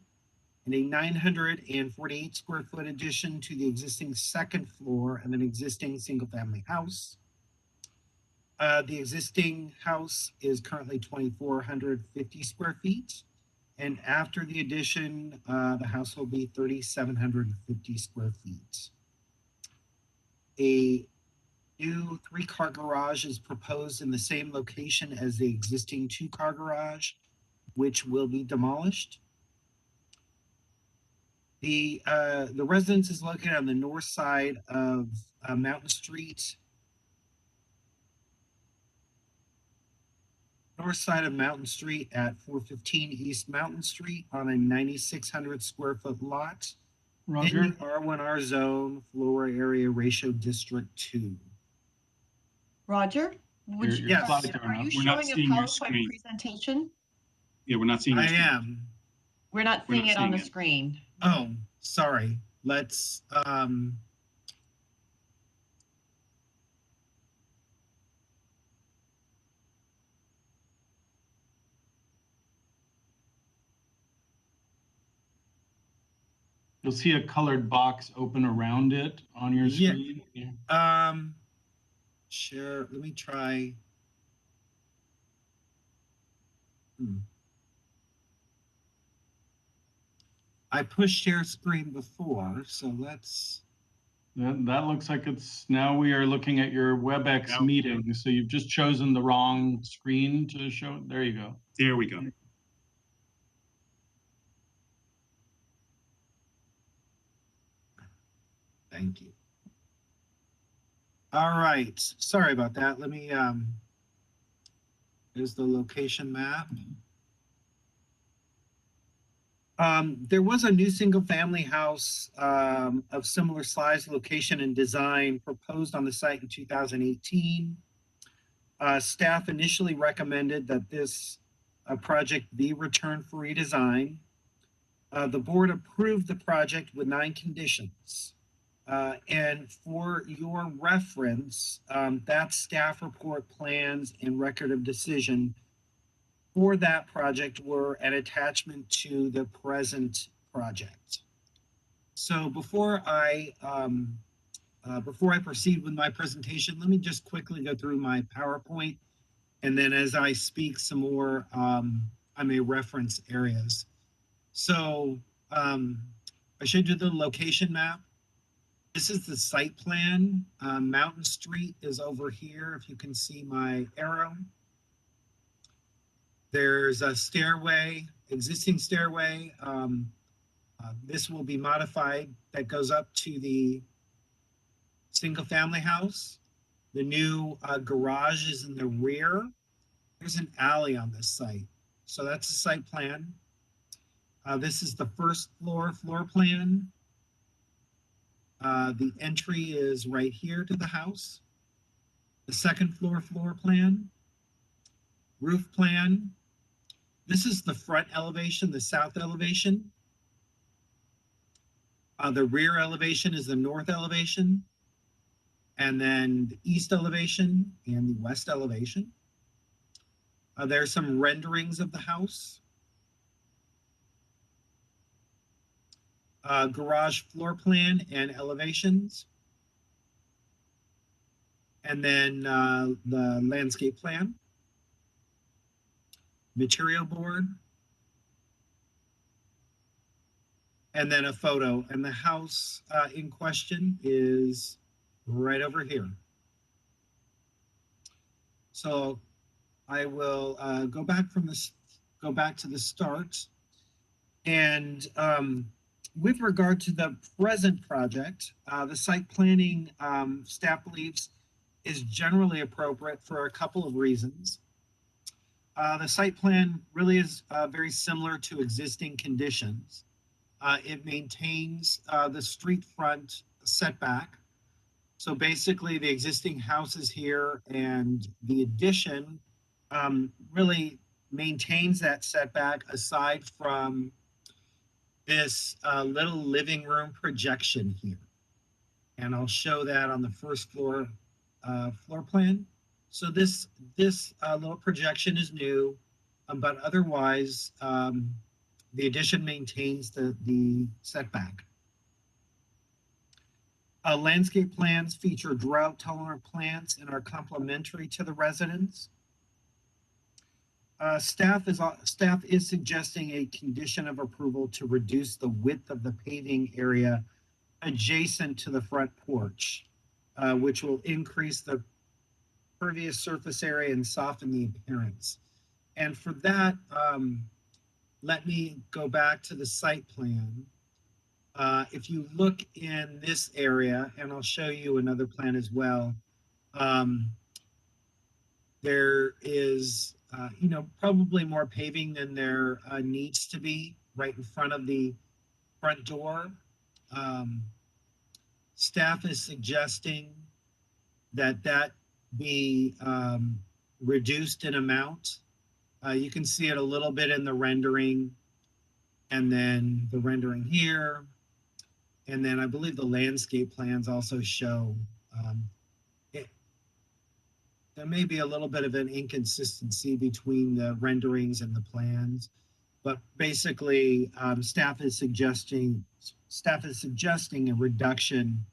O: and a 948 square foot addition to the existing second floor of an existing single family house. The existing house is currently 2,450 square feet. And after the addition, the house will be 3,750 square feet. A new 3-car garage is proposed in the same location as the existing 2-car garage, which will be demolished. The residence is located on the north side of Mountain Street. North side of Mountain Street at 415 East Mountain Street on a 9,600 square foot lot.
I: Roger.
O: In the R1R zone, floor area ratio District 2.
B: Roger, would you,
E: Your
I: slides
B: are you
E: We're not
B: showing a
E: seeing your
B: PowerPoint
E: screen.
B: presentation?
E: Yeah, we're not seeing your
O: I
E: screen.
O: am.
B: We're not
E: We're
B: seeing
E: not
B: it on
E: seeing
B: the
E: it.
B: screen.
O: Oh, sorry. Let's
I: You'll see a colored box open around it on your
O: Yeah.
I: screen. Yeah.
O: share. Let me try. I pushed share screen before, so let's.
I: That looks like it's, now we are looking at your WebEx
E: Now-
I: meeting. So you've just chosen the wrong screen to show. There you go.
E: There we go.
O: Thank you. All right. Sorry about that. Let me, here's the location map. There was a new single family house of similar size, location, and design proposed on the site in 2018. Staff initially recommended that this project be returned for redesign. The board approved the project with 9 conditions. And for your reference, that staff report, plans, and record of decision for that project were an attachment to the present project. So before I proceed with my presentation, let me just quickly go through my PowerPoint, and then as I speak some more, I may reference areas. So I showed you the location map. This is the site plan. Mountain Street is over here, if you can see my arrow. There's a stairway, existing stairway. This will be modified. That goes up to the single family house. The new garage is in the rear. There's an alley on this site. So that's a site plan. This is the first floor plan. The entry is right here to the house. The second floor plan. Roof plan. This is the front elevation, the south elevation. The rear elevation is the north elevation. And then the east elevation and the west elevation. There's some renderings of the house. Garage floor plan and elevations. And then the landscape plan. Material board. And then a photo. And the house in question is right over here. So I will go back to the start. And with regard to the present project, the site planning staff believes is generally appropriate for a couple of reasons. The site plan really is very similar to existing conditions. It maintains the street front setback. So basically the existing house is here and the addition really maintains that setback aside from this little living room projection here. And I'll show that on the first floor floor plan. So this little projection is new, but otherwise the addition maintains the setback. Landscape plans feature drought-tolerant plants and are complementary to the residents. Staff is suggesting a condition of approval to reduce the width of the paving area adjacent to the front porch, which will increase the pervious surface area and soften the appearance. And for that, let me go back to the site plan. If you look in this area, and I'll show you another plan as well, there is, probably more paving than there needs to be right in front of the front door. Staff is suggesting that be reduced in amount. You can see it a little bit in the rendering, and then the rendering here. And then I believe the landscape plans also show there may be a little bit of an inconsistency between the renderings and the plans, but basically staff is suggesting a reduction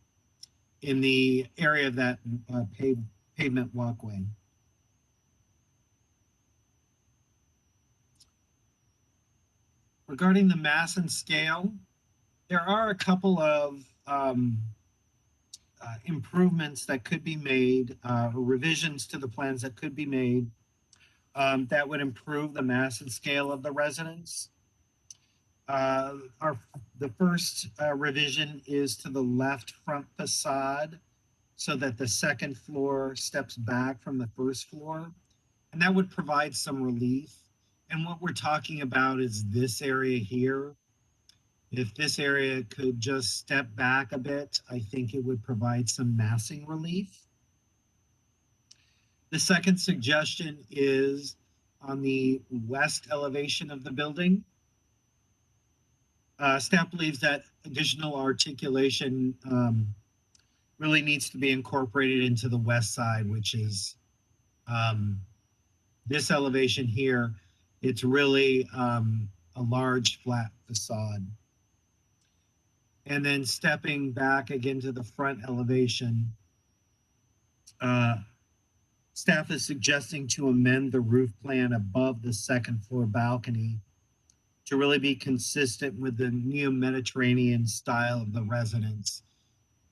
O: in the area of that pavement walkway. Regarding the mass and scale, there are a couple of improvements that could be made, or revisions to the plans that could be made that would improve the mass and scale of the residence. The first revision is to the left front facade so that the second floor steps back from the first floor, and that would provide some relief. And what we're talking about is this area here. If this area could just step back a bit, I think it would provide some massing relief. The second suggestion is on the west elevation of the building. Staff believes that additional articulation really needs to be incorporated into the west side, which is this elevation here. It's really a large flat facade. And then stepping back again to the front elevation, staff is suggesting to amend the roof plan above the second floor balcony to really be consistent with the neo-Mediterranean style of the residence.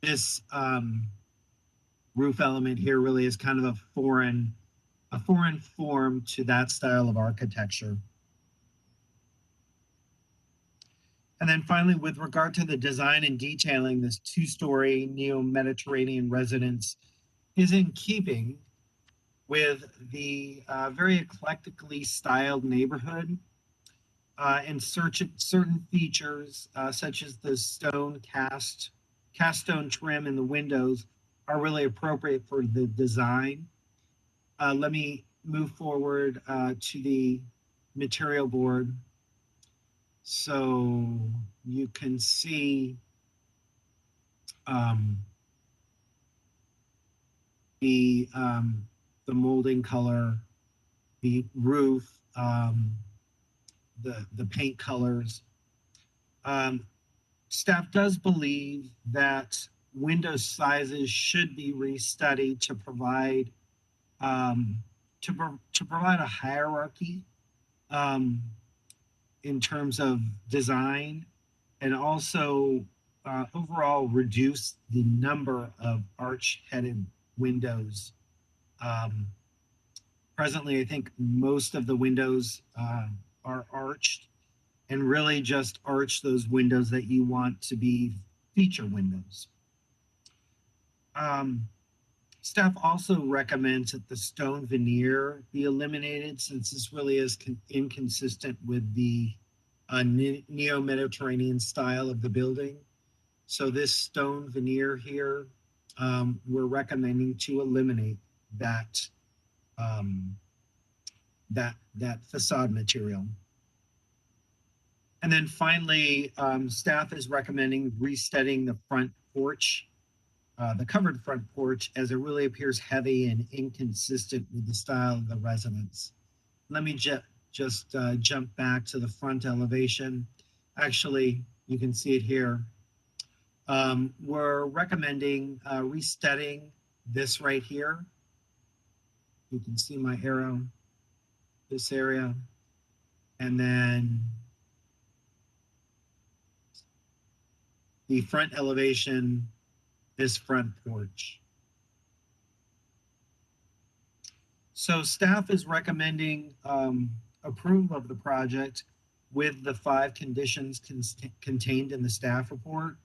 O: This roof element here really is kind of a foreign form to that style of architecture. And then finally, with regard to the design and detailing, this two-story neo-Mediterranean residence is in keeping with the very eclectically styled neighborhood, and certain features such as the cast stone trim in the windows are really appropriate for the design. Let me move forward to the material board. So you can see the molding color, the roof, the paint colors. Staff does believe that window sizes should be restudied to provide provide a hierarchy in terms of design, and also overall reduce the number of arch-headed windows. Presently, I think most of the windows are arched, and really just arch those windows that you want to be feature windows. Staff also recommends that the stone veneer be eliminated, since this really is inconsistent with the neo-Mediterranean style of the building. So this stone veneer here, we're recommending to eliminate that, that facade material. And then finally, staff is recommending resetting the front porch, the covered front porch, as it really appears heavy and inconsistent with the style of the residence. Let me just jump back to the front elevation. Actually, you can see it here. We're recommending resetting this right here. You can see my arrow, this area, and then the front elevation, this front porch. So staff is recommending approval of the project with the 5 conditions contained in the staff report.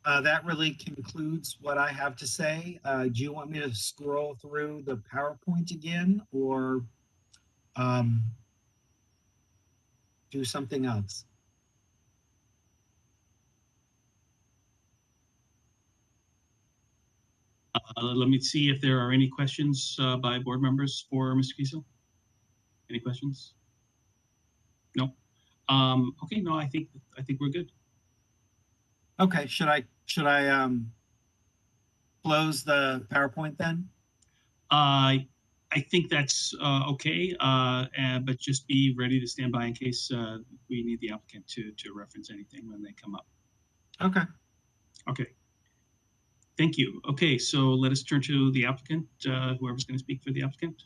O: That really concludes what I have to say. Do you want me to scroll through the PowerPoint again, or do something else?
E: Let me see if there are any questions by board members for Mr. Kiesel. Any questions? No. Okay. No, I think we're good.
O: Okay. Should I close the PowerPoint then?
E: I think that's okay. But just be ready to stand by in case we need the applicant to reference anything when they come up.
O: Okay.
E: Okay. Thank you. Okay, so let us turn to the applicant, whoever's going to speak for the applicant.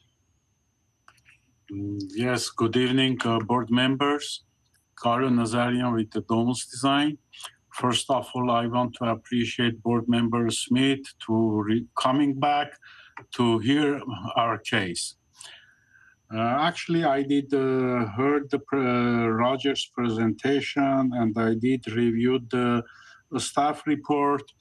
P: Yes, good evening, board members. Carlo Nazarian with the Domus Design. First of all, I want to appreciate board member Smith to coming back to hear our case. Actually, I did heard the Roger's presentation, and I did review the staff report.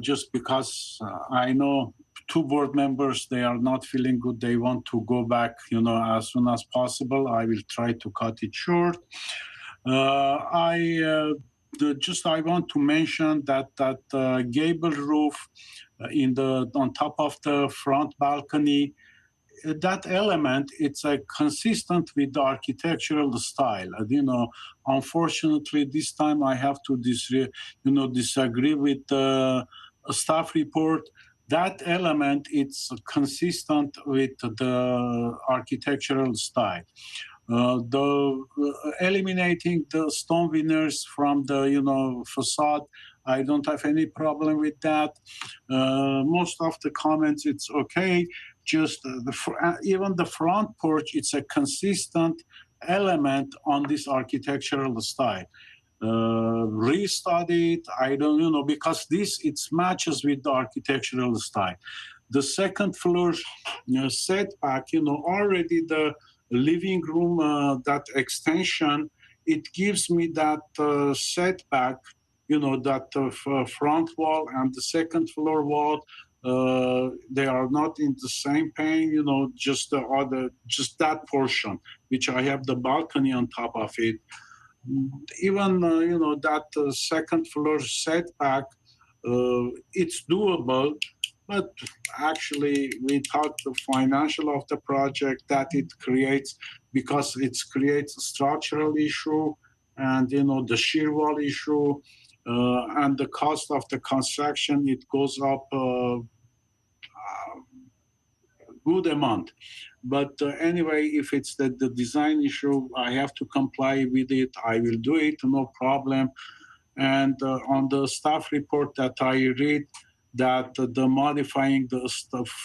P: Just because I know 2 board members, they are not feeling good. They want to go back, as soon as possible. I will try to cut it short. I want to mention that gable roof on top of the front balcony, that element, it's consistent with the architectural style. Unfortunately, this time I have to disagree with the staff report. That element, it's consistent with the architectural style. Eliminating the stone veneers from the facade, I don't have any problem with that. Most of the comments, it's okay. Just even the front porch, it's a consistent element on this architectural style. Restudied, I don't because it matches with the architectural style. The second floor setback, already the living room, that extension, it gives me that setback, that front wall and the second floor wall. They are not in the same plane, just that portion, which I have the balcony on top of it. Even, that second floor setback, it's doable, but actually we thought the financial of the project that it creates, because it creates a structural issue and, the shear wall issue, and the cost of the construction, it goes up good amount. But anyway, if it's the design issue, I have to comply with it. I will do it, no problem. And on the staff report that I read, that the modifying the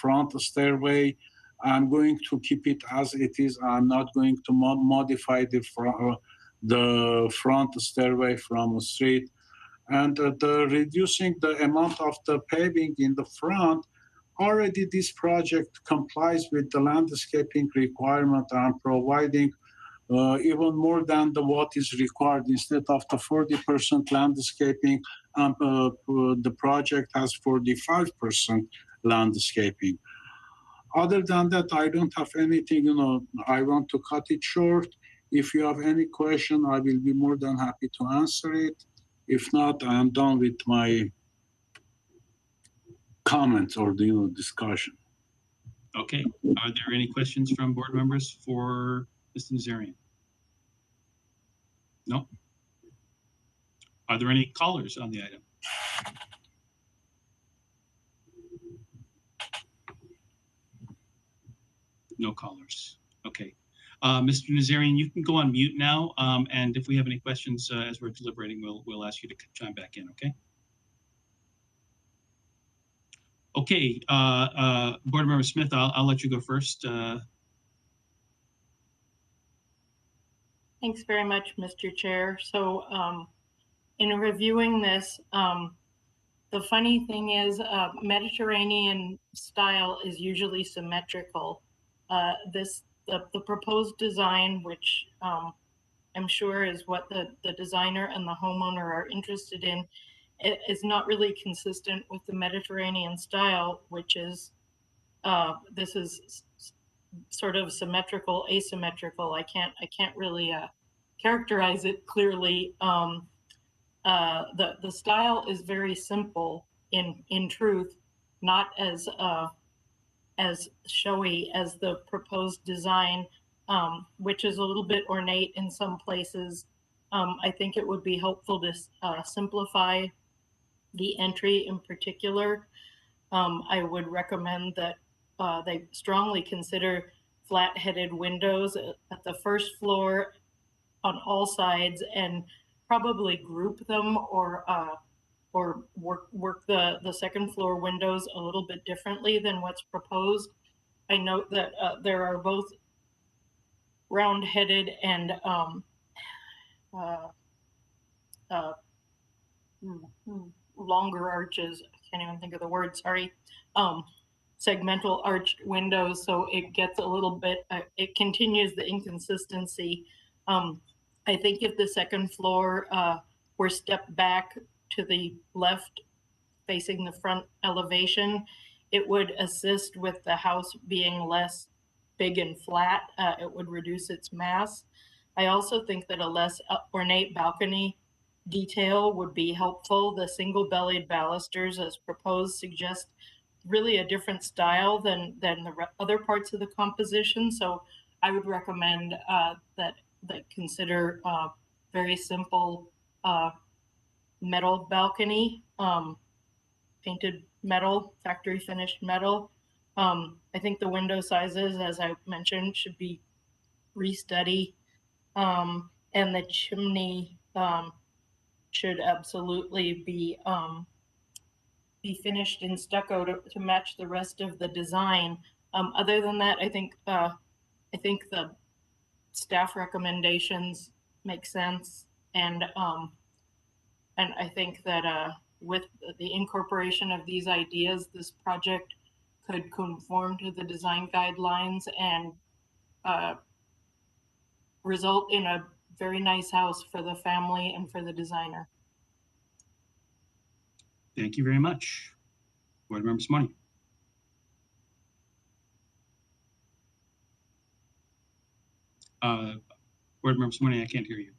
P: front stairway, I'm going to keep it as it is. I'm not going to modify the front stairway from the street. And reducing the amount of the paving in the front, already this project complies with the landscaping requirement. I'm providing even more than what is required. Instead of the 40% landscaping, the project has 45% landscaping. Other than that, I don't have anything, I want to cut it short. If you have any question, I will be more than happy to answer it. If not, I am done with my comments or discussion.
E: Okay. Are there any questions from board members for Mr. Nazarian? No. Are there any callers on the item? No callers. Okay. Mr. Nazarian, you can go on mute now. And if we have any questions as we're deliberating, we'll ask you to chime back in, okay? Okay, Board Member Smith, I'll let you go first.
D: Thanks very much, Mr. Chair. So in reviewing this, the funny thing is Mediterranean style is usually symmetrical. The proposed design, which I'm sure is what the designer and the homeowner are interested in, it is not really consistent with the Mediterranean style, which is, this is sort of symmetrical, asymmetrical. I can't really characterize it clearly. The style is very simple in truth, not as showy as the proposed design, which is a little bit ornate in some places. I think it would be helpful to simplify the entry in particular. I would recommend that they strongly consider flat-headed windows at the first floor on all sides, and probably group them or work the second floor windows a little bit differently than what's proposed. I note that there are both round-headed and longer arches. I can't even think of the word, sorry. Segmental arched windows, so it gets a little bit, it continues the inconsistency. I think if the second floor were stepped back to the left facing the front elevation, it would assist with the house being less big and flat. It would reduce its mass. I also think that a less ornate balcony detail would be helpful. The single-bellied balusters as proposed suggest really a different style than the other parts of the composition. So I would recommend that consider very simple metal balcony, painted metal, factory finished metal. I think the window sizes, as I mentioned, should be restudied, and the chimney should absolutely be finished in stucco to match the rest of the design. Other than that, I think the staff recommendations make sense, and I think that with the incorporation of these ideas, this project could conform to the design guidelines and result in a very nice house for the family and for the designer.
E: Thank you very much. Board Member Simoni. Board Member Simoni, I can't hear you.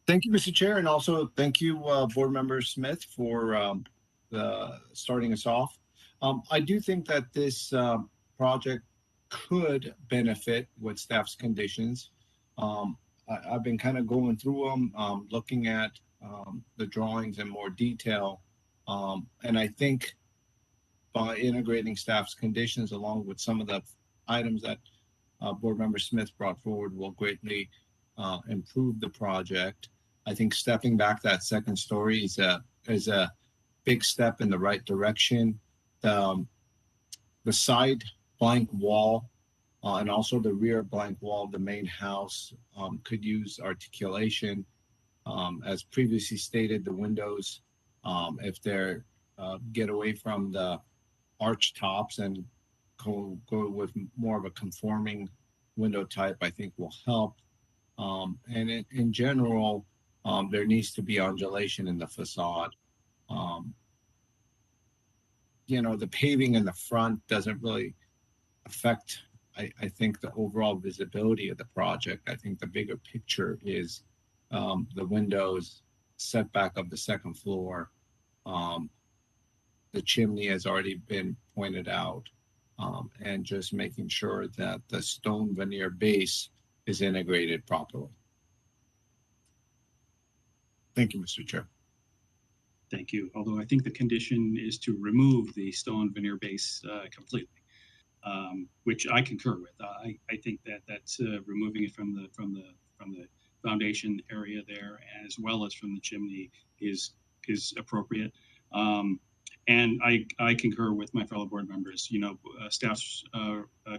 A: Thank you, Mr. Chair, and also thank you, Board Member Smith, for starting us off. I do think that this project could benefit with staff's conditions. I've been kind of going through them, looking at the drawings in more detail, and I think by integrating staff's conditions along with some of the items that Board Member Smith brought forward will greatly improve the project. I think stepping back that second story is a big step in the right direction. The side blank wall and also the rear blank wall of the main house could use articulation. As previously stated, the windows, if they're get away from the arch tops and go with more of a conforming window type, I think will help. And in general, there needs to be undulation in the facade. You know, the paving in the front doesn't really affect, I think, the overall visibility of the project. I think the bigger picture is the windows, setback of the second floor. The chimney has already been pointed out, and just making sure that the stone veneer base is integrated properly. Thank you, Mr. Chair.
E: Thank you. Although I think the condition is to remove the stone veneer base completely, which I concur with. I think that's removing it from the foundation area there, as well as from the chimney, is appropriate. And I concur with my fellow board members. You know, staff's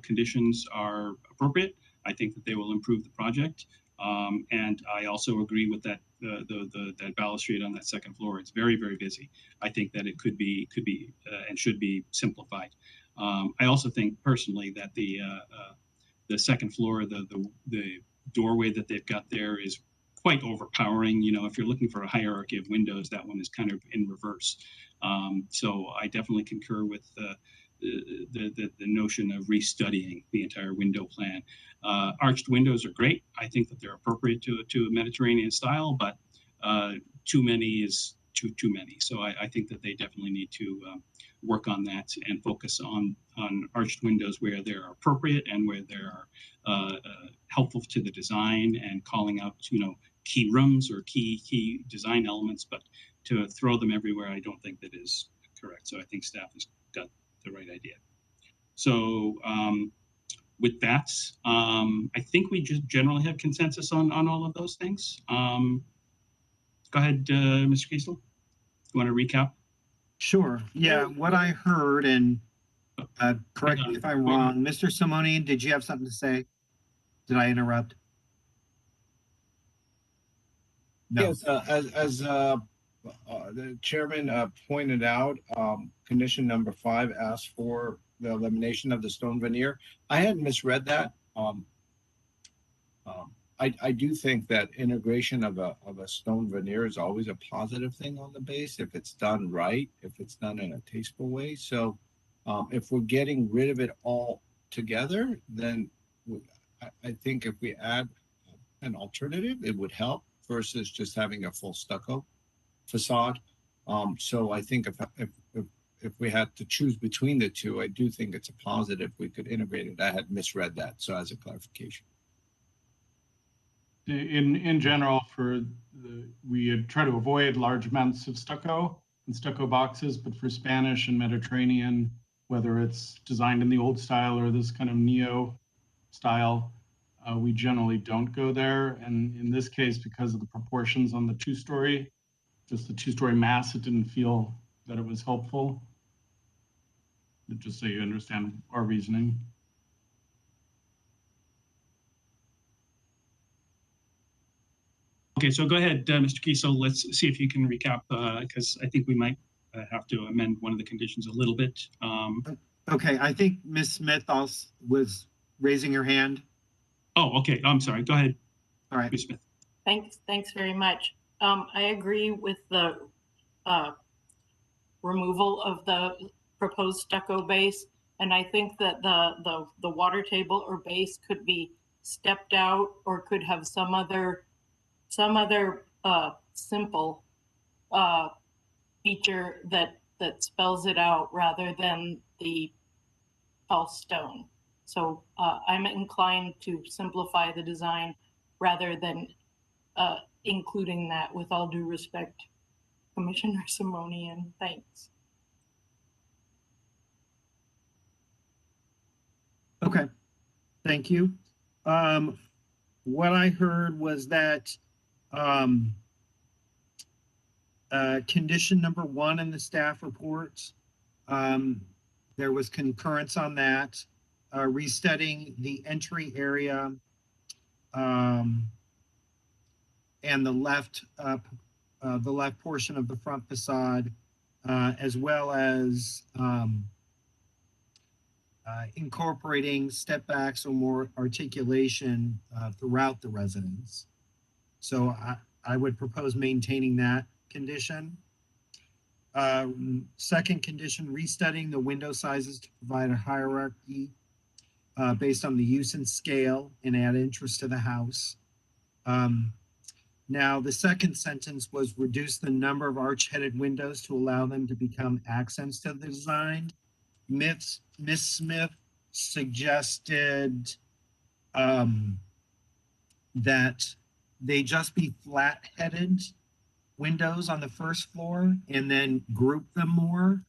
E: conditions are appropriate. I think that they will improve the project. And I also agree with that that balustrade on that second floor. It's very, very busy. I think that it could be and should be simplified. I also think personally that the second floor, the doorway that they've got there is quite overpowering. You know, if you're looking for a hierarchy of windows, that one is kind of in reverse. So I definitely concur with the notion of restudying the entire window plan. Arched windows are great. I think that they're appropriate to a Mediterranean style, but too many is too many. So I think that they definitely need to work on that and focus on arched windows where they're appropriate and where they are helpful to the design, and calling out, you know, key rooms or key design elements, but to throw them everywhere, I don't think that is correct. So I think staff has got the right idea. So with that, I think we just generally have consensus on all of those things. Go ahead, Mr. Kiesel. You want to recap?
O: Sure. Yeah, what I heard, and correct me if I'm wrong, Mr. Simonian, did you have something to say? Did I interrupt? No.
A: Yes, as the chairman pointed out, condition number 5 asks for the elimination of the stone veneer. I had misread that. I do think that integration of a stone veneer is always a positive thing on the base if it's done right, if it's done in a tasteful way. So if we're getting rid of it all together, then I think if we add an alternative, it would help versus just having a full stucco facade. So I think if we had to choose between the two, I do think it's a positive we could integrate it. I had misread that, so as a clarification.
I: In general, we try to avoid large amounts of stucco and stucco boxes, but for Spanish and Mediterranean, whether it's designed in the old style or this kind of neo style, we generally don't go there. And in this case, because of the proportions on the two-story, just the two-story mass, it didn't feel that it was helpful. But just so you understand our reasoning.
E: Okay, so go ahead, Mr. Kiesel. Let's see if you can recap, because I think we might have to amend one of the conditions a little bit.
O: Okay, I think Ms. Smith also was raising her hand.
E: Oh, okay. I'm sorry. Go ahead.
O: All right,
E: Ms. Smith.
D: Thanks very much. I agree with the removal of the proposed stucco base, and I think that the water table or base could be stepped out, or could have some other simple feature that spells it out rather than the false stone. So I'm inclined to simplify the design rather than including that, with all due respect, Commissioner Simonian. Thanks.
O: Okay, thank you. What I heard was that condition number 1 in the staff reports, there was concurrence on that, restudying the entry area and the left portion of the front facade, as well as incorporating step backs or more articulation throughout the residence. So I would propose maintaining that condition. Second condition, restudying the window sizes to provide a hierarchy based on the use and scale and add interest to the house. Now, the second sentence was reduce the number of arch-headed windows to allow them to become accents to the design. Miss Smith suggested that they just be flat-headed windows on the first floor and then group them more.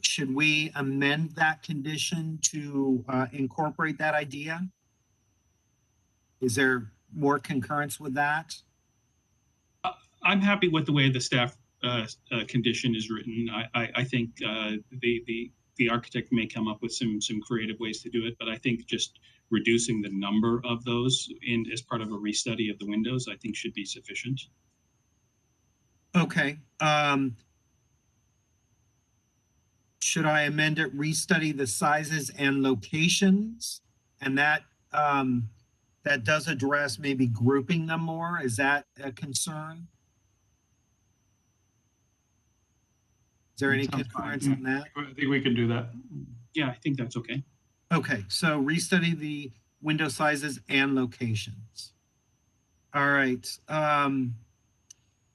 O: Should we amend that condition to incorporate that idea? Is there more concurrence with that?
E: I'm happy with the way the staff condition is written. I think the architect may come up with some creative ways to do it, but I think just reducing the number of those as part of a restudy of the windows, I think should be sufficient.
O: Okay. Should I amend it, restudy the sizes and locations? And that that does address maybe grouping them more. Is that a concern? Is there any concurrence on that?
I: I think we can do that.
E: Yeah, I think that's okay.
O: Okay, so restudy the window sizes and locations. All right.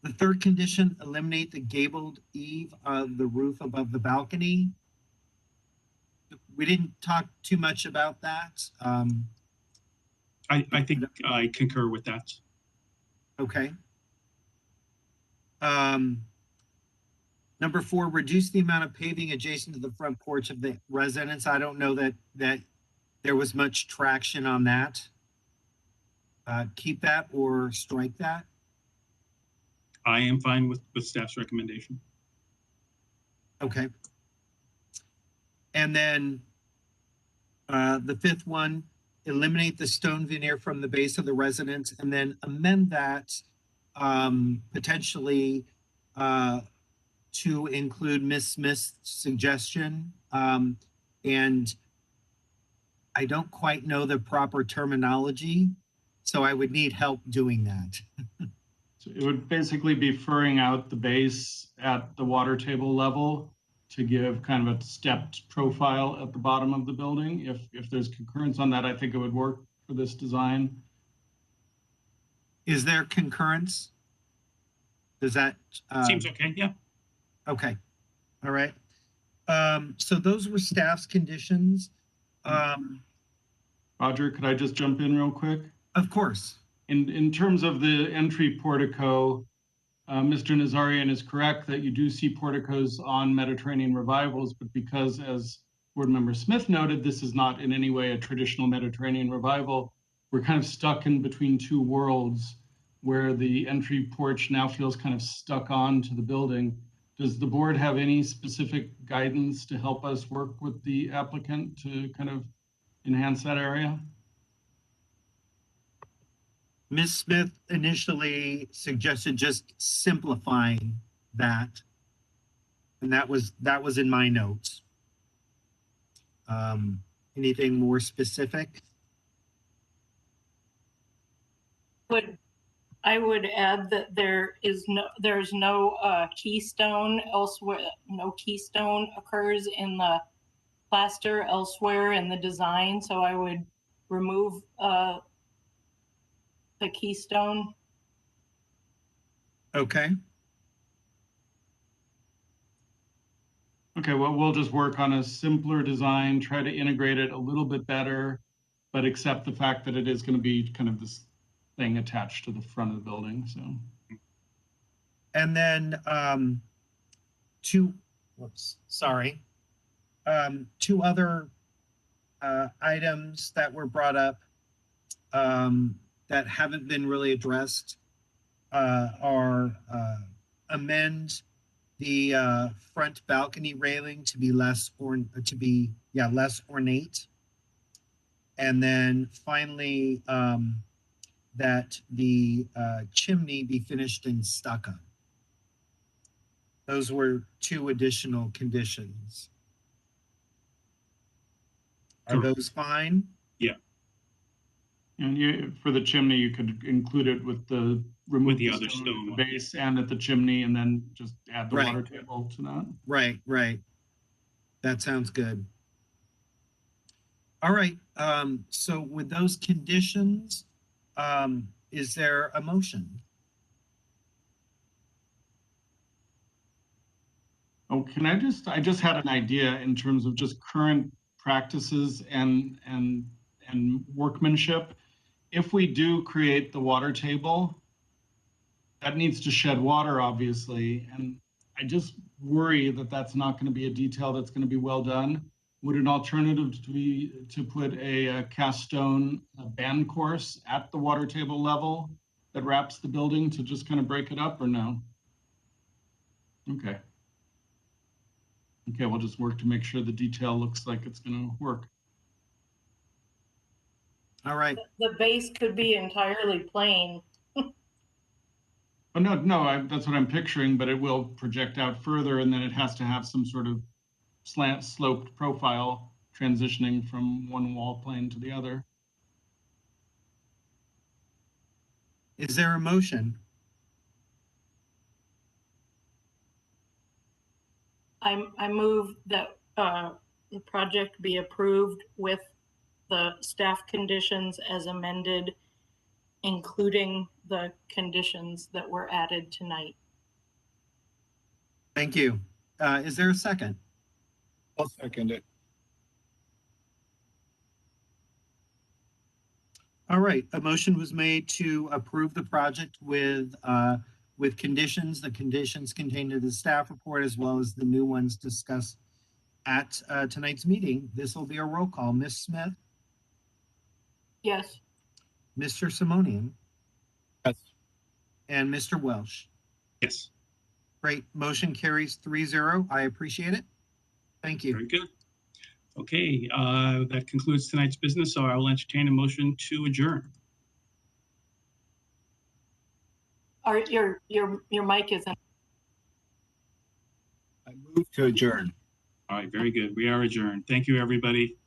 O: The third condition, eliminate the gabled eave of the roof above the balcony. We didn't talk too much about that.
E: I think I concur with that.
O: Okay. Number 4, reduce the amount of paving adjacent to the front porch of the residence. I don't know that there was much traction on that. Keep that or strike that.
E: I am fine with staff's recommendation.
O: Okay. And then the 5th one, eliminate the stone veneer from the base of the residence and then amend that potentially to include Ms. Smith's suggestion. And I don't quite know the proper terminology, so I would need help doing that.
I: So it would basically be furring out the base at the water table level to give kind of a stepped profile at the bottom of the building. If there's concurrence on that, I think it would work for this design.
O: Is there concurrence? Does that?
E: Seems okay, yeah.
O: Okay, all right. So those were staff's conditions.
I: Roger, could I just jump in real quick?
O: Of course.
I: In terms of the entry portico, Mr. Nazarian is correct that you do see porticos on Mediterranean revivals, but because, as Board Member Smith noted, this is not in any way a traditional Mediterranean revival, we're kind of stuck in between two worlds where the entry porch now feels kind of stuck on to the building. Does the board have any specific guidance to help us work with the applicant to kind of enhance that area?
O: Ms. Smith initially suggested just simplifying that, and that was in my notes. Anything more specific?
D: I would add that there's no keystone elsewhere. No keystone occurs in the plaster elsewhere in the design, so I would remove the keystone.
O: Okay.
I: Okay, well, we'll just work on a simpler design, try to integrate it a little bit better, but accept the fact that it is going to be kind of this thing attached to the front of the building, so.
O: And then two other items that were brought up that haven't been really addressed are amend the front balcony railing to be less ornate, and then finally that the chimney be finished in stucco. Those were 2 additional conditions. Are those fine?
E: Yeah.
I: And you, for the chimney, you could include it with the remove
E: the
I: the
E: other
I: stone
E: stone
I: at
E: one.
I: the base and at the chimney, and then just add the
O: Right.
I: water table to that.
O: Right, right. That sounds good. All right, so with those conditions, is there a motion?
I: Oh, can I just had an idea in terms of just current practices and workmanship. If we do create the water table, that needs to shed water, obviously, and I just worry that that's not going to be a detail that's going to be well done. Would an alternative be to put a cast stone band course at the water table level that wraps the building to just kind of break it up, or no? Okay. Okay, we'll just work to make sure the detail looks like it's going to work.
O: All right.
D: The base could be entirely plain.
I: Oh, no, that's what I'm picturing, but it will project out further, and then it has to have some sort of slant sloped profile transitioning from one wall plane to the other.
O: Is there a motion?
D: I move that the project be approved with the staff conditions as amended, including the conditions that were added tonight.
O: Thank you. Is there a second?
A: I'll second it.
O: All right, a motion was made to approve the project with conditions, the conditions contained in the staff report, as well as the new ones discussed at tonight's meeting. This will be a roll call. Ms. Smith?
D: Yes.
O: Mr. Simonian?
A: Yes.
O: And Mr. Welsh?
E: Yes.
O: Great, motion carries 3-0. I appreciate it. Thank you.
E: Very good. Okay, that concludes tonight's business, so I will entertain a motion to adjourn.
D: Your mic isn't.
A: I move to adjourn.
E: All right, very good. We are adjourned. Thank you, everybody.